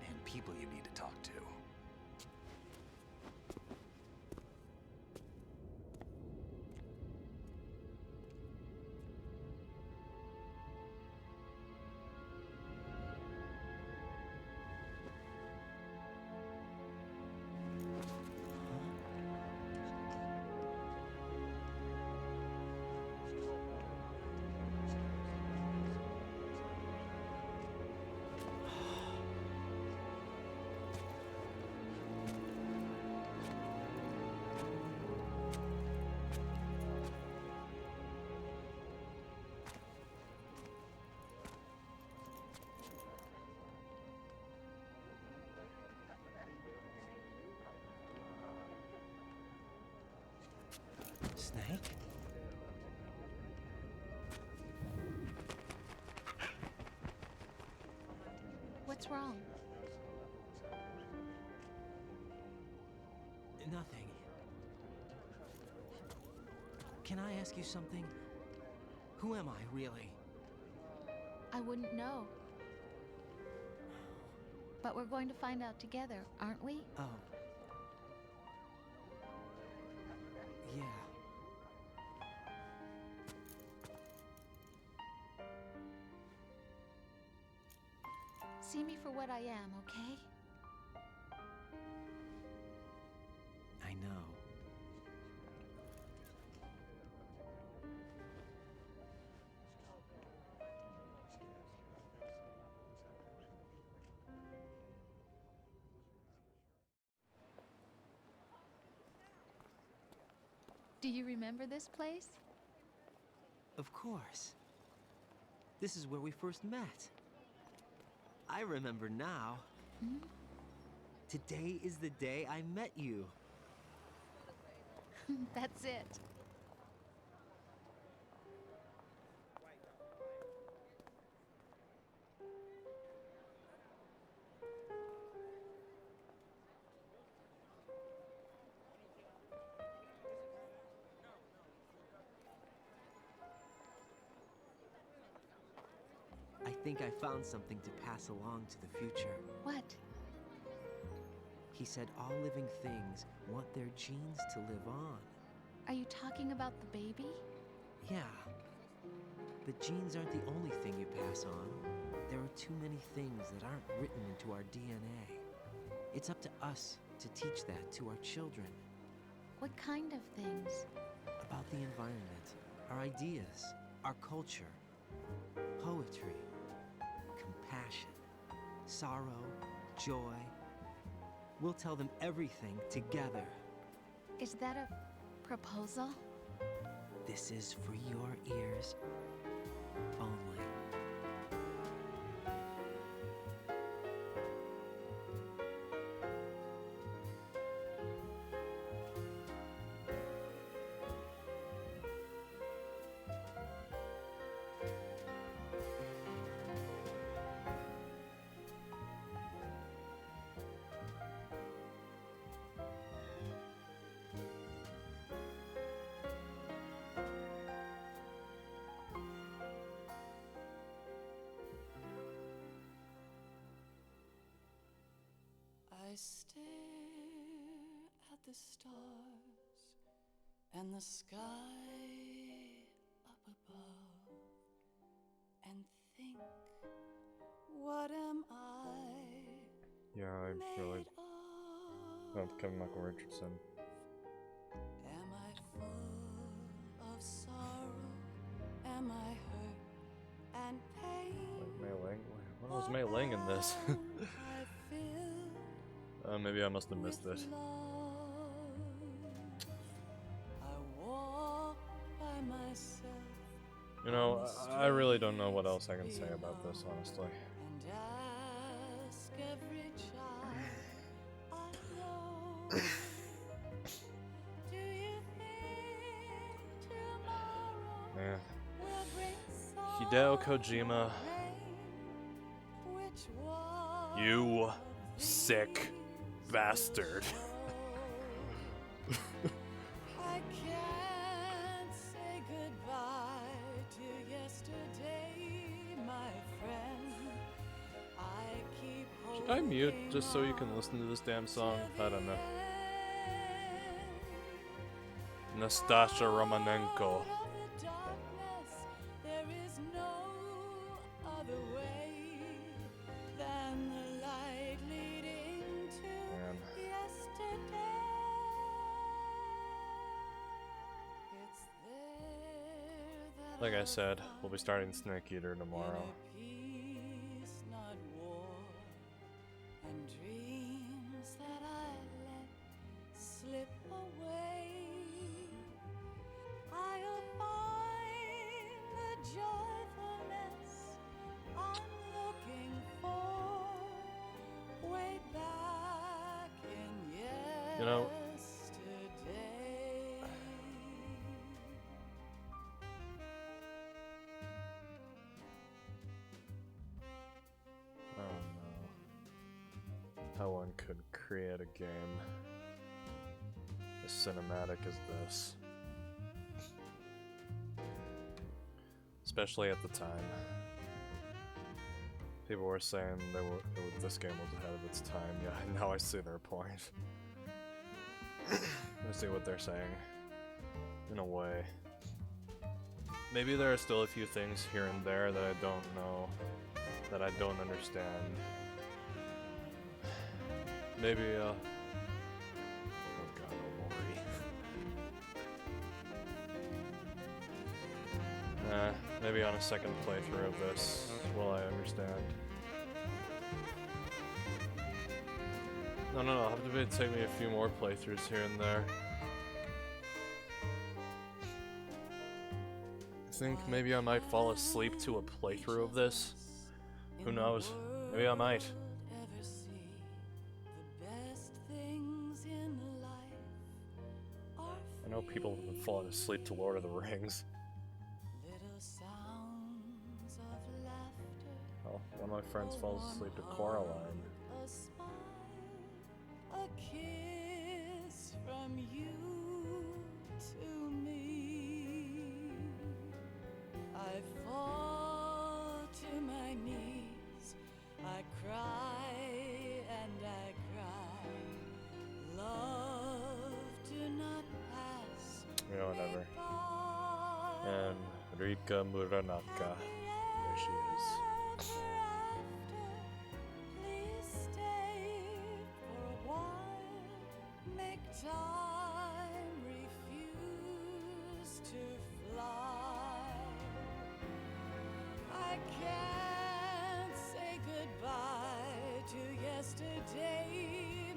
And people you need to talk to. Snake? What's wrong? Nothing. Can I ask you something? Who am I, really? I wouldn't know. But we're going to find out together, aren't we? Oh. Yeah. See me for what I am, okay? I know. Do you remember this place? Of course. This is where we first met. I remember now. Hmm? Today is the day I met you. That's it. I think I found something to pass along to the future. What? He said all living things want their genes to live on. Are you talking about the baby? Yeah. But genes aren't the only thing you pass on. There are too many things that aren't written into our DNA. It's up to us to teach that to our children. What kind of things? About the environment, our ideas, our culture, poetry, compassion, sorrow, joy. We'll tell them everything together. Is that a proposal? This is for your ears only. I stare at the stars and the sky up above and think, what am I? Yeah, I really love Kevin Michael Richardson. Am I full of sorrow? Am I hurt and pain? Like Mei Ling? When was Mei Ling in this? Maybe I must have missed it. You know, I really don't know what else I can say about this, honestly. Man. Hideo Kojima. You sick bastard. I can't say goodbye to yesterday, my friend. I keep Should I mute just so you can listen to this damn song? I don't know. Nastasha Romanenko. there is no other way than the light leading to yesterday. It's there that Like I said, we'll be starting Snake Eater tomorrow. peace, not war, and dreams that I let slip away. I'll find the joyfulness I'm looking for way back in yesterday. You know, I don't know how one could create a game cinematic as this. Especially at the time. People were saying this game was ahead of its time. Yeah, now I see their point. I see what they're saying. In a way. Maybe there are still a few things here and there that I don't know, that I don't understand. Maybe, oh god, Omori. Maybe on a second playthrough of this will I understand. No, it'll have to take me a few more playthroughs here and there. I think maybe I might fall asleep to a playthrough of this. Who knows? Maybe I might. I know people have been falling asleep to Lord of the Rings. Oh, one of my friends falls asleep to Coraline. A kiss from you to me. I fall to my knees. I cry and I cry. Love, do not pass. You know, whatever. And Rika Muranaka. There she is. Please stay for a while. Make time refuse to fly. I can't say goodbye to yesterday,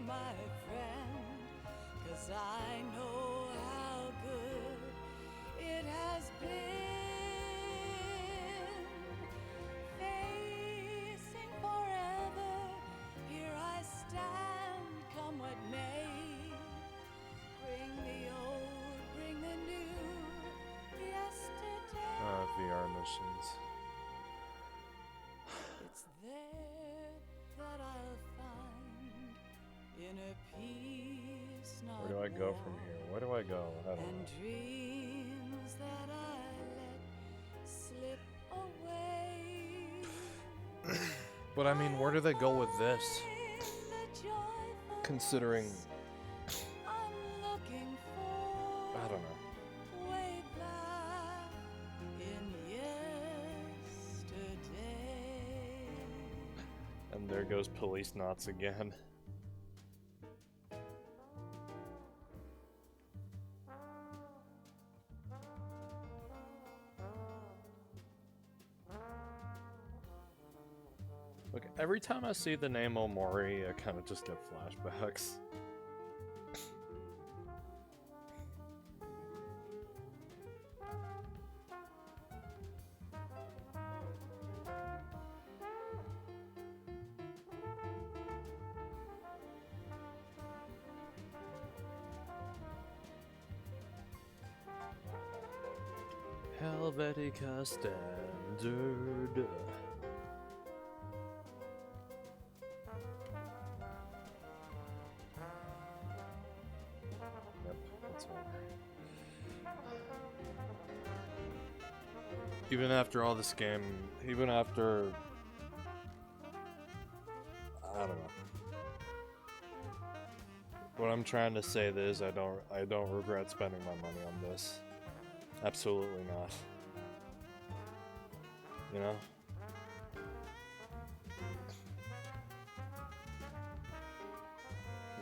my friend, 'cause I know how good it has been. Facing forever, here I stand, come what may. Bring the old, bring the new, yesterday. VR missions. It's there that I'll find inner peace. Where do I go from here? Where do I go? I don't And know. dreams that I let slip away. But I mean, where do they go with this? Considering... I'm looking for I don't know. way back in yesterday. And there goes Police Knots again. Look, every time I see the name Omori, I kind of just get flashbacks. Helvetica Standard. Yep, that's over. Even after all this game, even after... I don't know. What I'm trying to say is I don't regret spending my money on this. Absolutely not. You know?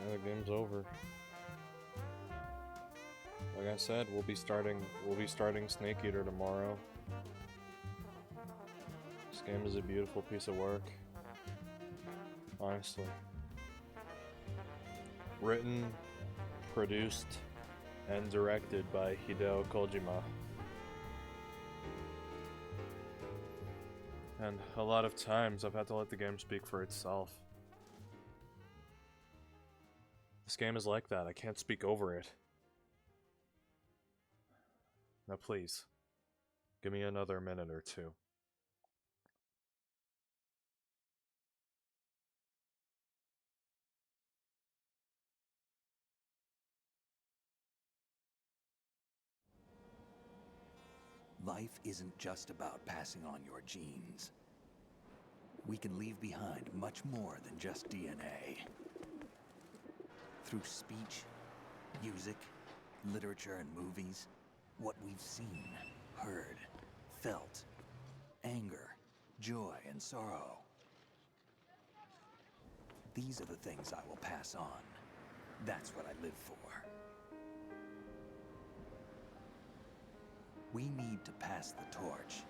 Yeah, the game's over. Like I said, we'll be starting Snake Eater tomorrow. This game is a beautiful piece of work. Honestly. Written, produced, and directed by Hideo Kojima. And a lot of times I've had to let the game speak for itself. This game is like that. I can't speak over it. Now please, give me another minute or two. life isn't just about passing on your genes. We can leave behind much more than just DNA. Through speech, music, literature, and movies, what we've seen, heard, felt, anger, joy, and sorrow. These are the things I will pass on. That's what I live for. We need to pass the torch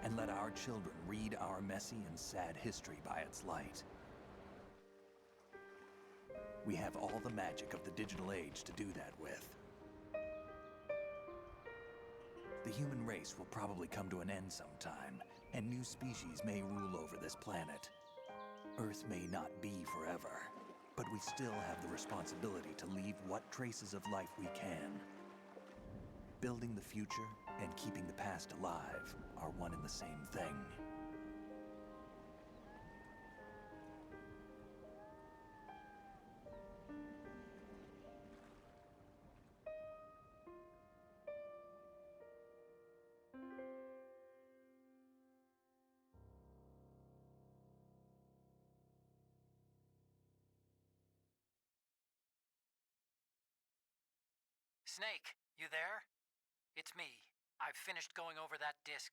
and let our children read our messy and sad history by its light. We have all the magic of the digital age to do that with. The human race will probably come to an end sometime, and new species may rule over this planet. Earth may not be forever, but we still have the responsibility to leave what traces of life we can. Building the future and keeping the past alive are one and the same thing. Snake, you there? It's me. I've finished going over that disc.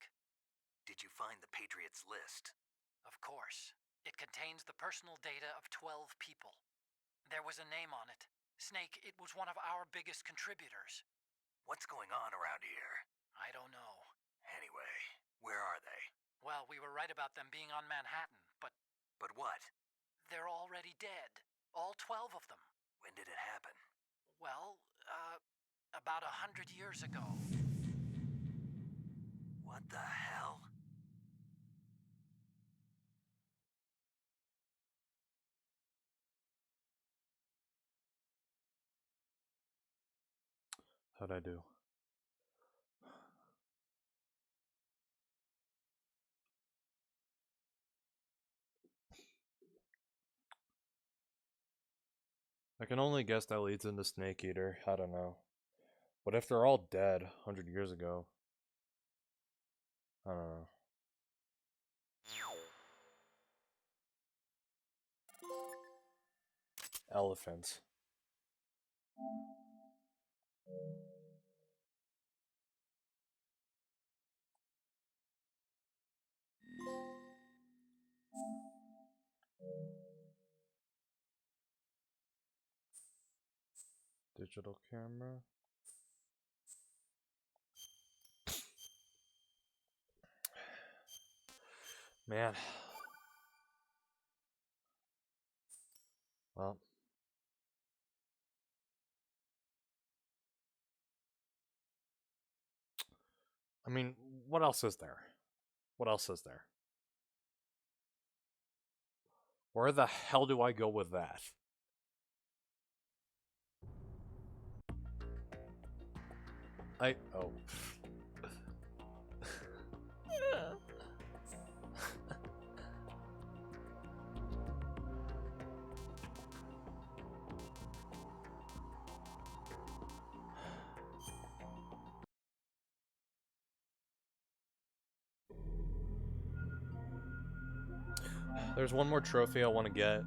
Did you find the Patriots list? Of course. It contains the personal data of 12 people. There was a name on it. Snake, it was one of our biggest contributors. What's going on around here? I don't know. Anyway, where are they? Well, we were right about them being on Manhattan, but... But what? They're already dead. All 12 of them. When did it happen? Well, about 100 years ago. What the hell? How'd I do? I can only guess that leads into Snake Eater. I don't know. What if they're all dead 100 years ago? I don't know. Elephants. Digital camera. Man. Well. I mean, what else is there? What else is there? Where the hell do I go with that? Oh. There's one more trophy I want to get.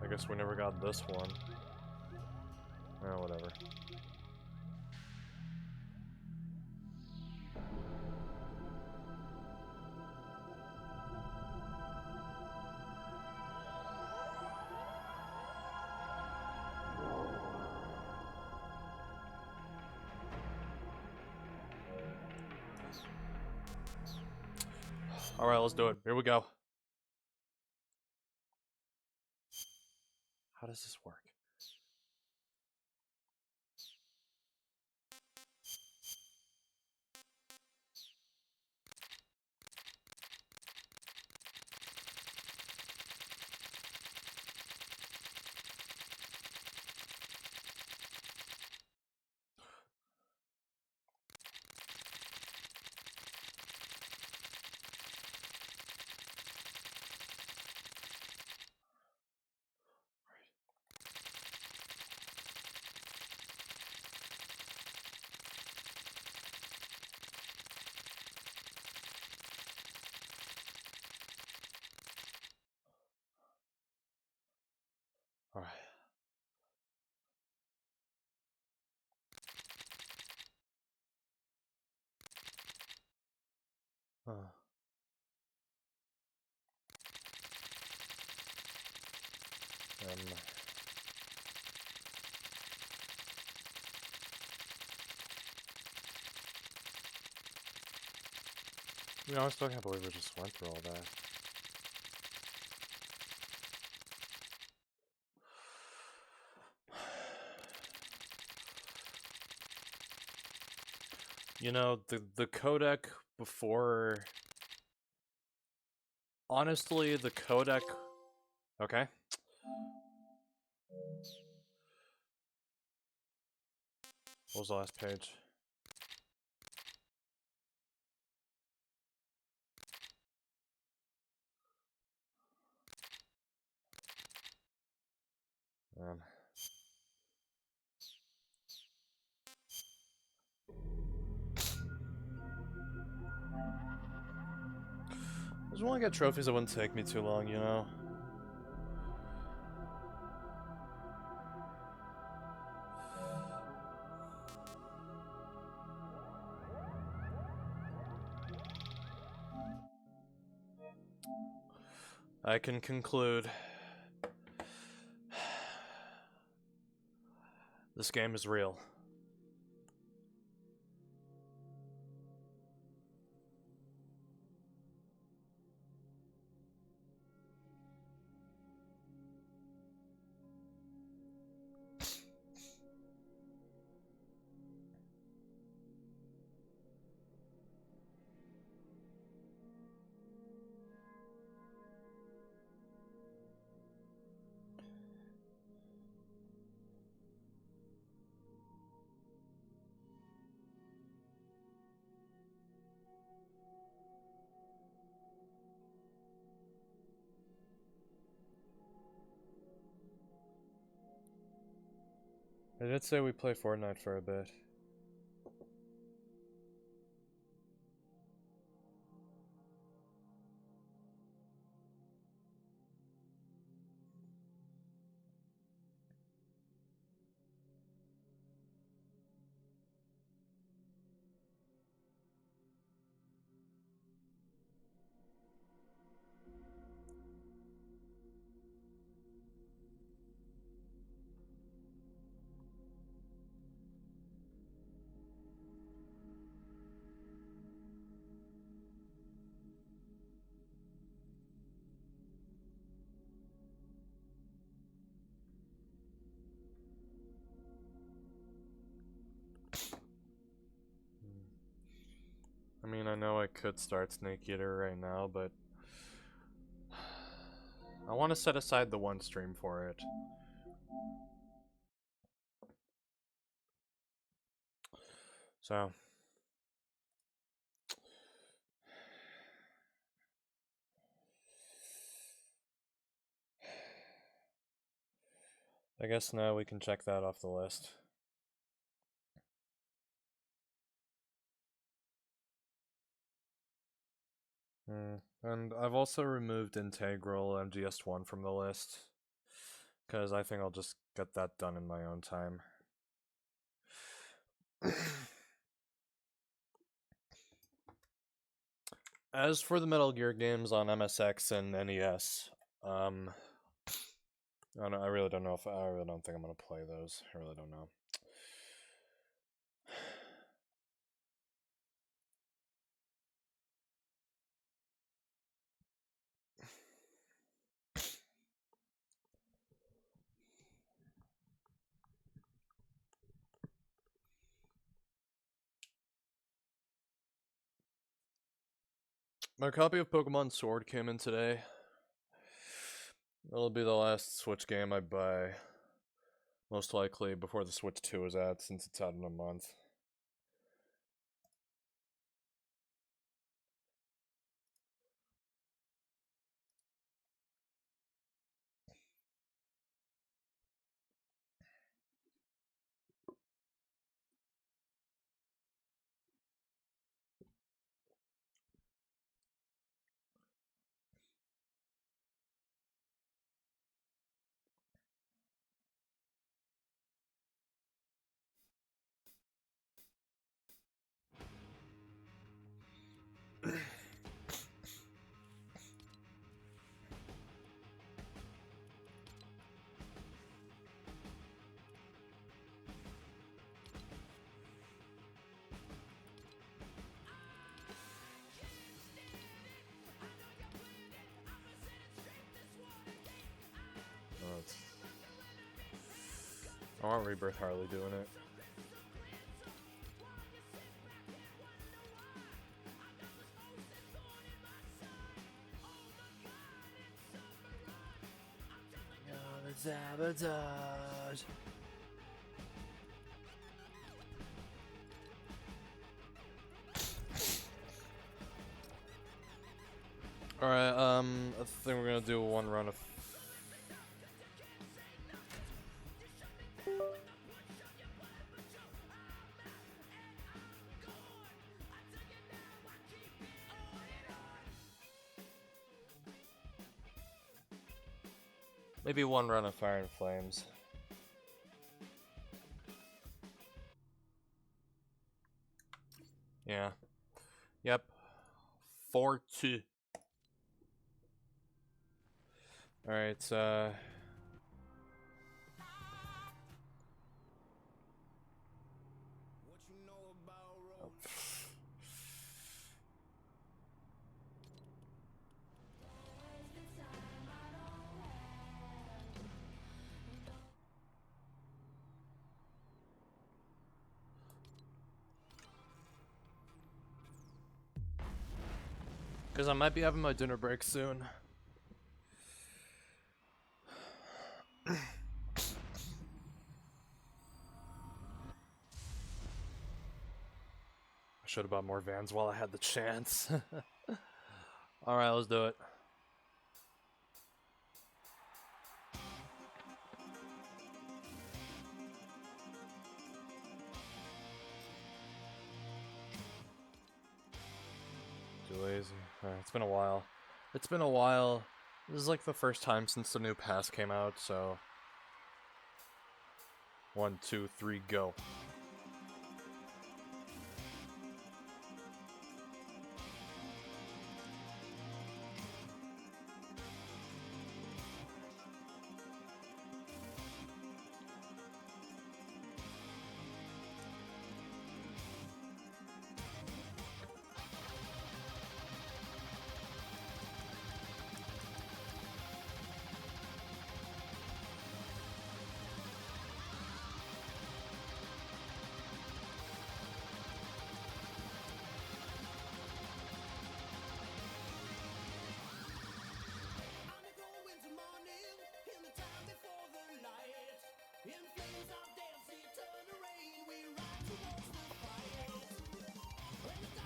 I guess we never got this one. Oh, whatever. Alright, let's do it. Here we go. How does this work? Huh. You know, I still can't believe we just went through all that. You know, the codec before... Honestly, the codec... Okay. What was the last page? I just want to get trophies that wouldn't take me too long, you know? I can conclude. This game is real. I did say we play Fortnite for a bit. I mean, I know I could start Snake Eater right now, but I want to set aside the one stream for it. So I guess now we can check that off the list. And I've also removed Integral MGS1 from the list, because I think I'll just get that done in my own time. As for the Metal Gear games on MSX and NES, I really don't know if I really don't think I'm gonna play those. I really don't know. My copy of Pokemon Sword came in today. It'll be the last Switch game I buy, most likely before the Switch 2 is out, since it's out in a month. want Rebirth Harley doing it. Sabotage. Alright, I think we're gonna do one run of... Maybe one run of Fire and Flames. Yeah. Yep. 4-2. Alright, because I might be having my dinner break soon. I should have bought more Vans while I had the chance. Alright, let's do it. Too lazy. Alright, it's been a while. It's been a while. This is like the first time since the new pass came out, so... 1, 2, 3, go.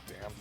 Damn.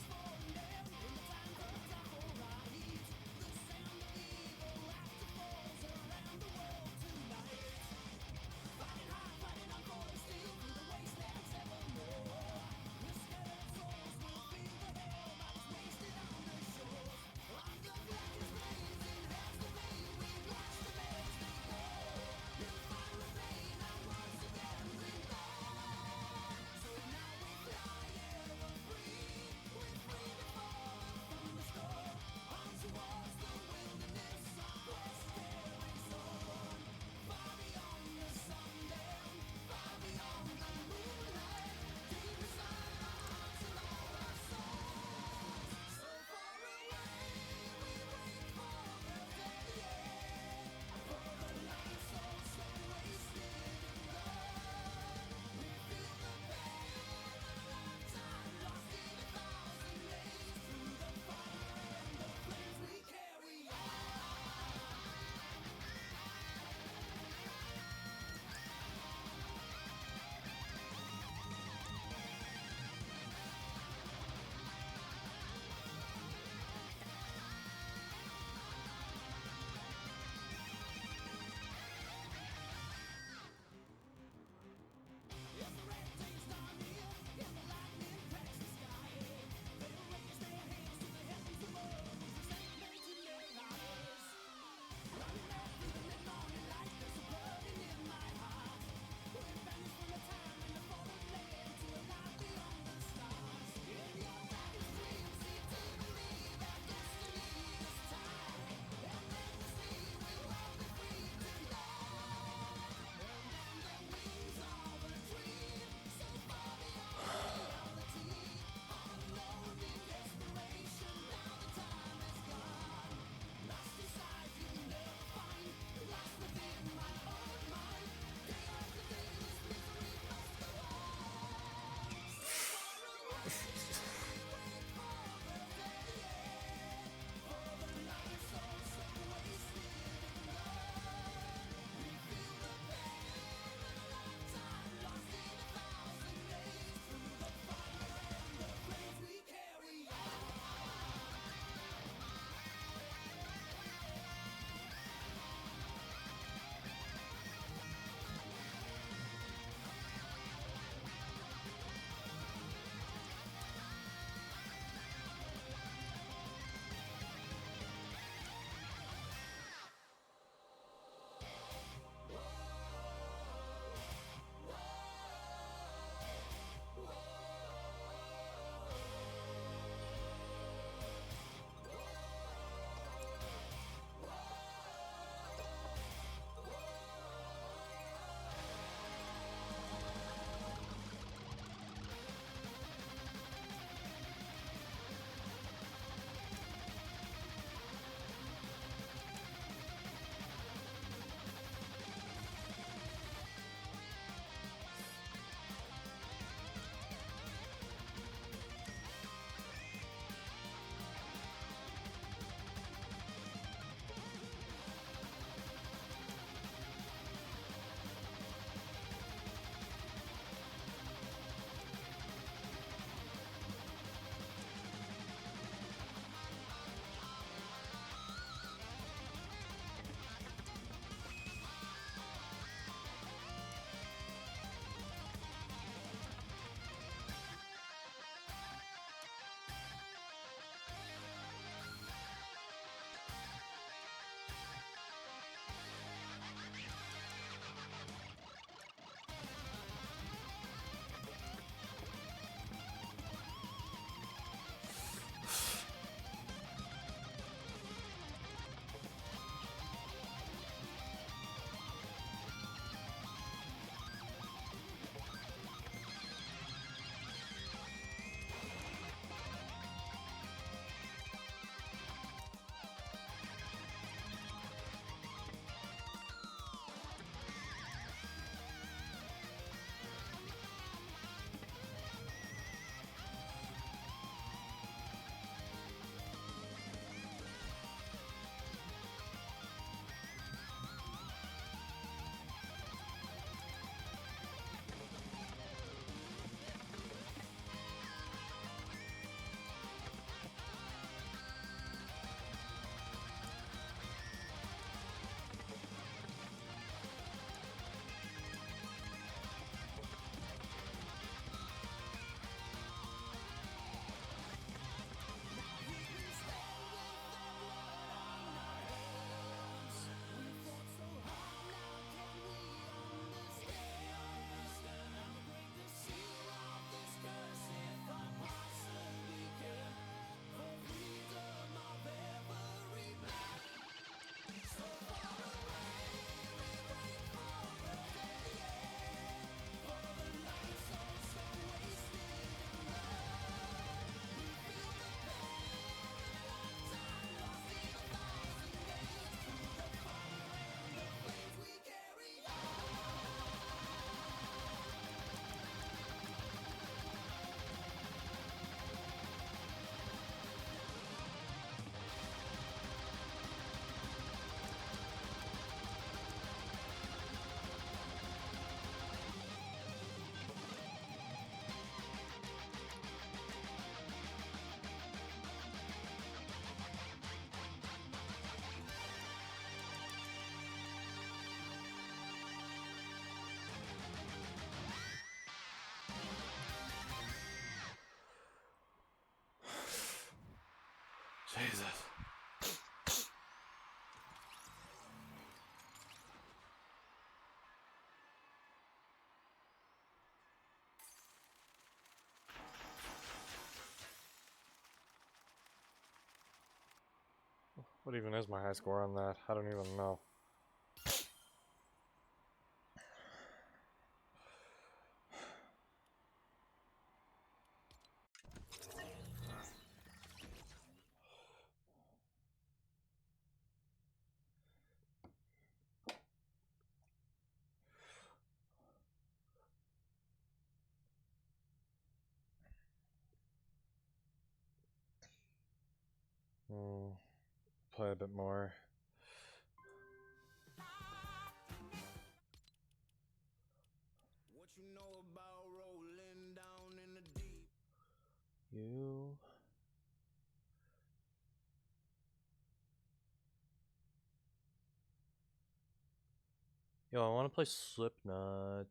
Jesus. What even is my high score on that? I don't even know. Play a bit more. What you know about rolling down in the deep? You. Yo, I want to play Slipknot.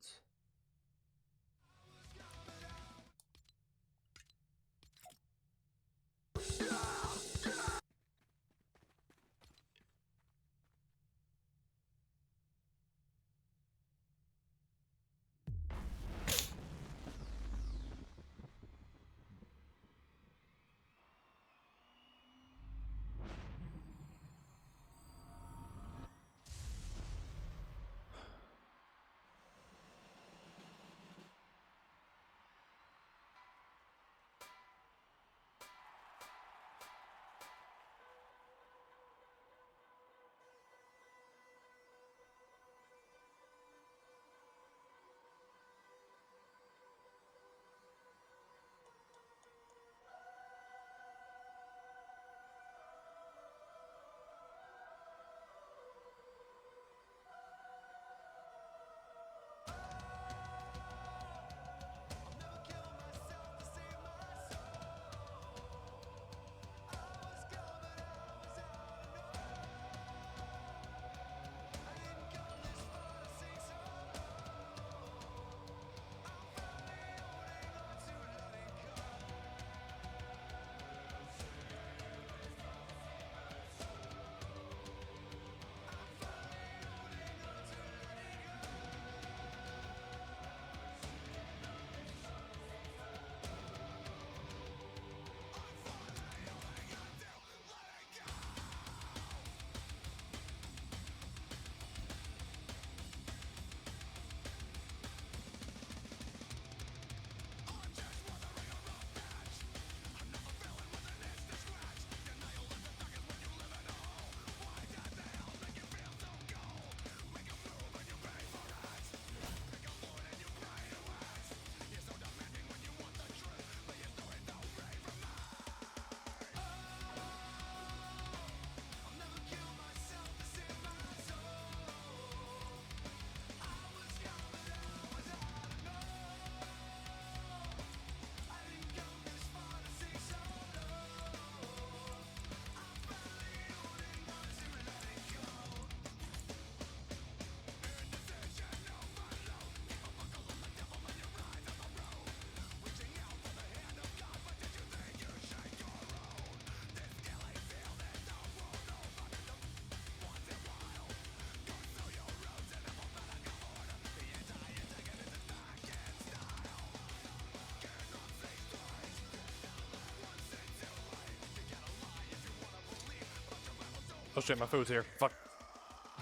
Oh shit, my food's here. Fuck.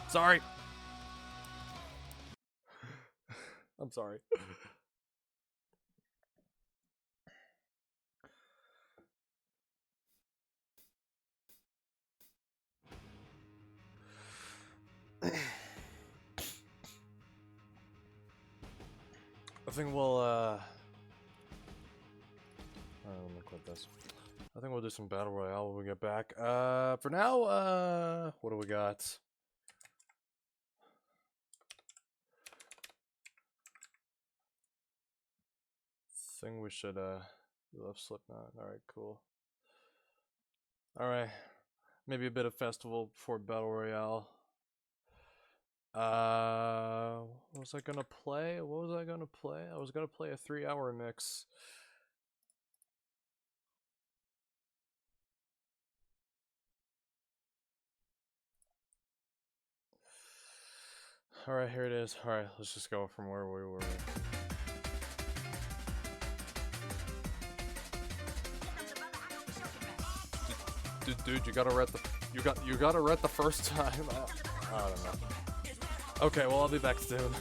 Sorry. I'm sorry. I think we'll, alright, let me quit this. I think we'll do some Battle Royale when we get back. For now, what do we got? Think we should, we love Slipknot. Alright, cool. Alright. Maybe a bit of festival before Battle Royale. What was I gonna play? What was I gonna play? I was gonna play a 3-hour mix. Alright, here it is. Alright, let's just go from where we were. Dude, you gotta read the you gotta read the first time. I don't know. Okay, well I'll be back soon.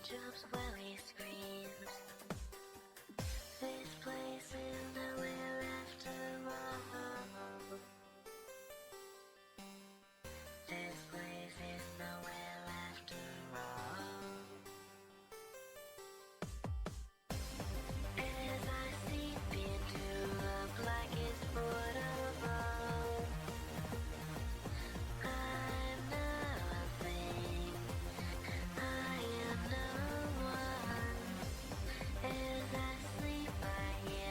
jumps while he screams. This place is nowhere after all. This place is nowhere after all. As I seep into the blackest void of all, I'm nothing. I am no one. As I sleep, I hear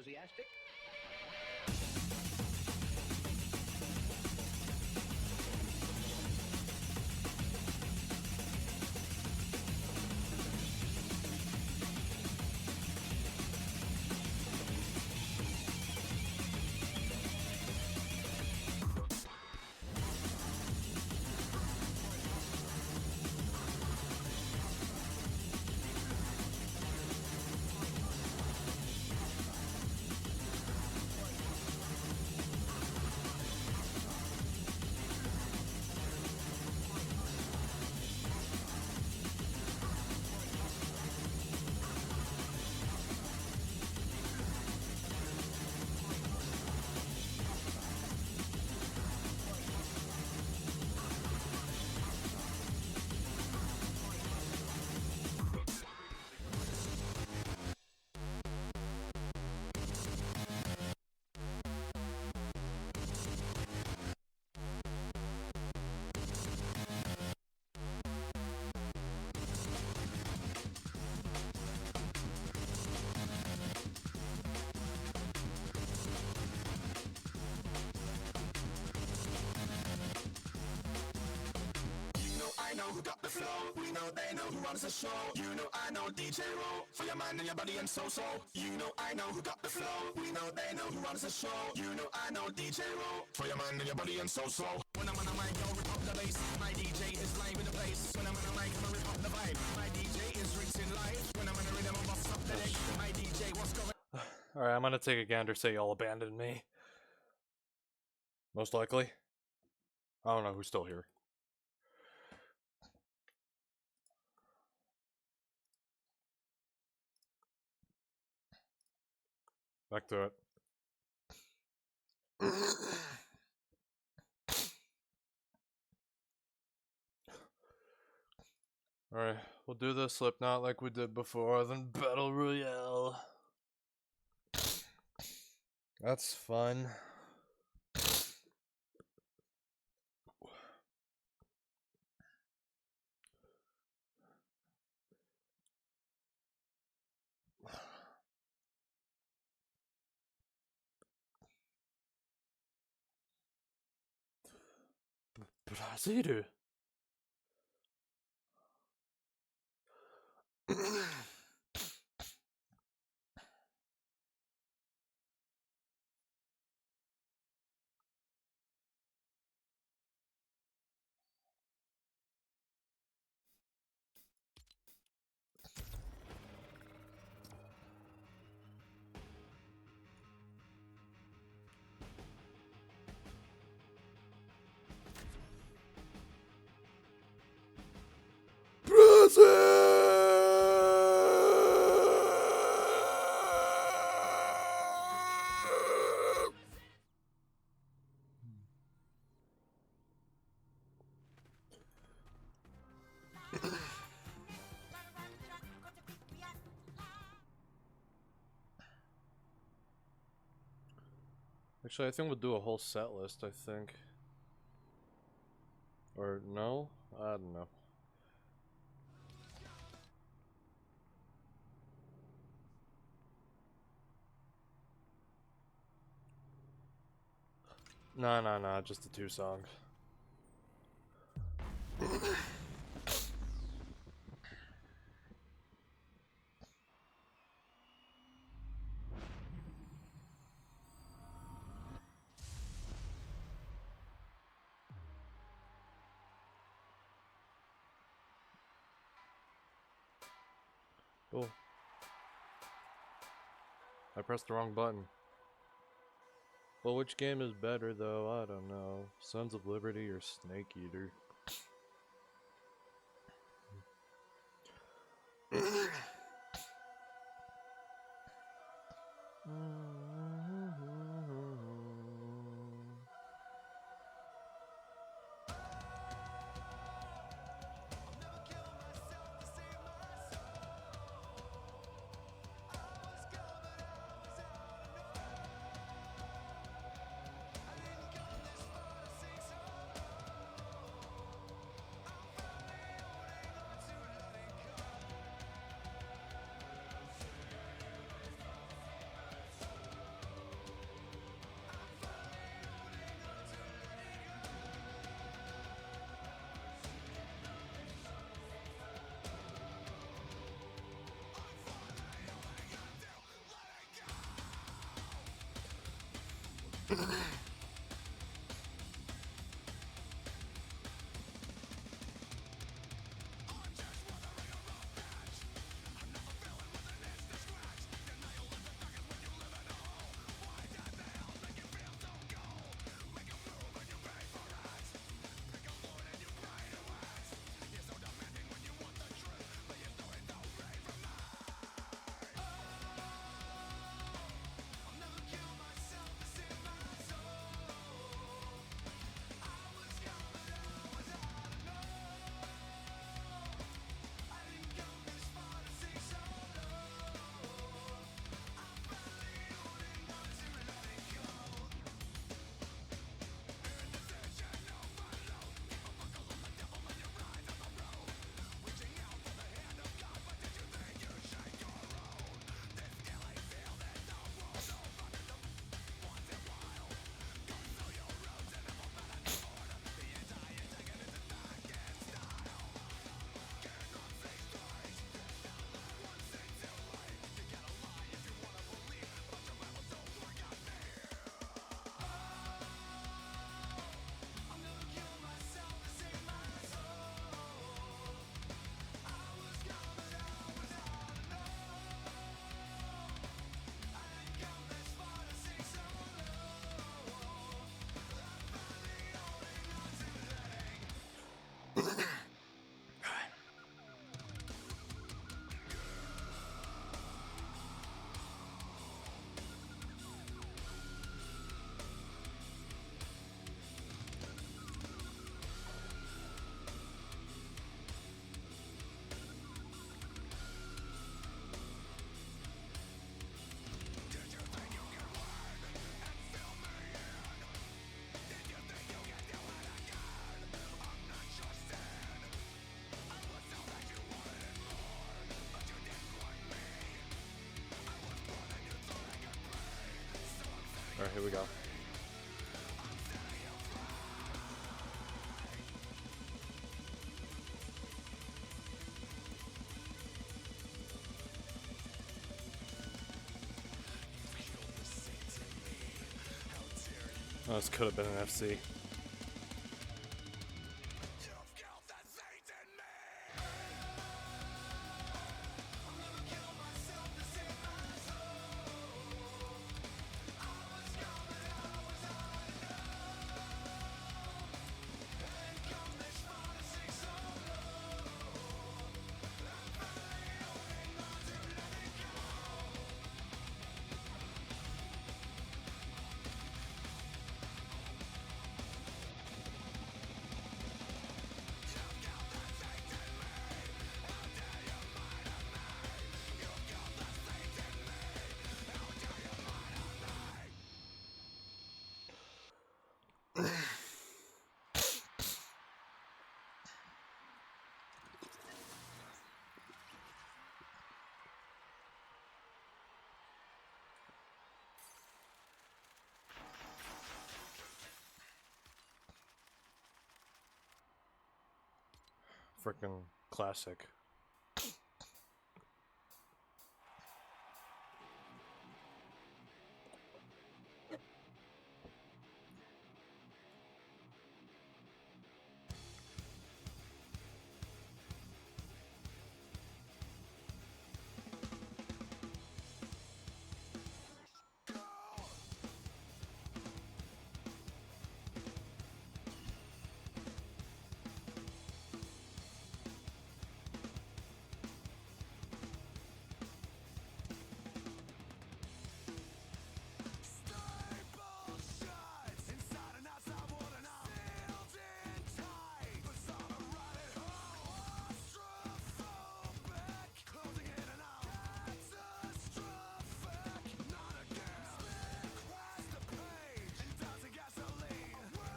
enthusiastic? I know who got the flow, we know they know who runs the show. You know I know DJ Roll, for your mind and your body and so-so. You know I know who got the flow, we know they know who runs the show. You know I know DJ Roll, for your mind and your body and so-so. When I'm on a mic, I'll rip up the bass. My DJ is live in the place. When I'm on a mic, I'll rip up the vibe. My DJ is racing live. When I'm on a rhythm, I'll bust up the deck. My DJ, what's going on? Alright, I'm gonna take a gander, say y'all abandoned me. Most likely. I don't know who's still here. Back to it. Alright, we'll do the Slipknot like we did before, then Battle Royale. That's fun. Brazil. Actually, I think we'll do a whole set list, I think. Or no? I don't know. No, just the 2 songs. Oh. I pressed the wrong button. Well, which game is better, though? I don't know. Sons of Liberty or Snake Eater? Alright, here we go. Oh, this could have been an FC. Freaking classic.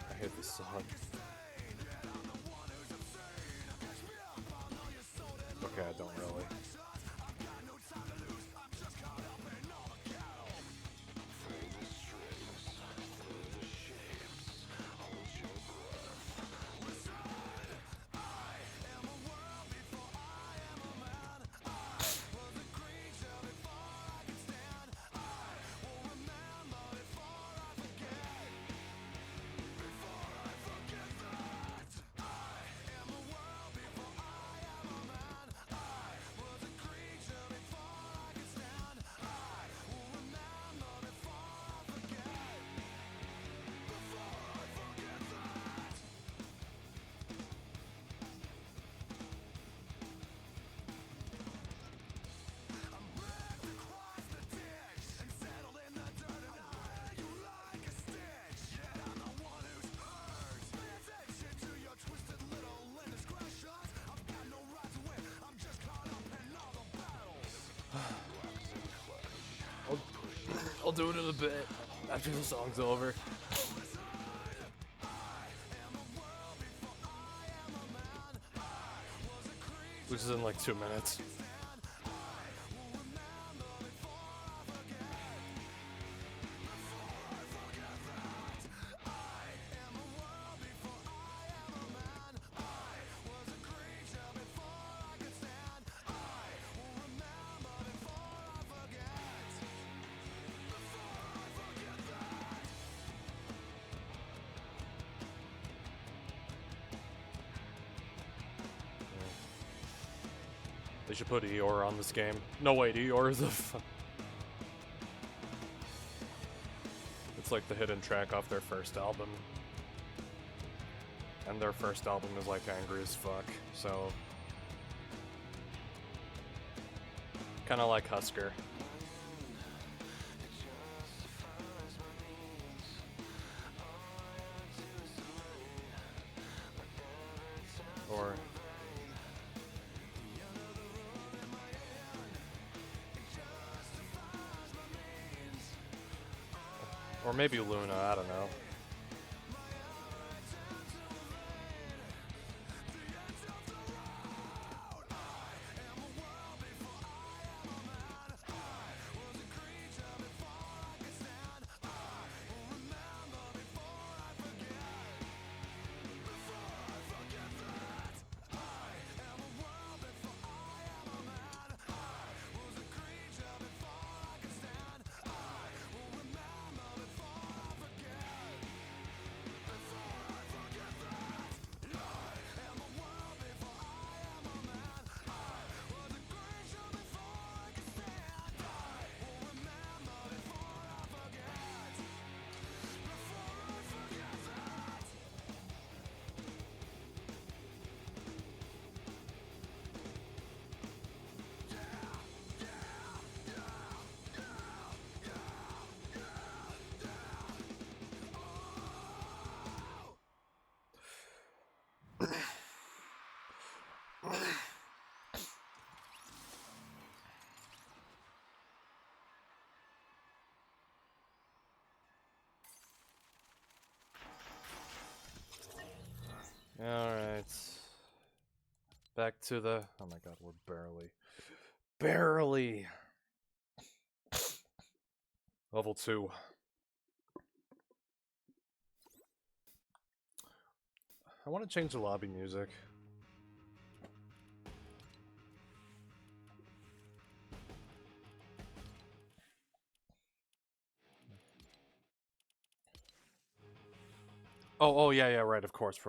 I hate this song. Okay, I don't really. I'll do it in a bit after the song's over. Which is in like 2 minutes. They should put Eeyore on this game. No, wait, Eeyore is a it's like the hidden track off their first album. And their first album is like angry as fuck, so... Kinda like Husker. Or... Or maybe Luna, I don't know. Alright. Back to the... Oh my god, we're barely... Level 2. I want to change the lobby music. Oh, yeah, right, of course.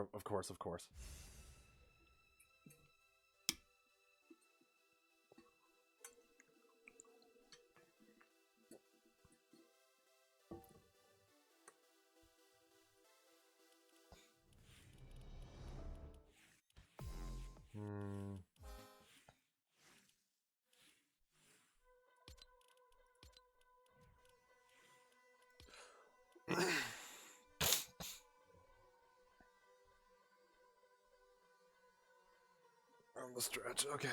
On the stretch, okay.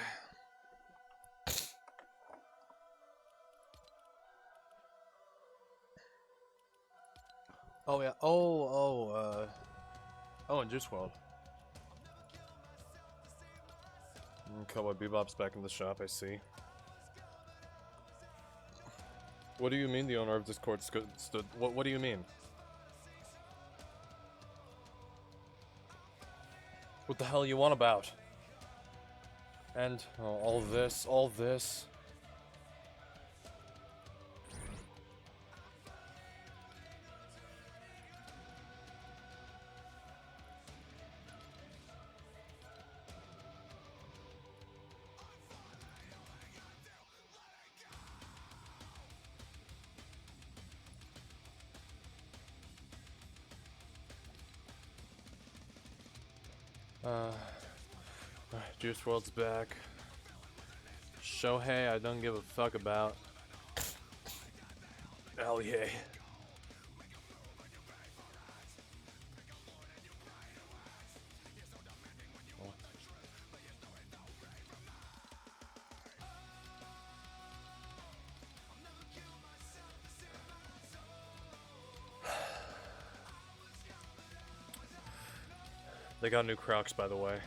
Oh yeah. Oh, and Juice WRLD. Cowboy Bebop's back in the shop, I see. What do you mean the owner of Discord stood? What do you mean? What the hell you want about? And all this. Juice WRLD's back. Shohei, I don't give a fuck about. Hell yeah. They got new Crocs, by the way.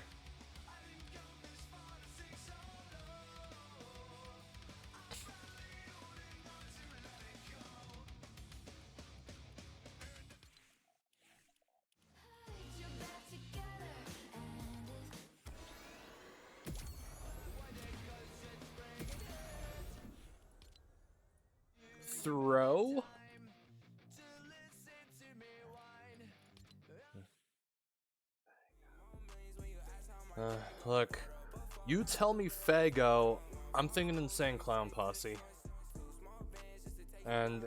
Throw? Look, you tell me Fago, I'm thinking Insane Clown Posse. And,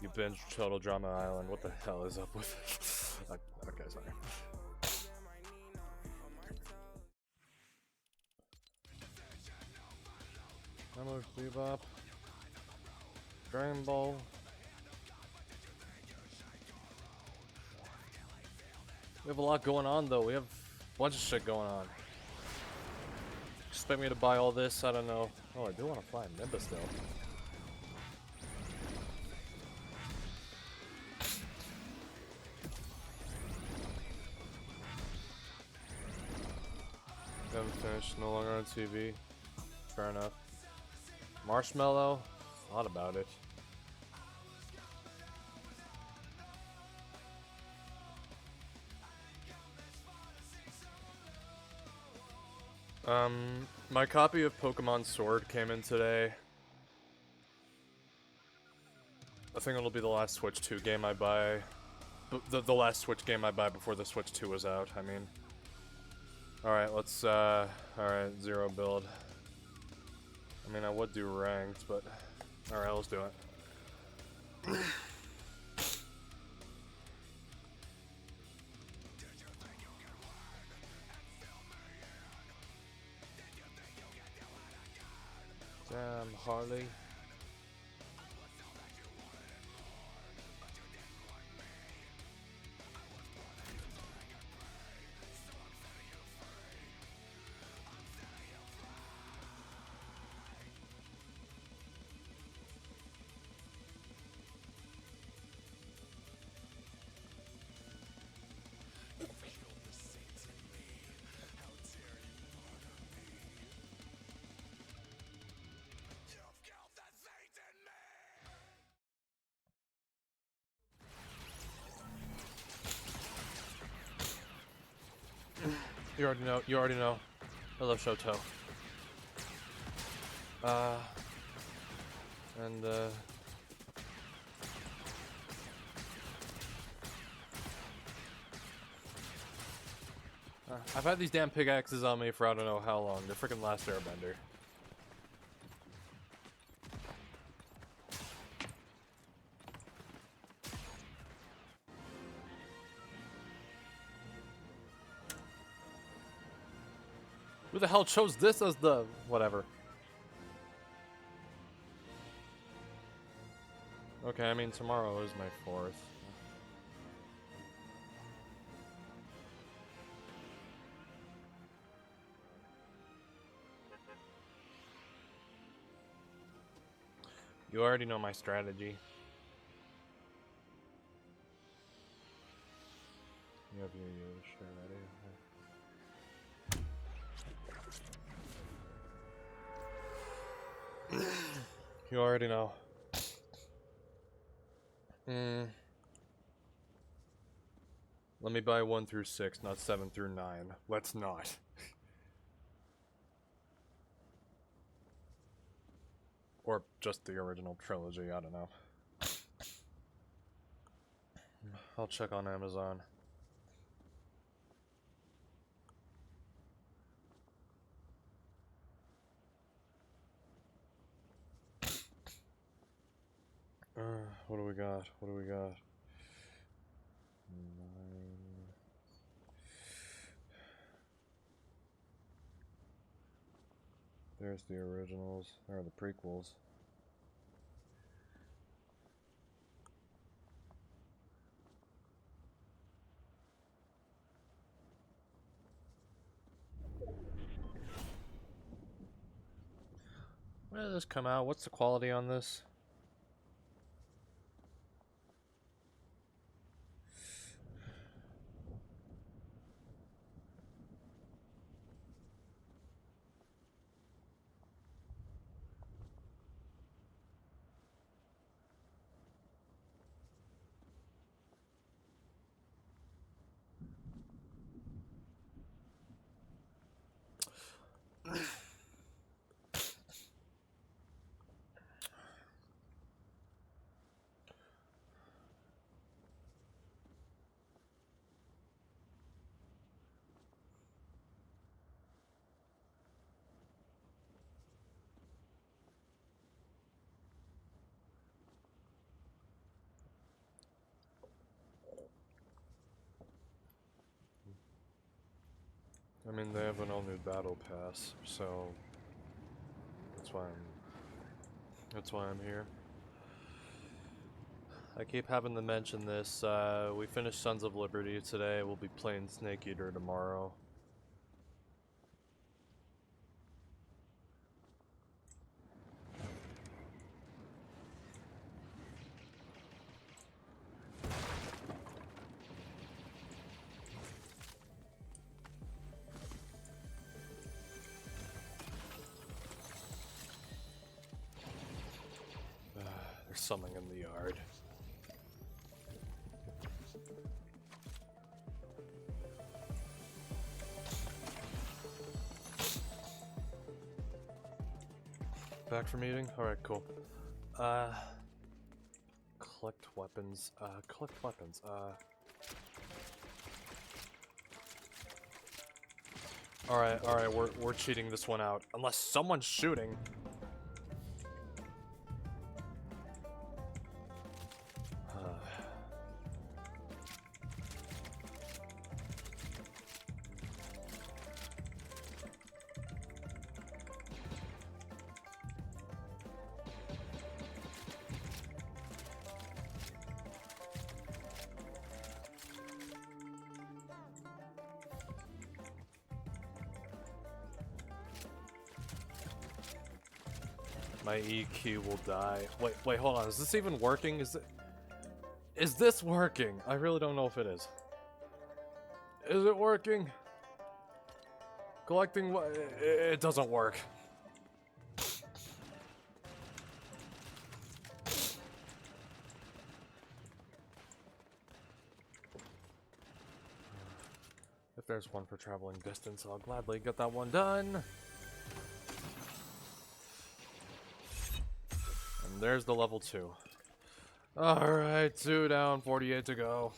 you binge Total Drama Island, what the hell is up with it? Okay, sorry. Cowboy Bebop. Dragon Ball. We have a lot going on, though. We have a bunch of shit going on. Expect me to buy all this? I don't know. Oh, I do want to fly Nimbus, though. Haven't finished. No longer on TV. Fair enough. Marshmallow? Thought about it. My copy of Pokemon Sword came in today. I think it'll be the last Switch 2 game I buy. The last Switch game I buy before the Switch 2 is out, I mean. Alright, let's, alright, 0 build. I mean, I would do ranked, but... Alright, let's do it. Damn, Harley. You already know, you already know. I love Shoto. I've had these damn pickaxes on me for I don't know how long. They're freaking Last Airbender. Who the hell chose this as the... whatever. Okay, I mean, tomorrow is my 4th. You already know my strategy. You have your share ready. You already know. Let me buy 1 through 6, not 7 through 9. Let's not. Or just the original trilogy, I don't know. I'll check on Amazon. What do we got? What do we got? 9. There's the originals, or the prequels. When did this come out? What's the quality on this? I mean, they have an all-new battle pass, so that's why I'm here. I keep having to mention this. We finished Sons of Liberty today. We'll be playing Snake Eater tomorrow. There's something in the yard. Back from eating? Alright, cool. Collect weapons. Collect weapons. Alright, we're cheating this one out. Unless someone's shooting. My EQ will die. Wait, hold on. Is this even working? Is this working? I really don't know if it is. Is it working? Collecting what? It doesn't work. If there's one for traveling distance, I'll gladly get that one done. And there's the level 2. Alright, 2 down, 48 to go.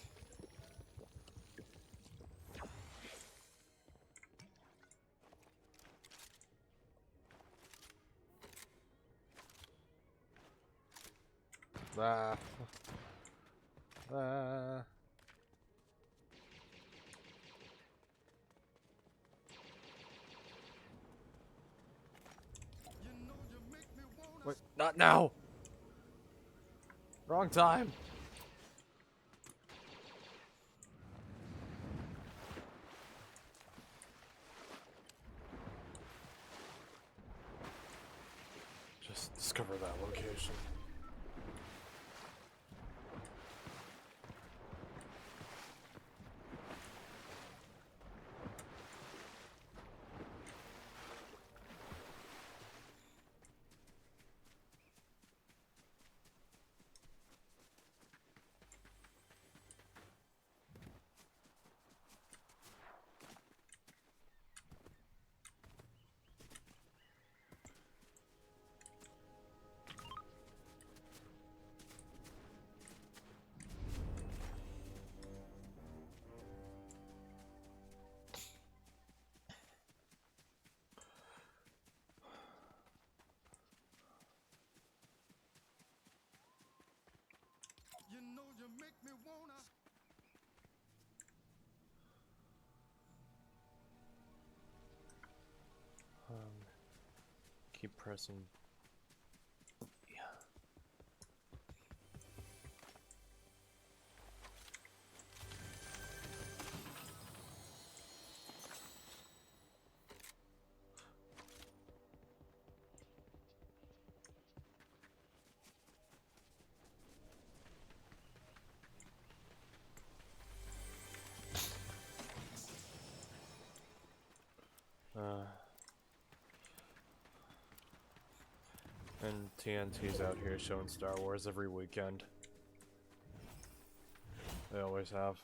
Ah. Ah. Wait, not now! Wrong time! Just discover that location. Keep pressing. Yeah. And TNT's out here showing Star Wars every weekend. They always have.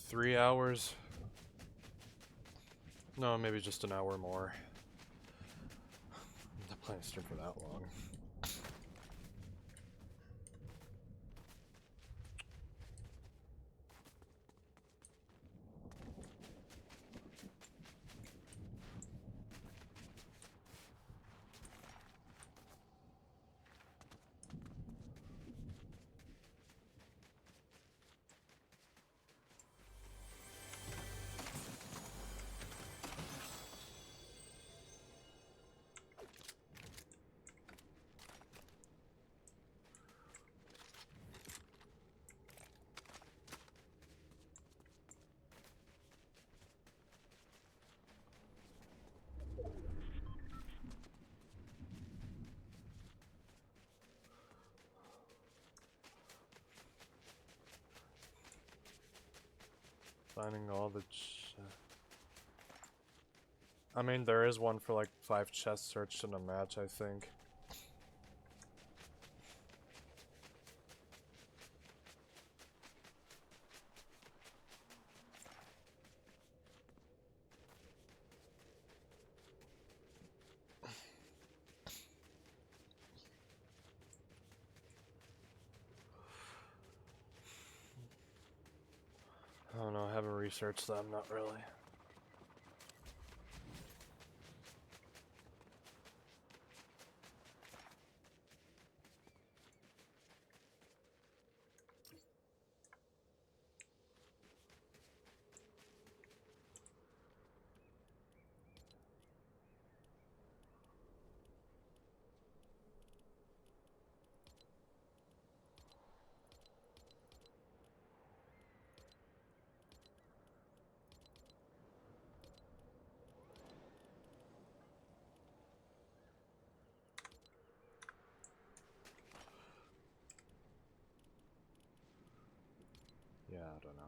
3 hours. No, maybe just an hour more. I'm not planning to stream for that long. Finding all the I mean, there is one for like 5 chests searched in a match, I think. I don't know, I haven't researched them, not really. Yeah, I don't know.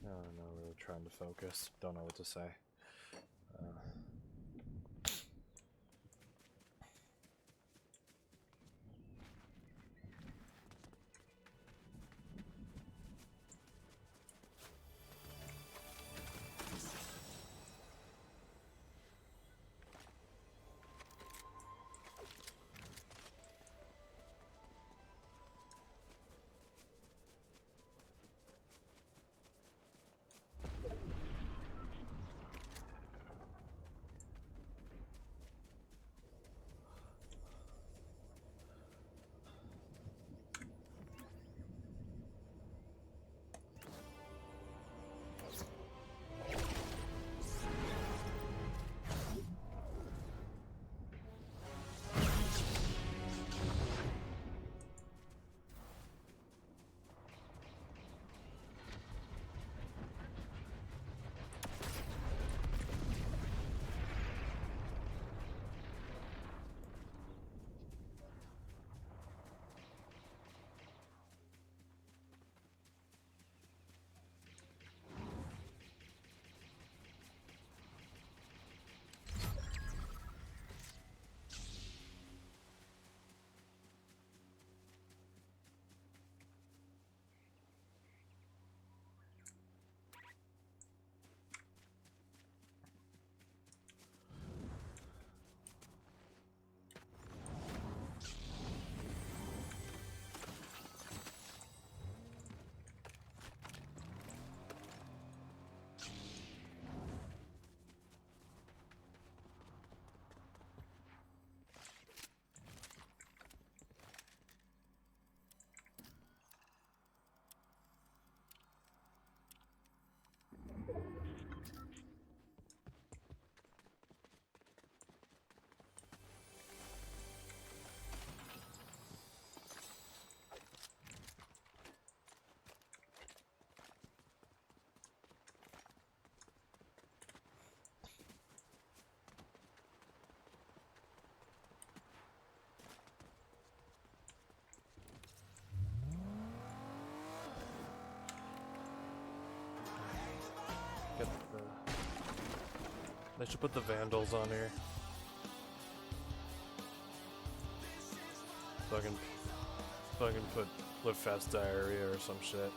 I don't know, really trying to focus. Don't know what to say. They should put the Vandals on here. Fucking put Live Fast Diarrhea or some shit.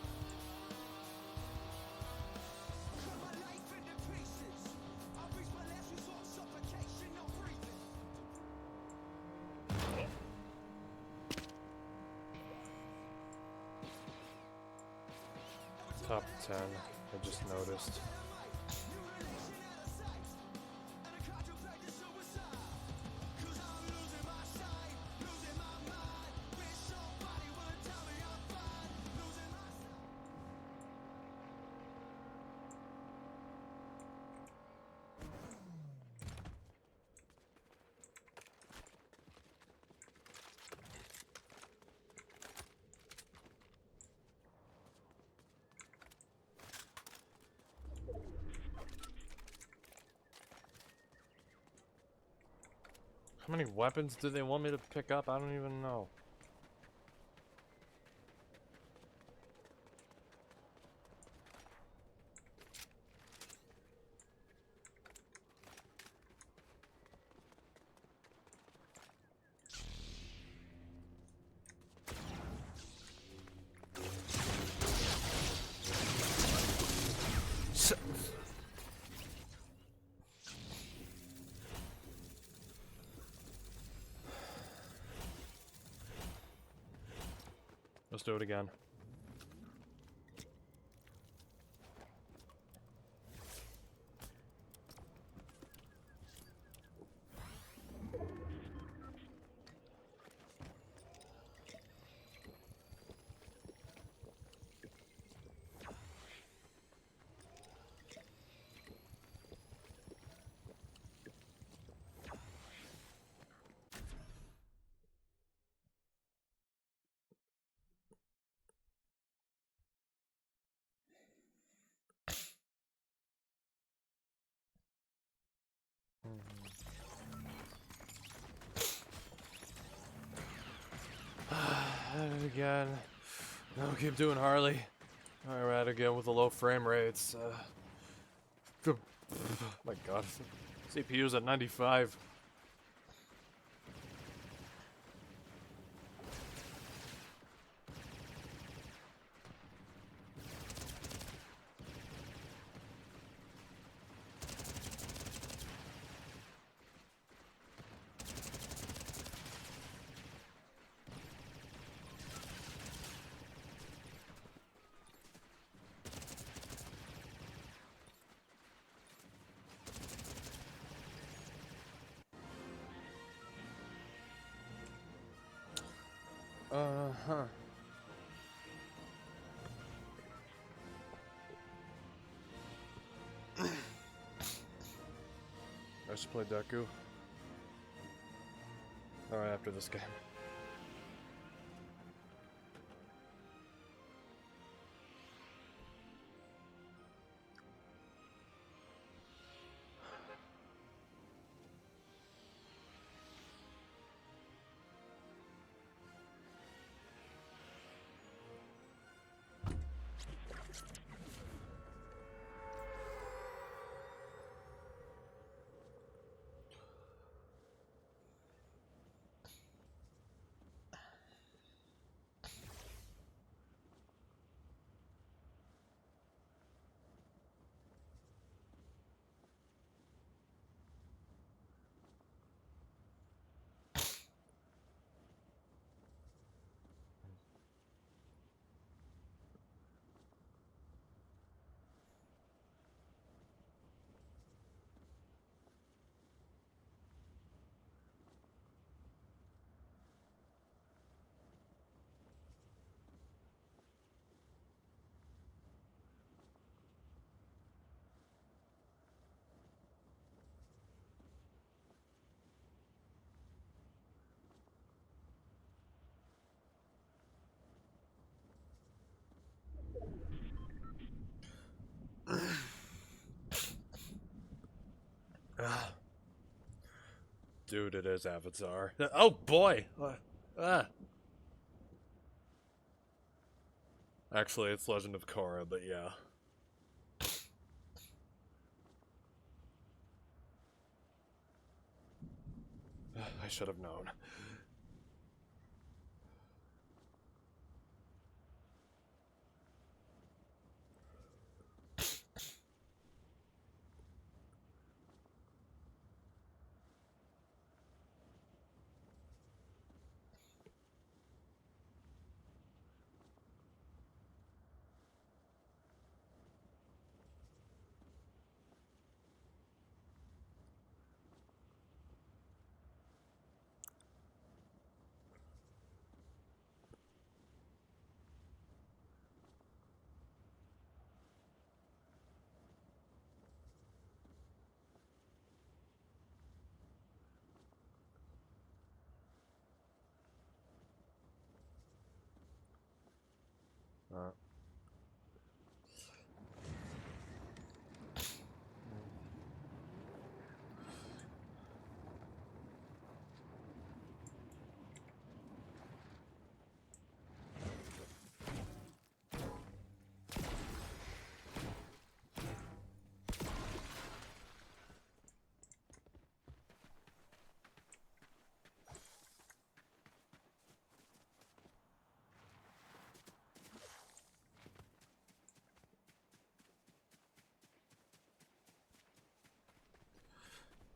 Top 10, I just noticed. How many weapons do they want me to pick up? I don't even know. Let's do it again. Again. No, keep doing Harley. Alright, again with the low frame rates. My god. CPU's at 95. Huh. I should play Deku. Alright, after this game. Dude, it is Avatar. Oh boy! Actually, it's Legend of Korra, but yeah. I should have known.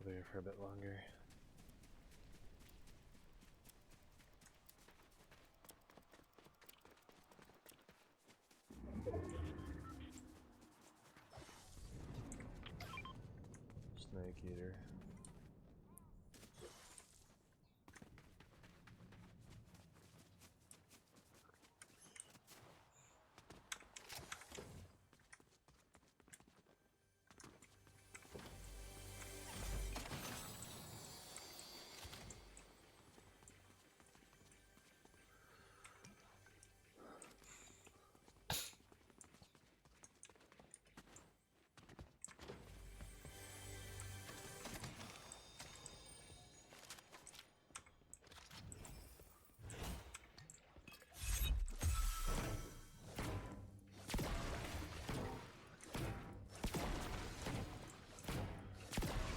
We'll be here for a bit longer. Snake eater.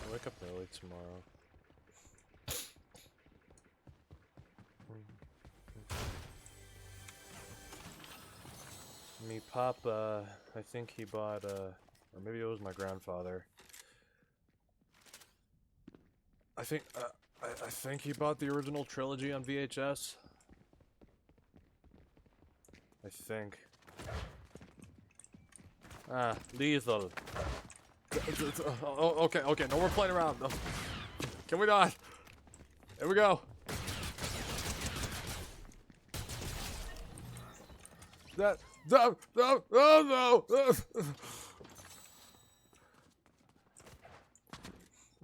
I'll wake up early tomorrow. Me pop, I think he bought, or maybe it was my grandfather. I think he bought the original trilogy on VHS. I think. Ah, lethal. Oh, okay, no more playing around. No. Can we not? Here we go. No.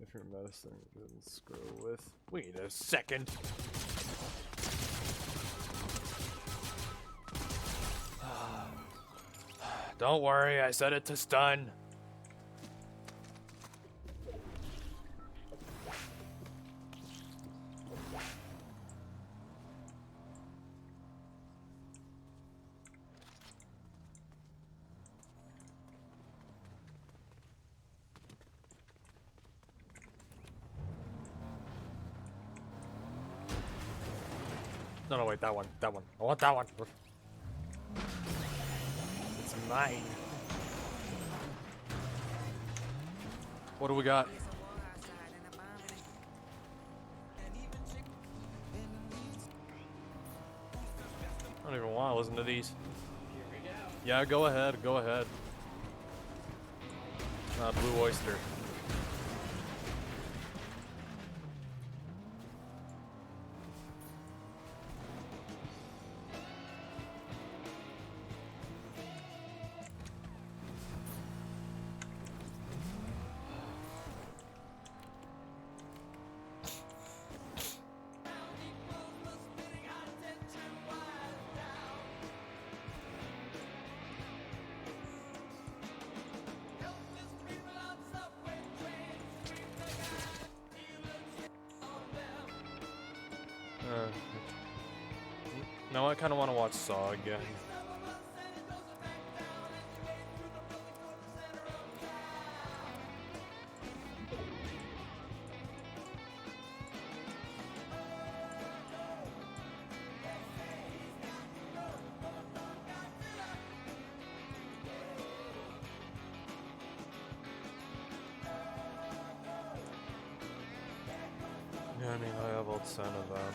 If your medicine doesn't screw with. Wait a second. Don't worry, I set it to stun. No, wait, that one. I want that one. It's mine. What do we got? I don't even want to listen to these. Yeah, go ahead. Blue Oyster. No, I kind of want to watch Saw again. Yeah, I mean, I have all 10 of them.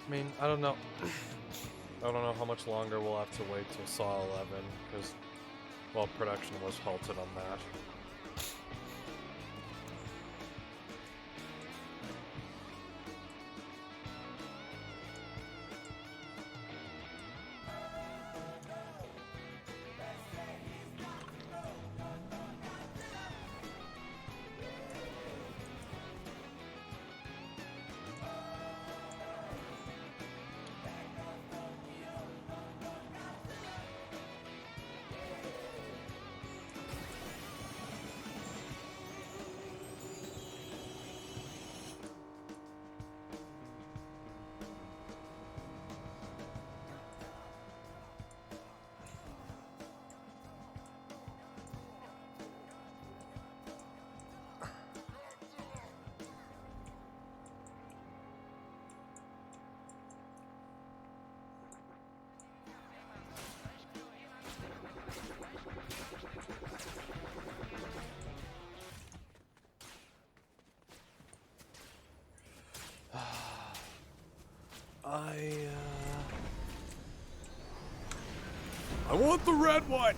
I mean, I don't know. I don't know how much longer we'll have to wait till Saw 11, because, well, production was halted on that. I want the red one!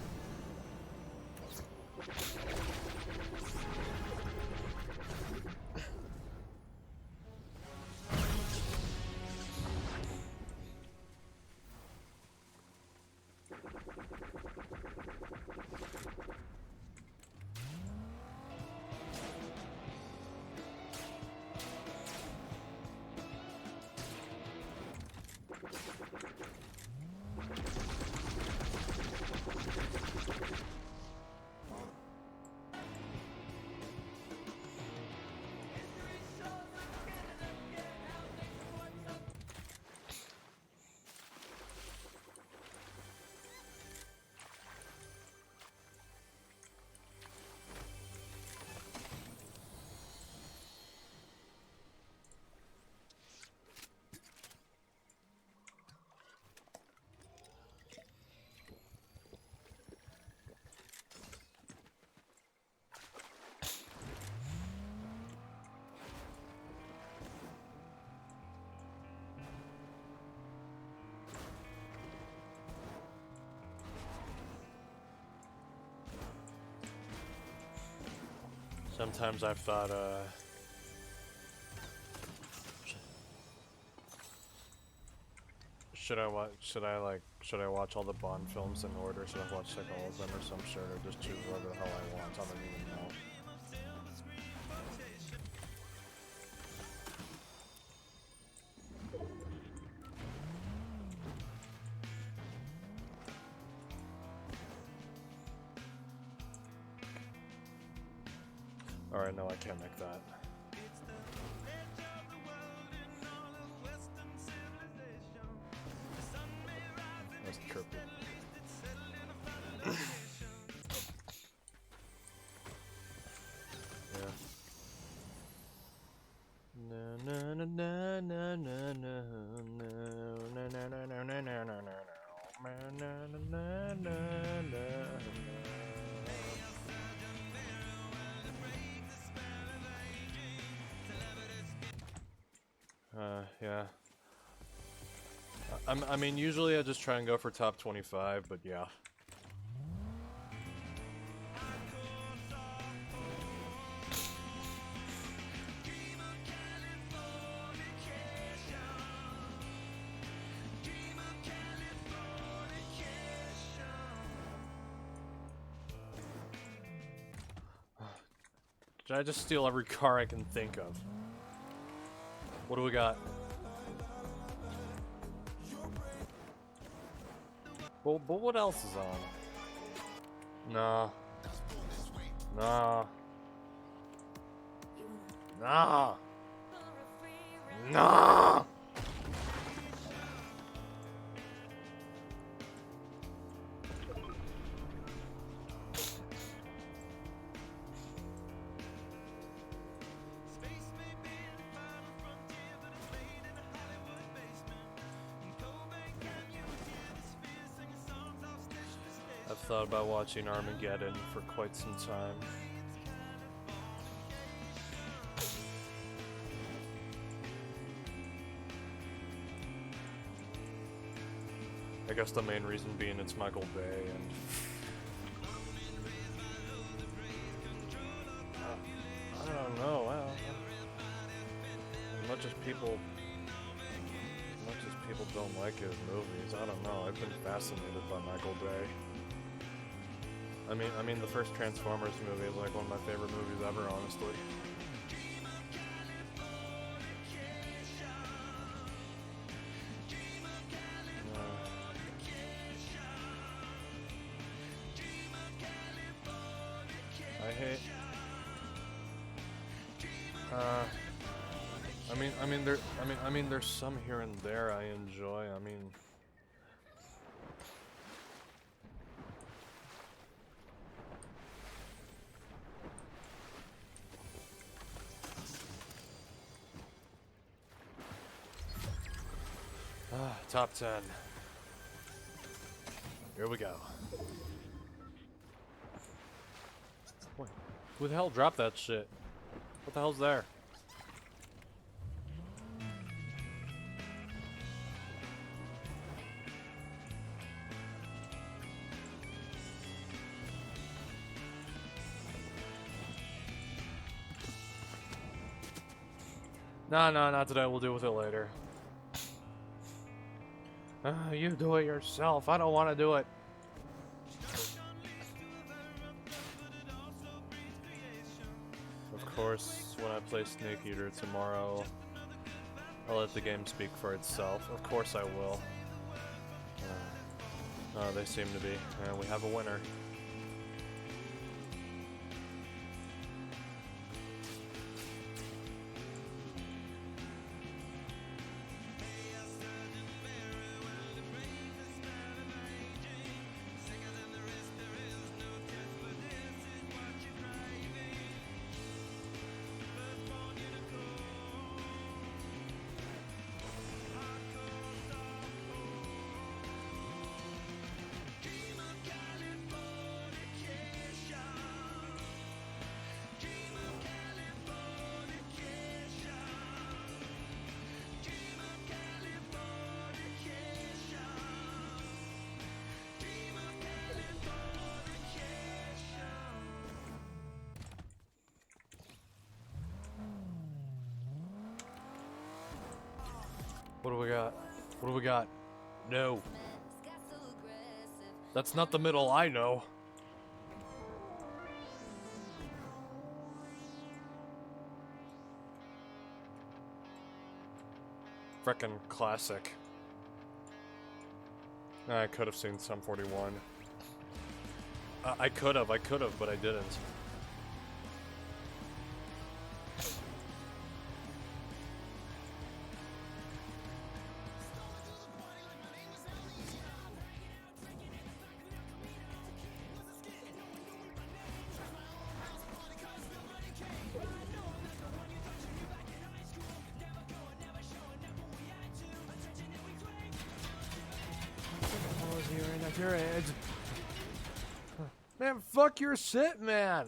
Sometimes I've thought, should I watch all the Bond films in order? Should I watch like all of them or some shit, or just choose whatever the hell I want? I don't even know. Alright, no, I can't make that. That's trippy. Yeah. No, no, no, no, no, no, no, no, no, no, no, no, no, no, no, no, no, no. Yeah. I mean, usually I just try and go for top 25, but yeah. Did I just steal every car I can think of? What do we got? Well, but what else is on? Nah. Nah. Nah. Nah. I've thought about watching Armageddon for quite some time. I guess the main reason being it's Michael Bay and I don't know. As much as people don't like his movies, I don't know. I've been fascinated by Michael Bay. I mean, the first Transformers movie is like one of my favorite movies ever, honestly. I mean, there's some here and there I enjoy. I mean, top 10. Here we go. Wait, who the hell dropped that shit? What the hell's there? No, not today. We'll deal with it later. You do it yourself. I don't want to do it. Of course, when I play Snake Eater tomorrow, I'll let the game speak for itself. Of course I will. They seem to be. We have a winner. What do we got? What do we got? No. That's not the middle I know. Frickin' classic. I could have seen Sum 41. I could have, but I didn't. Man, fuck your shit, man.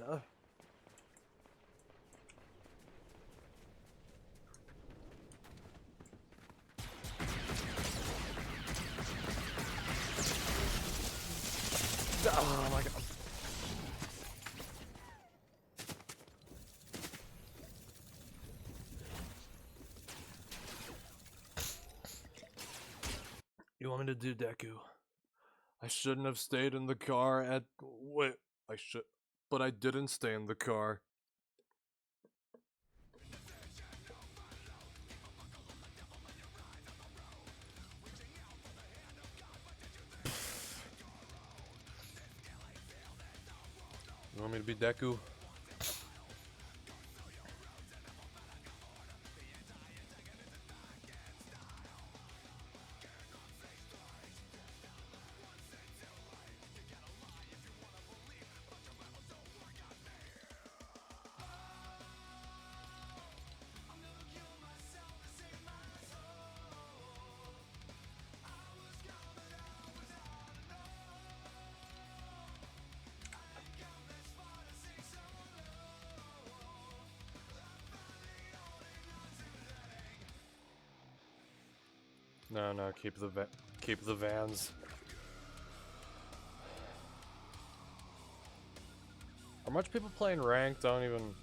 Oh my god. You want me to do Deku? I shouldn't have stayed in the car at... Wait, but I didn't stay in the car. You want me to be Deku? No, no, keep the vans. Are much people playing ranked? I don't even.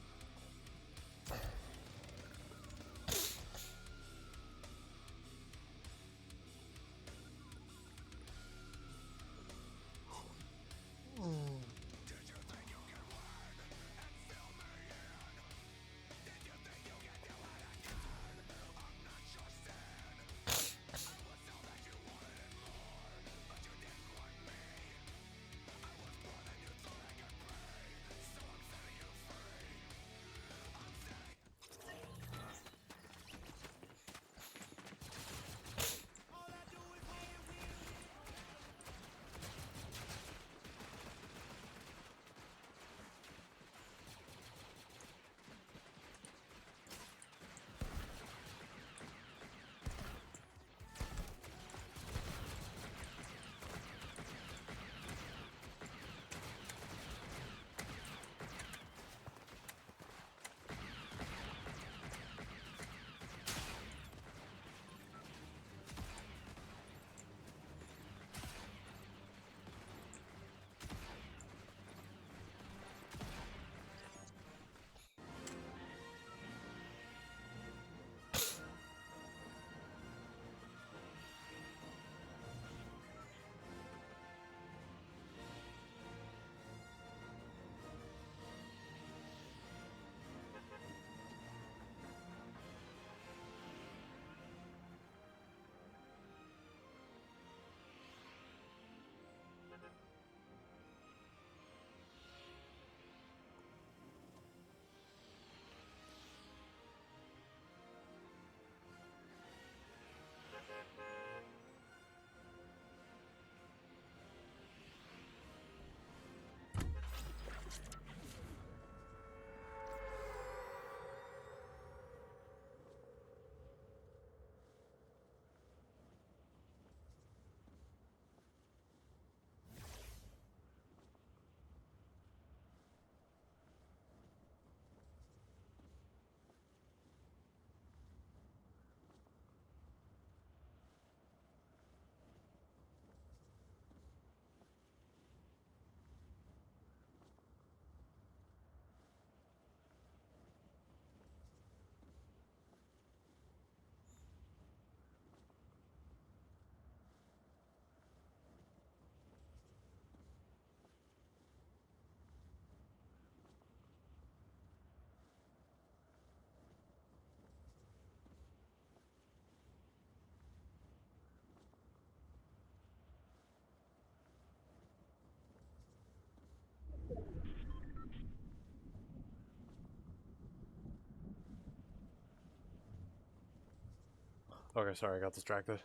Okay, sorry, I got distracted.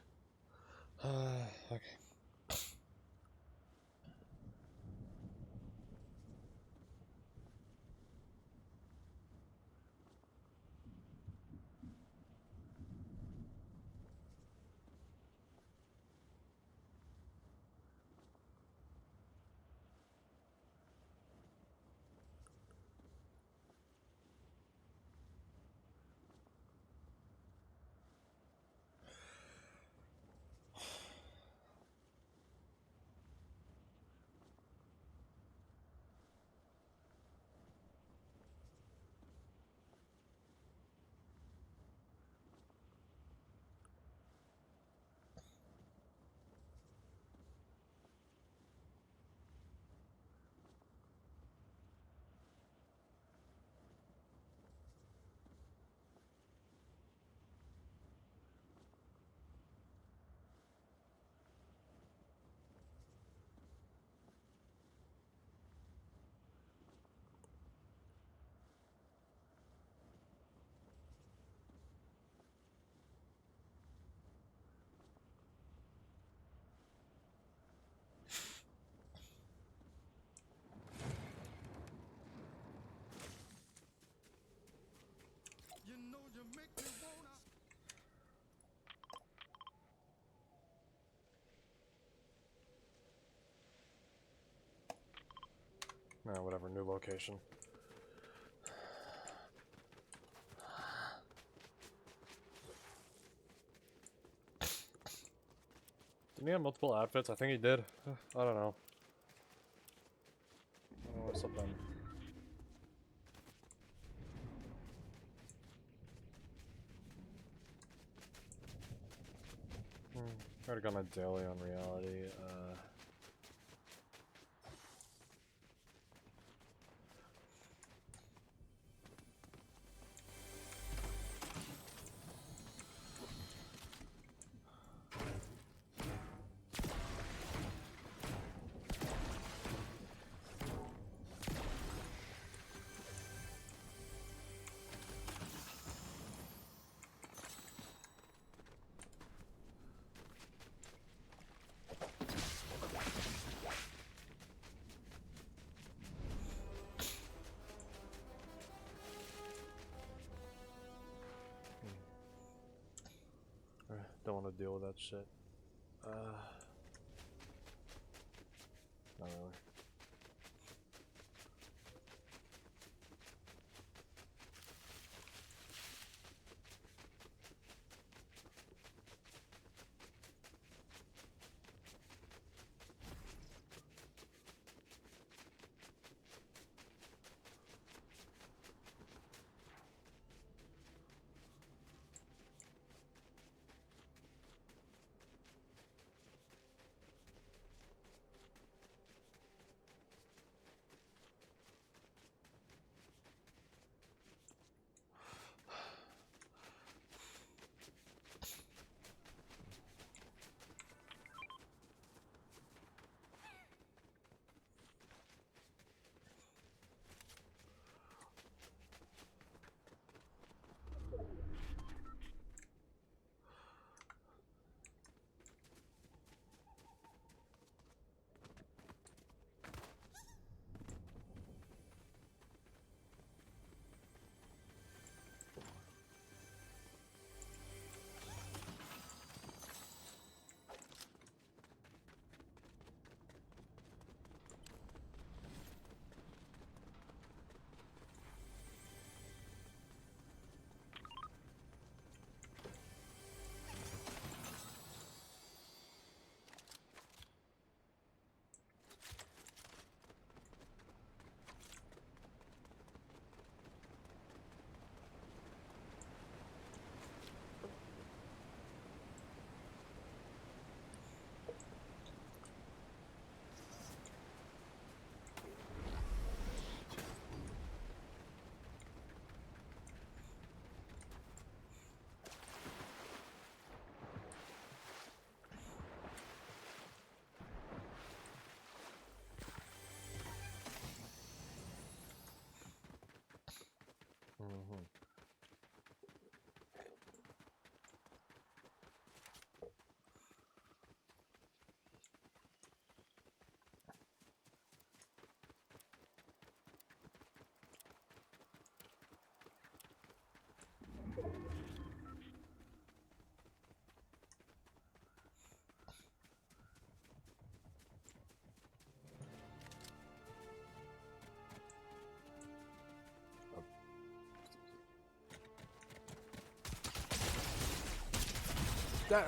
Okay. No, whatever, new location. Didn't he have multiple outfits? I think he did. I don't know. I don't know what's up then. I already got my daily on reality. Don't want to deal with that shit. Not really.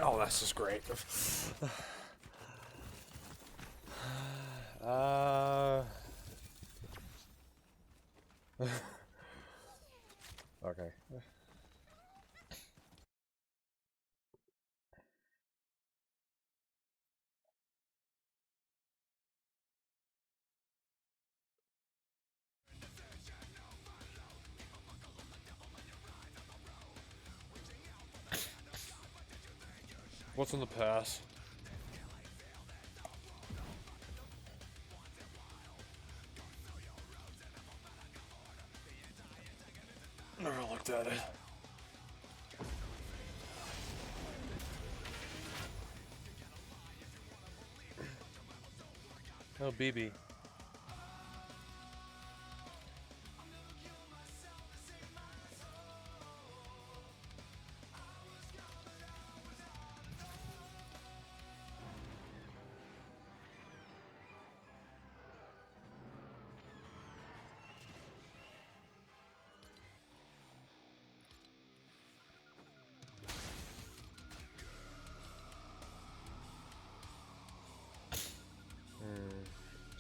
Oh, that's just great. Okay. What's in the past? Never looked at it. Oh, BB.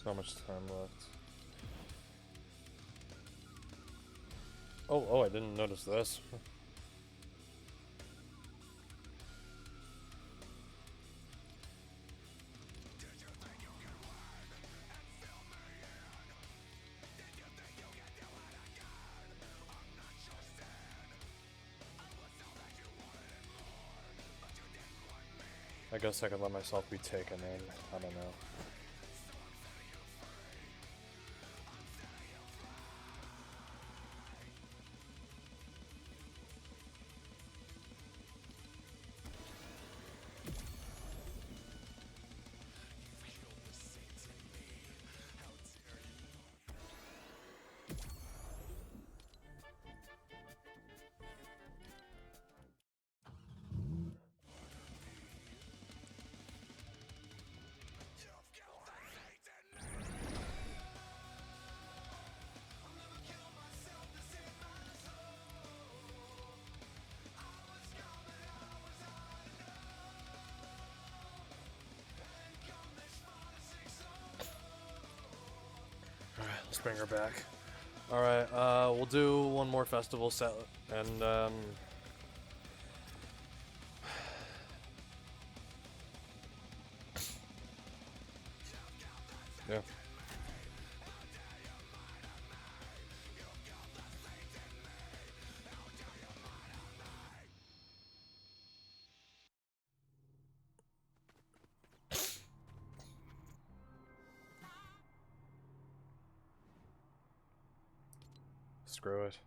There's not much time left. Oh, I didn't notice this. I guess I could let myself be taken in. I don't know. Let's bring her back. Alright, we'll do one more festival set, and, yeah. Screw it.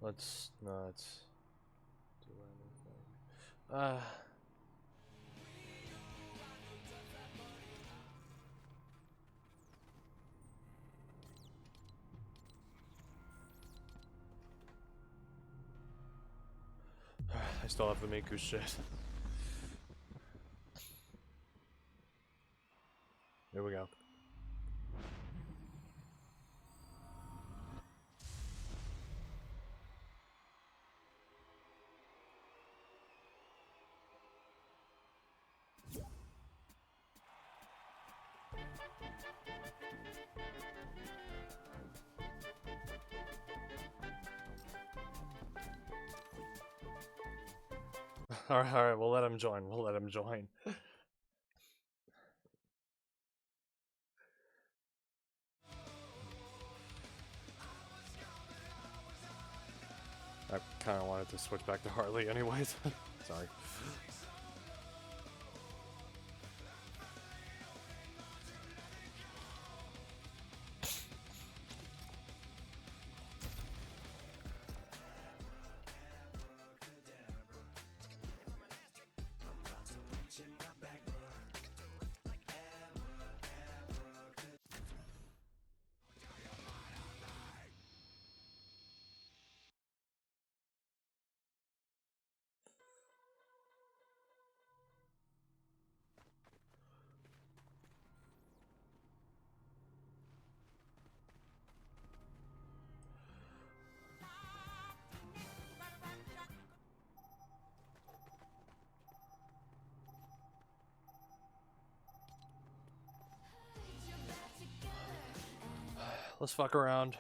Let's not do anything. I still have the Miku shit. Here we go. Alright, we'll let him join. We'll let him join. I kind of wanted to switch back to Harley anyways. Sorry. Let's fuck around.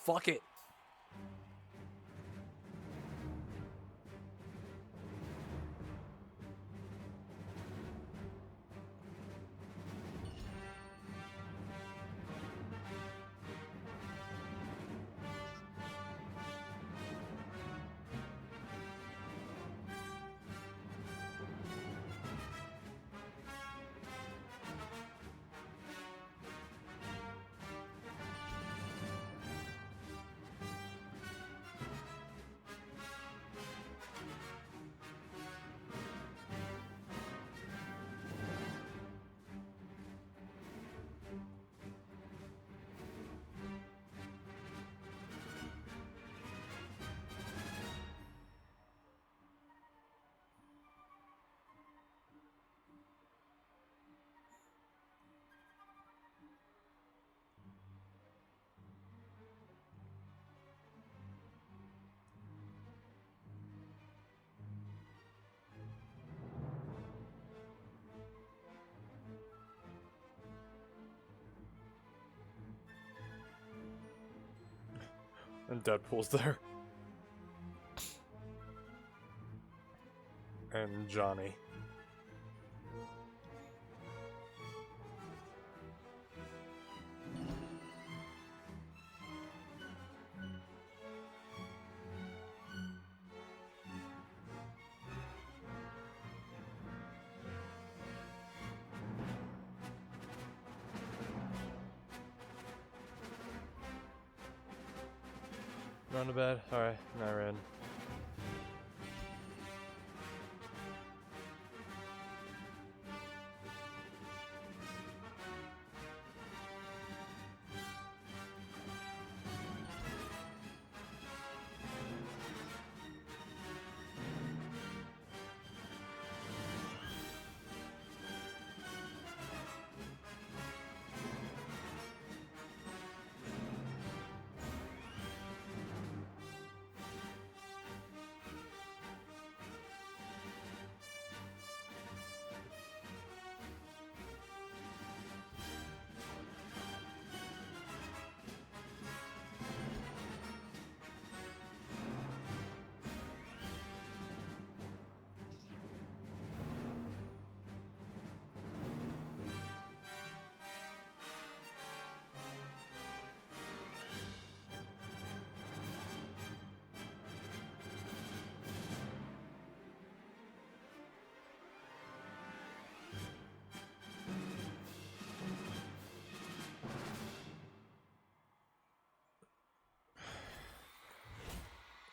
Fuck it. And Deadpool's there. And Johnny. Run to bed? Alright, I ran.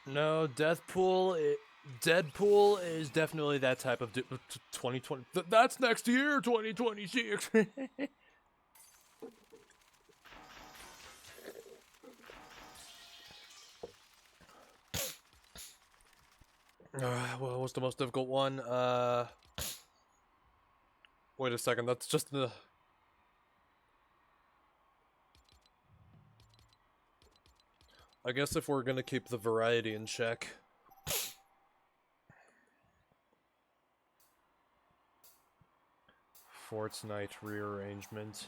No, Deadpool is definitely that type of 2020. That's next year, 2026. Well, what's the most difficult one? Wait a second, that's just the... I guess if we're gonna keep the variety in check. Fortnite rearrangement.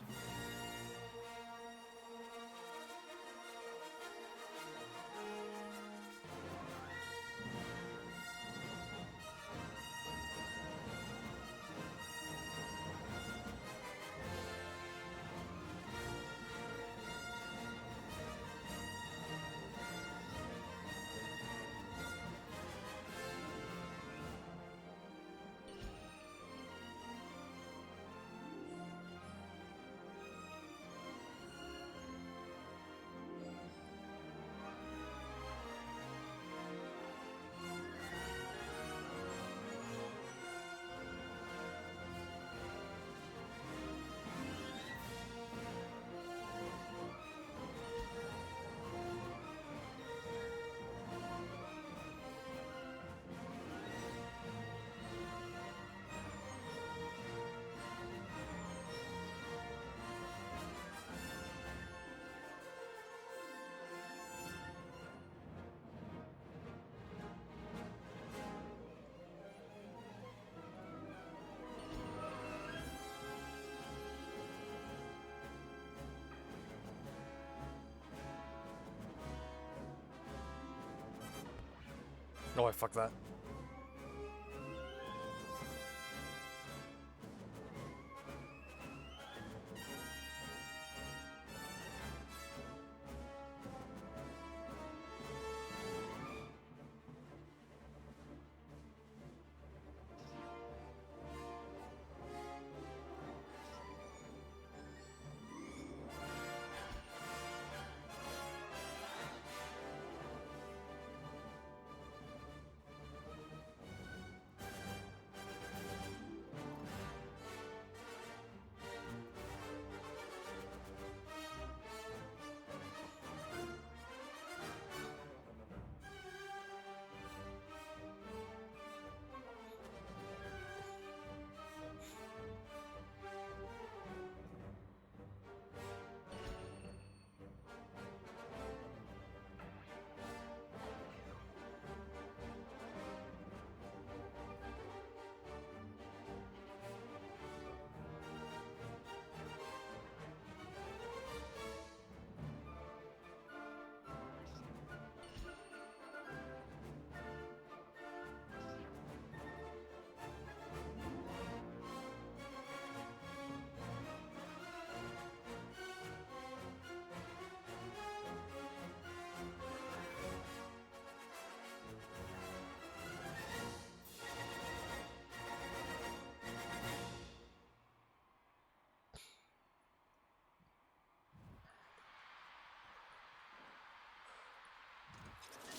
Oh, I fucked that.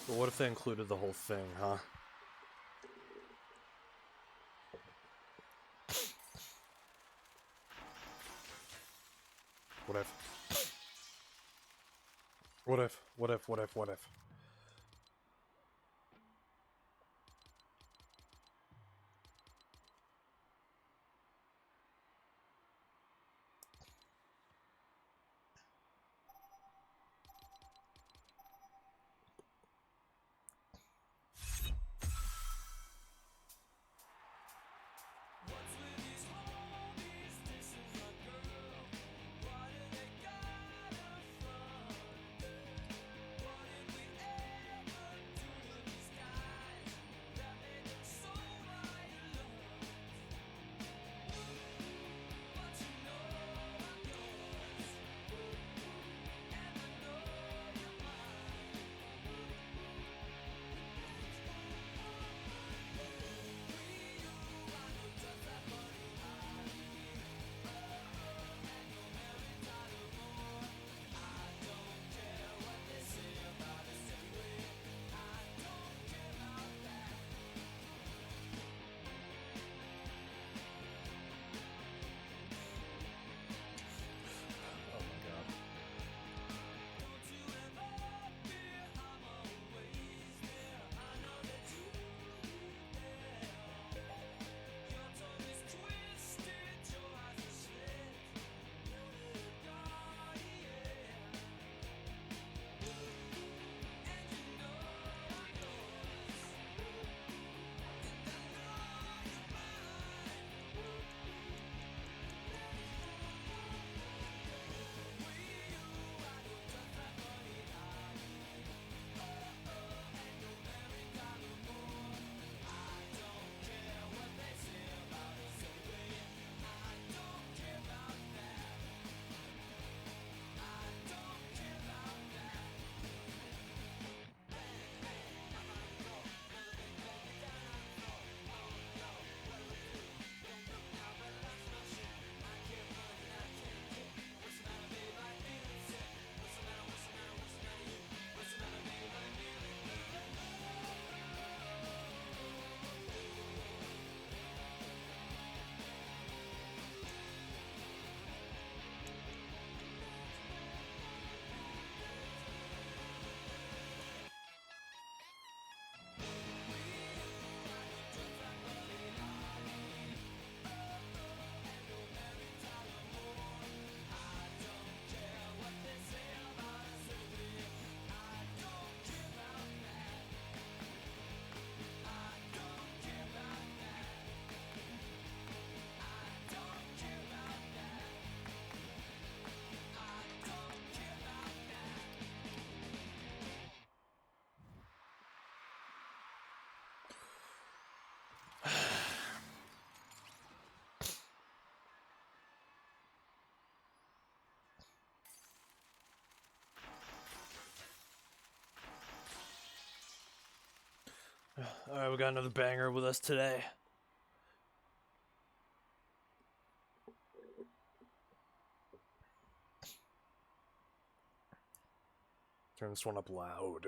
But what if they included the whole thing, huh? What if? What if? What if? What if? What if? Alright, we got another banger with us today. Turn this one up loud.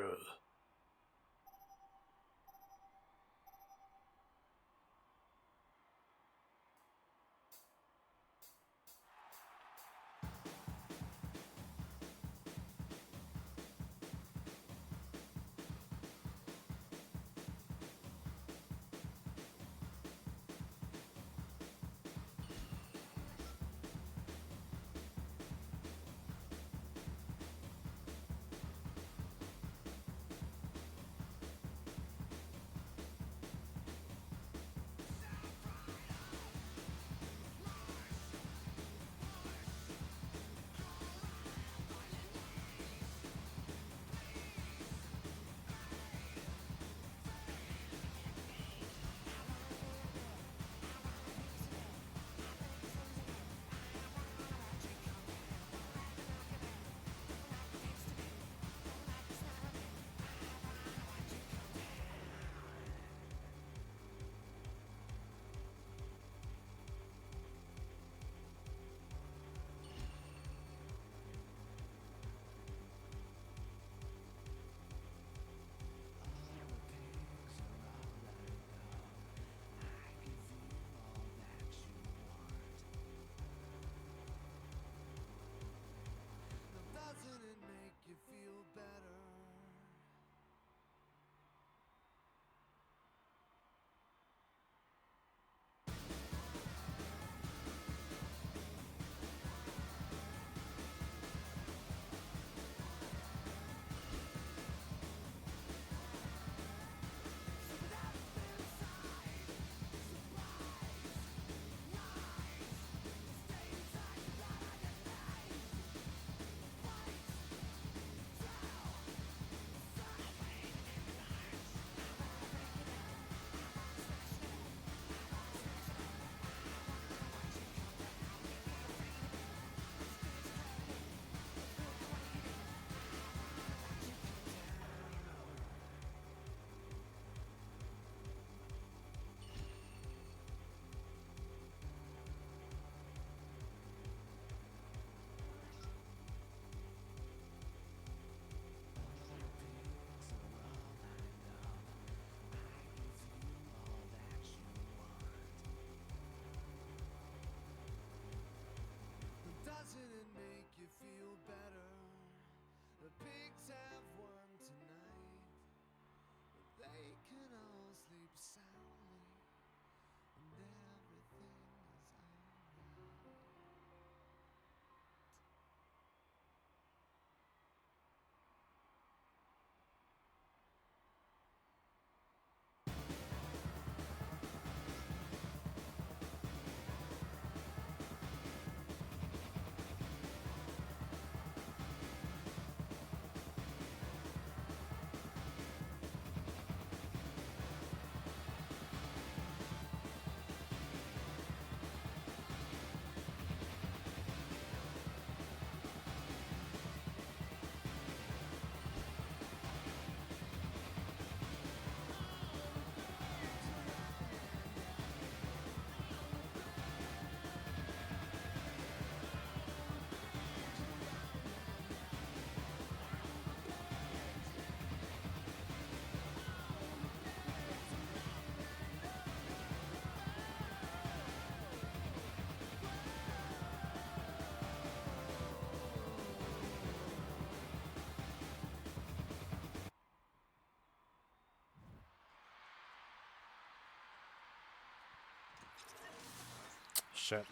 Shit.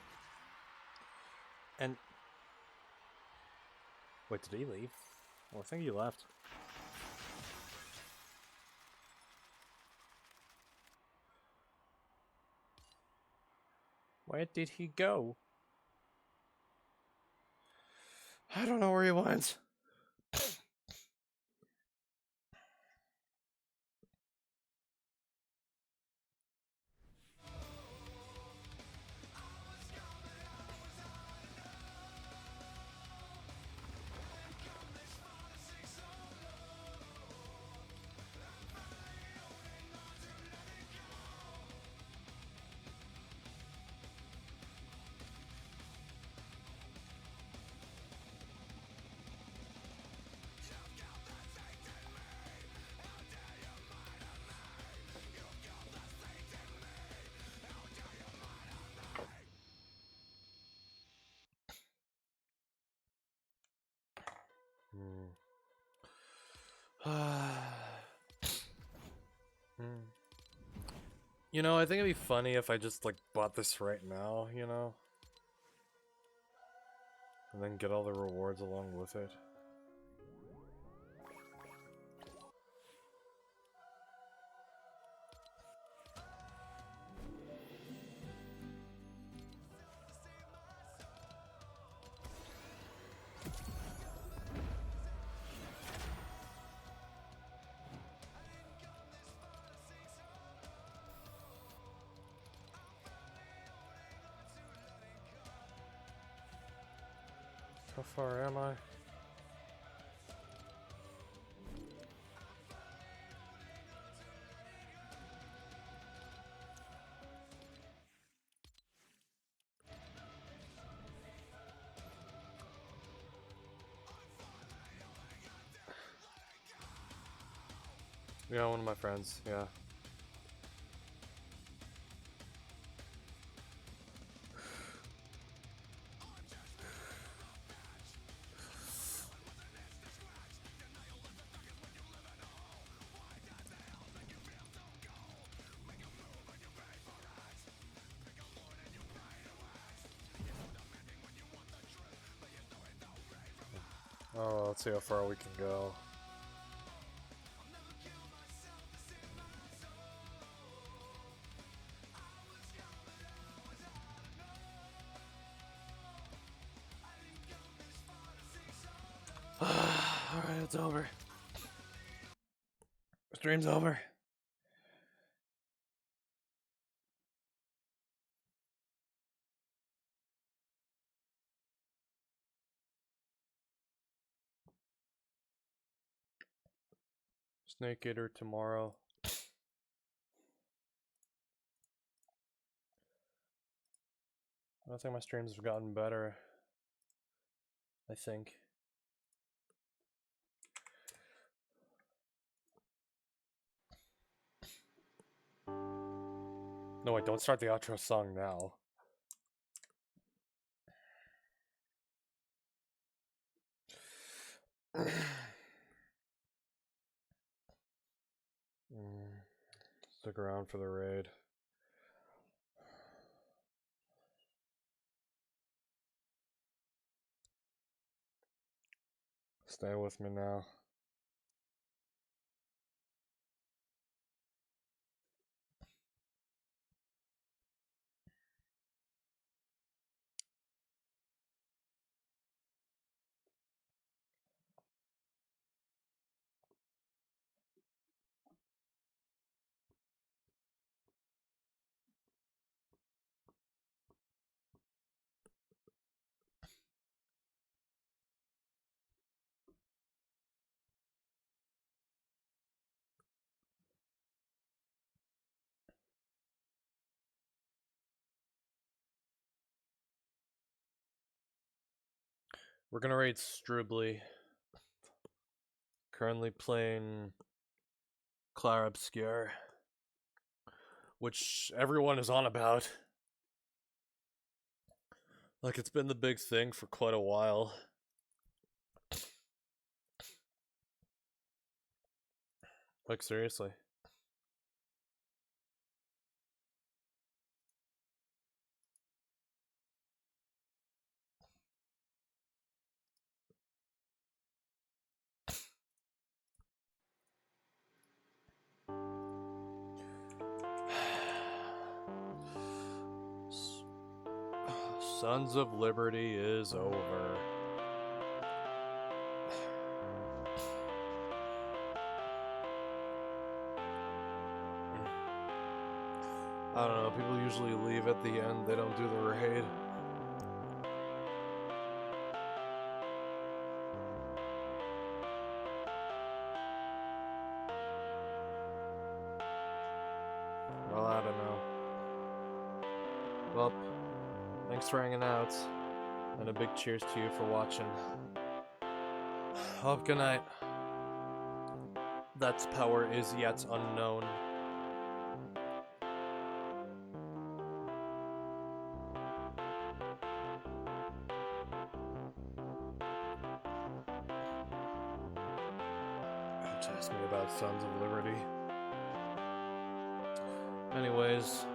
And wait, did he leave? Well, I think he left. Where did he go? I don't know where he went. You know, I think it'd be funny if I just, like, bought this right now, you know? And then get all the rewards along with it. How far am I? Yeah, one of my friends, yeah. Oh, let's see how far we can go. Alright, it's over. Stream's over. Snake Eater tomorrow. I think my streams have gotten better. I think. No, wait, don't start the outro song now. Stick around for the raid. Stay with me now. We're gonna raid Strubly. Currently playing Clair Obscur, which everyone is on about. Like, it's been the big thing for quite a while. Like, seriously. Sons of Liberty is over. I don't know, people usually leave at the end, they don't do the raid. Well, I don't know. Well, thanks for hanging out, and a big cheers to you for watching. Oh, good night. That's power is yet unknown. Ask me about Sons of Liberty. Anyways.